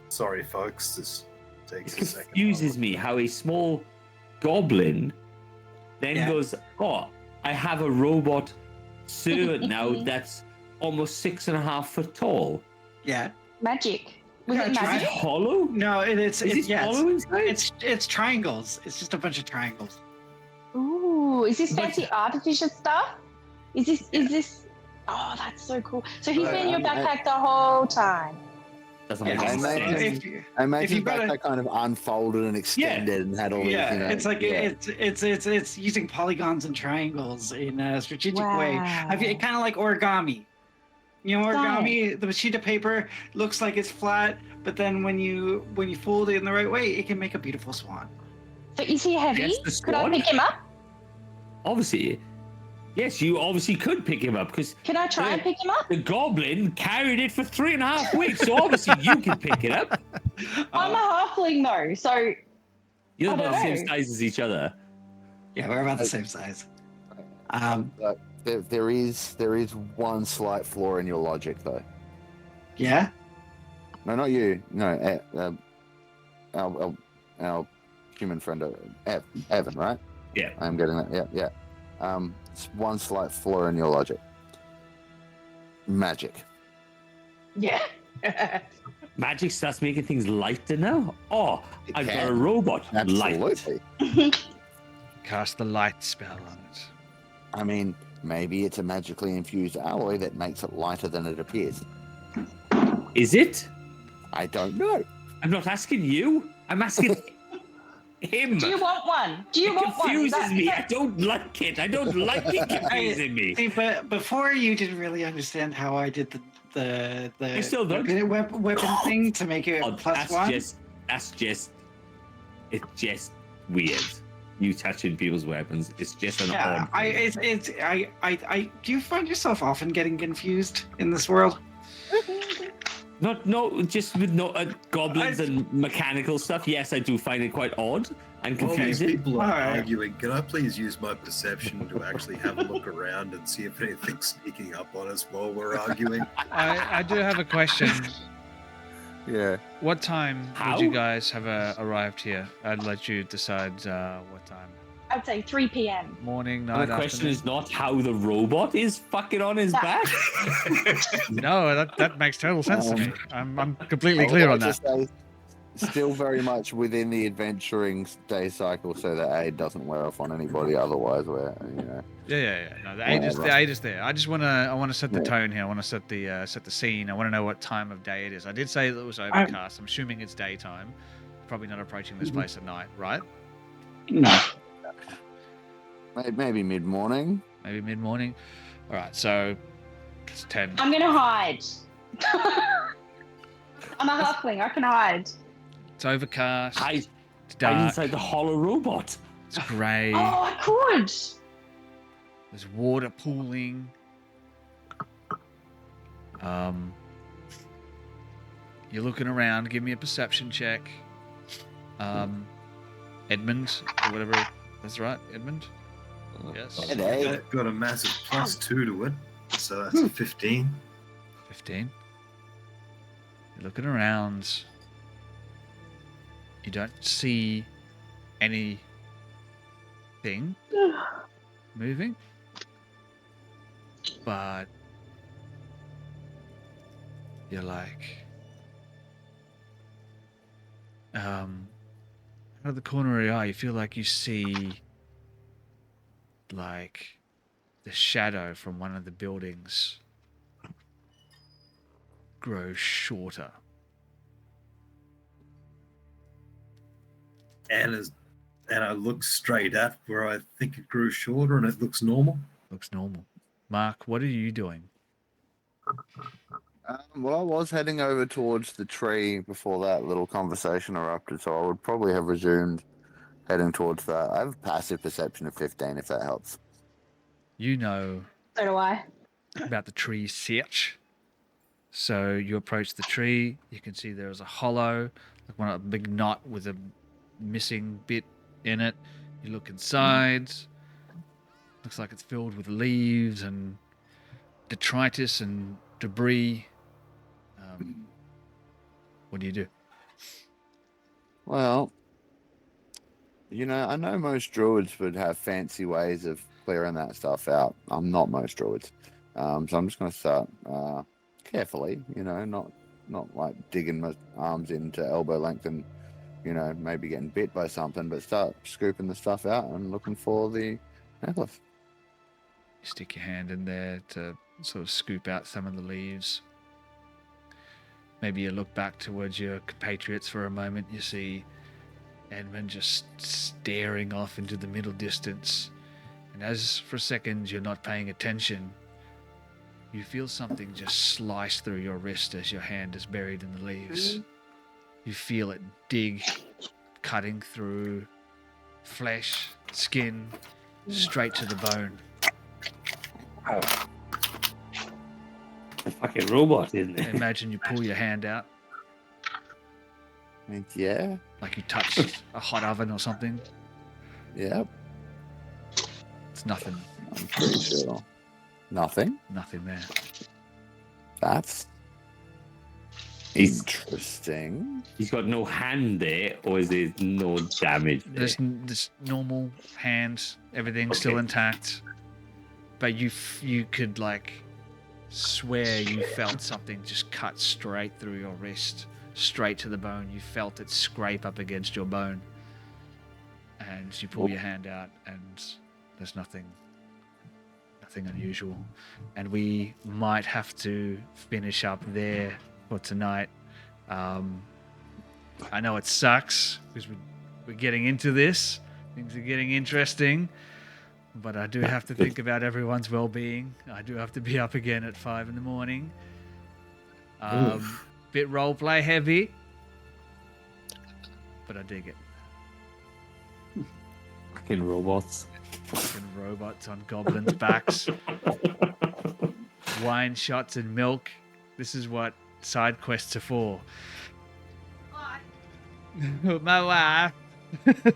Sorry, folks. This takes It a second. confuses me how a small goblin then goes, "Oh, I have a robot servant now that's almost 6.5 foot tall." Yeah. Magic. Was Yeah, it Is it magic? hollow? No, Is it hollow inside? it's triangles. It's just a bunch of triangles. Ooh, is this But- fancy artificial stuff? Is this? Oh, that's so cool. So he's been in your backpack the whole time. Doesn't Yeah, make any so sense. if you- I imagine you've got backpack a- kind of unfolded and extended and had all these, yeah, you know, it's like yeah. it's using polygons and triangles in a strategic way. Wow. Kind of like origami. You know, Got origami, the sheet of paper looks like it's flat, but then when you fold it in the right way, it can make a beautiful swan. So is he heavy? Yes, the Could I swan? pick him up? Obviously, yes, you obviously could pick him up because Can I try and pick him up? the goblin carried it for 3.5 weeks. So obviously you can pick it up. I'm a halfling though, so You're I about don't the same know. size as each other. Yeah, we're about the same size. But there is one slight flaw in your logic, though. Yeah. No, not you. No, our human friend Evan, right? Yeah. I'm getting that. Yeah. It's one slight flaw in your logic. Magic. yeah. Magic starts making things lighter now. Oh, It I've got can. a robot light. Absolutely. Cast the light spell on it. I mean, maybe it's a magically infused alloy that makes it lighter than it appears. Is it? I don't know. I'm not asking you. I'm asking him. Do you want one? Do you It want one? Is confuses that- me. I don't like it. I don't like it confusing me. See, but before you didn't really understand how I did the You still don't? weapon thing to make it Oh, plus one. it's just weird. You touching people's weapons. It's just an Yeah, odd thing. I do you find yourself often getting confused in this world? Just with goblins and mechanical stuff. Yes, I do find it quite odd and While these confusing. people are Alright. arguing, can I please use my perception to actually have a look around and see if anything's sneaking up on us while we're arguing? I do have a question. Yeah. What time How? would you guys have arrived here? I'd let you decide what time. I'd say 3 p.m. Morning, And night, the question afternoon? is not how the robot is fucking on his No. back. No, that makes total sense to me. I'm completely I would clear on like to that. say, still very much within the adventuring day cycle, so that aid doesn't wear off on anybody otherwise. Where Yeah. No, the aid is there. I want to set the Yeah. tone here. I want to set the scene. I want to know what time of day it is. I did say that it was overcast. I'm assuming it's daytime. Probably not approaching this place at night, right? No. maybe mid morning. Maybe mid morning. All right, so it's 10. I'm gonna hide. I'm a halfling. I can hide. It's overcast. Hide It's hide dark. inside the hollow robot. It's grey. Oh, I could. There's water pooling. You're looking around. Give me a perception check. Edmund, or whatever. That's right, Edmund. Yes. Hey, Got a massive +2 to it, so that's a 15. 15. You're looking around. You don't see anything moving, but you're like, out of the corner of your eye, you feel like you see like the shadow from one of the buildings grow shorter. And I look straight at where I think it grew shorter and it looks normal. Looks normal. Mark, what are you doing? well, I was heading over towards the tree before that little conversation erupted, so I would probably have resumed heading towards that. I have a passive perception of 15, if that helps. You know So do I. about the tree search. So you approach the tree. You can see there is a hollow, like a big knot with a missing bit in it. You look inside. Looks like it's filled with leaves and detritus and debris. What do you do? Well, I know most druids would have fancy ways of clearing that stuff out. I'm not most druids. So I'm just going to start carefully, not not like digging my arms into elbow length and, maybe getting bit by something, but start scooping the stuff out and looking for the necklace. You stick your hand in there to sort of scoop out some of the leaves. Maybe you look back towards your compatriots for a moment. You see Edmund just staring off into the middle distance. And as for a second you're not paying attention, you feel something just slice through your wrist as your hand is buried in the leaves. You feel it dig, cutting through flesh, skin, straight to the bone. A fucking robot, isn't it? Imagine you pull your hand out Yeah. like you touched a hot oven or something. Yep. It's nothing. I'm pretty sure. Nothing. Nothing there. That's interesting. He's got no hand there, or is there no damage there? There's this normal hand, everything's still Okay. intact. But you could like swear you felt something just cut straight through your wrist, straight to the bone. You felt it scrape up against your bone. And you pull your hand out and there's nothing unusual. And we might have to finish up there for tonight. I know it sucks because we're getting into this. Things are getting interesting. But I do have to think about everyone's well-being. I do have to be up again at 5 a.m. Bit roleplay heavy, but I dig it. Fucking robots. Fucking robots on goblins' backs. Wine shots and milk. This is what side quests are for. My wife.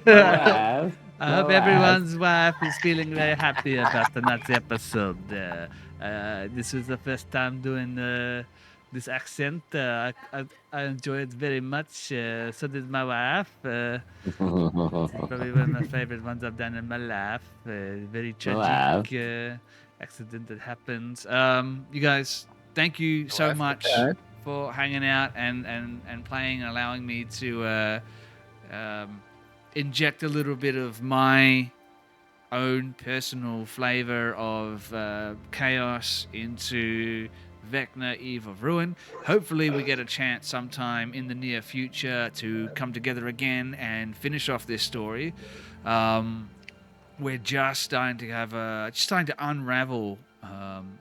Wow. I hope Wow. everyone's wife is feeling very happy about tonight's episode. This is the first time doing this accent. I enjoy it very much. So did my wife. Probably one of my favorite ones I've done in my life. Very tragic accident that happened. You guys, thank you so much for hanging out and playing and allowing me to inject a little bit of my own personal flavor of chaos into Vecna, Eve of Ruin. Hopefully we get a chance sometime in the near future to come together again and finish off this story. We're just starting to unravel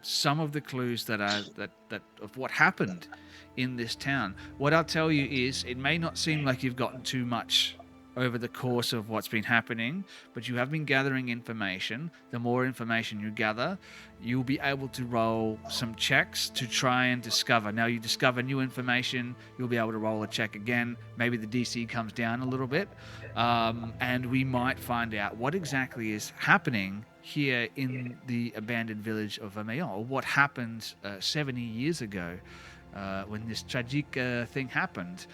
some of the clues that of what happened in this town. What I'll tell you is, it may not seem like you've gotten too much over the course of what's been happening, but you have been gathering information. The more information you gather, you'll be able to roll some checks to try and discover. Now you discover new information, you'll be able to roll a check again. Maybe the DC comes down a little bit, and we might find out what exactly is happening here in the abandoned village of Vermeil, or what happened 70 years ago when this tragic thing happened.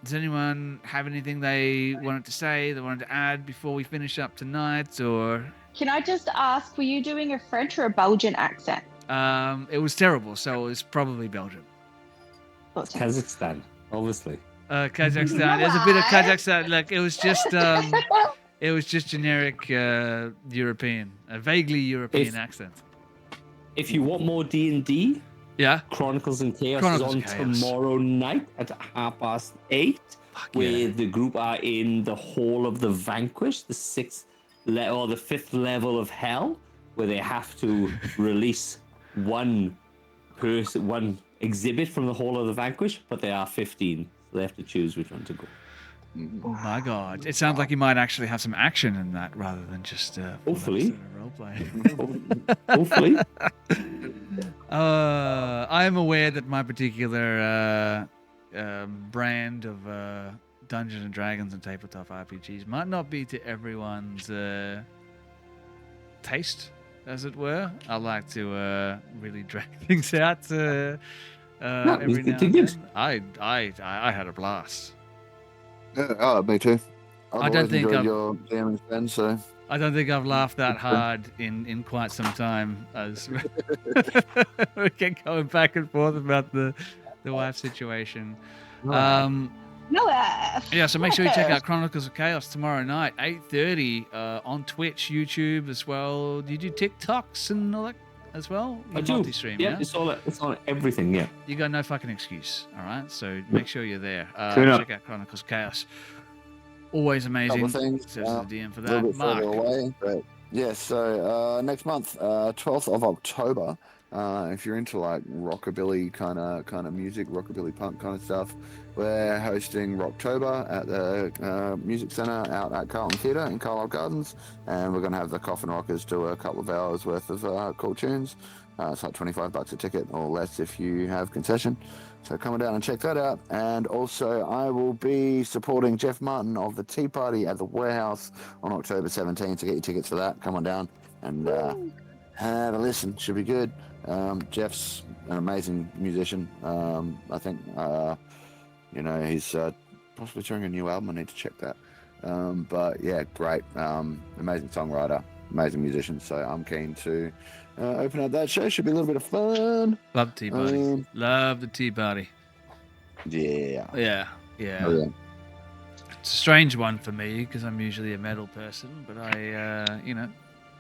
Does anyone have anything they wanted to say, they wanted to add before we finish up tonight, or? Can I just ask, were you doing a French or a Belgian accent? It was terrible, so it was probably Belgium. Kazakhstan, obviously. Kazakhstan. There's a bit of Kazakhstan. Like it was just generic European, a vaguely European accent. If you want more D&D, yeah, Chronicles and Chaos is on tomorrow night at 8:30, where the group are in the Hall of the Vanquished, the 5th level of Hell, where they have to release one exhibit from the Hall of the Vanquished, but there are 15, so they have to choose which one to go. Oh my god! It sounds like you might actually have some action in that rather than just hopefully roleplay. Hopefully. I am aware that my particular brand of Dungeons and Dragons and tabletop RPGs might not be to everyone's taste, as it were. I like to really drag things out every now and then. I had a blast. Oh, me too. I don't think your DMing Ben, so I don't think I've laughed that hard in quite some time. As we keep going back and forth about the wife situation. Yeah, so make sure you check out Chronicles of Chaos tomorrow night, 8:30 on Twitch, YouTube as well. Do you do TikToks and all that as well? I do. Multi-stream, Yeah, it's on everything. Yeah. You got no fucking excuse. All right, so make sure you're there. Tune Check out Chronicles of Chaos. Always amazing. Couple things, Says the DM for a little that. bit Mark. further away, but yeah. So next month, 12th of October. If you're into like rockabilly kind of music, rockabilly punk kind of stuff, we're hosting Rocktober at the Music Centre out at Carlton Theatre in Carlisle Gardens, and we're going to have the Coffin Rockers do a couple of hours worth of cool tunes. It's like $25 a ticket or less if you have concession. So come on down and check that out. And also, I will be supporting Jeff Martin of the Tea Party at the Warehouse on October 17th. To get your tickets for that, come on down and have a listen. Should be good. Jeff's an amazing musician. I think, he's possibly touring a new album. I need to check that. But yeah, great. Amazing songwriter, amazing musician. So I'm keen to open up that show. Should be a little bit of fun. Love the Tea Party. Love the Tea Party. Yeah. Yeah. Oh, yeah. It's a strange one for me because I'm usually a metal person, but I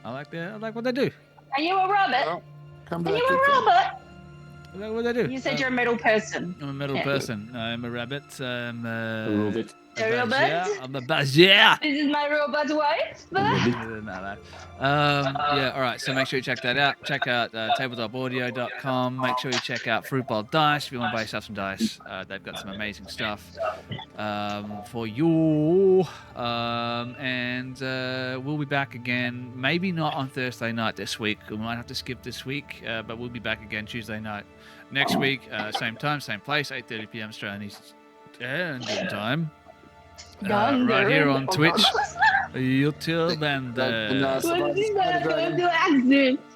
like what they do. Are you a rabbit? Well, come to Are that you a TikTok. rabbit? I like what they do. You said you're a metal person. I'm a metal Yeah. person. I'm a rabbit. I'm A little bit. A real badger. bird? I'm a badger. This is my robot wife. Yeah, all right. So make sure you check that out. Check out tabletopaudio.com. Make sure you check out Fruit Bowl Dice if you want to buy yourself some dice. They've got some amazing stuff for you. And we'll be back again. Maybe not on Thursday night this week. We might have to skip this week, but we'll be back again Tuesday night next week. Same time, same place, 8:30 p.m. Australian Standard Time. Right here on Twitch, YouTube, and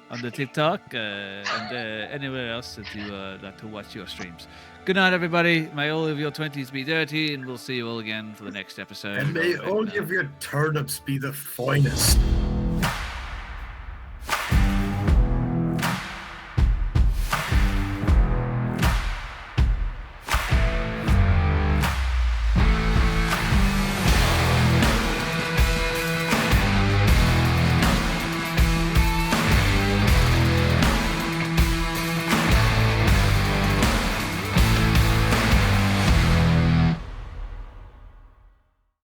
on the TikTok, and anywhere else that you like to watch your streams. Good night, everybody. May all of your 20s be dirty, and we'll see you all again for the next episode. And may all of your turnips be the finest.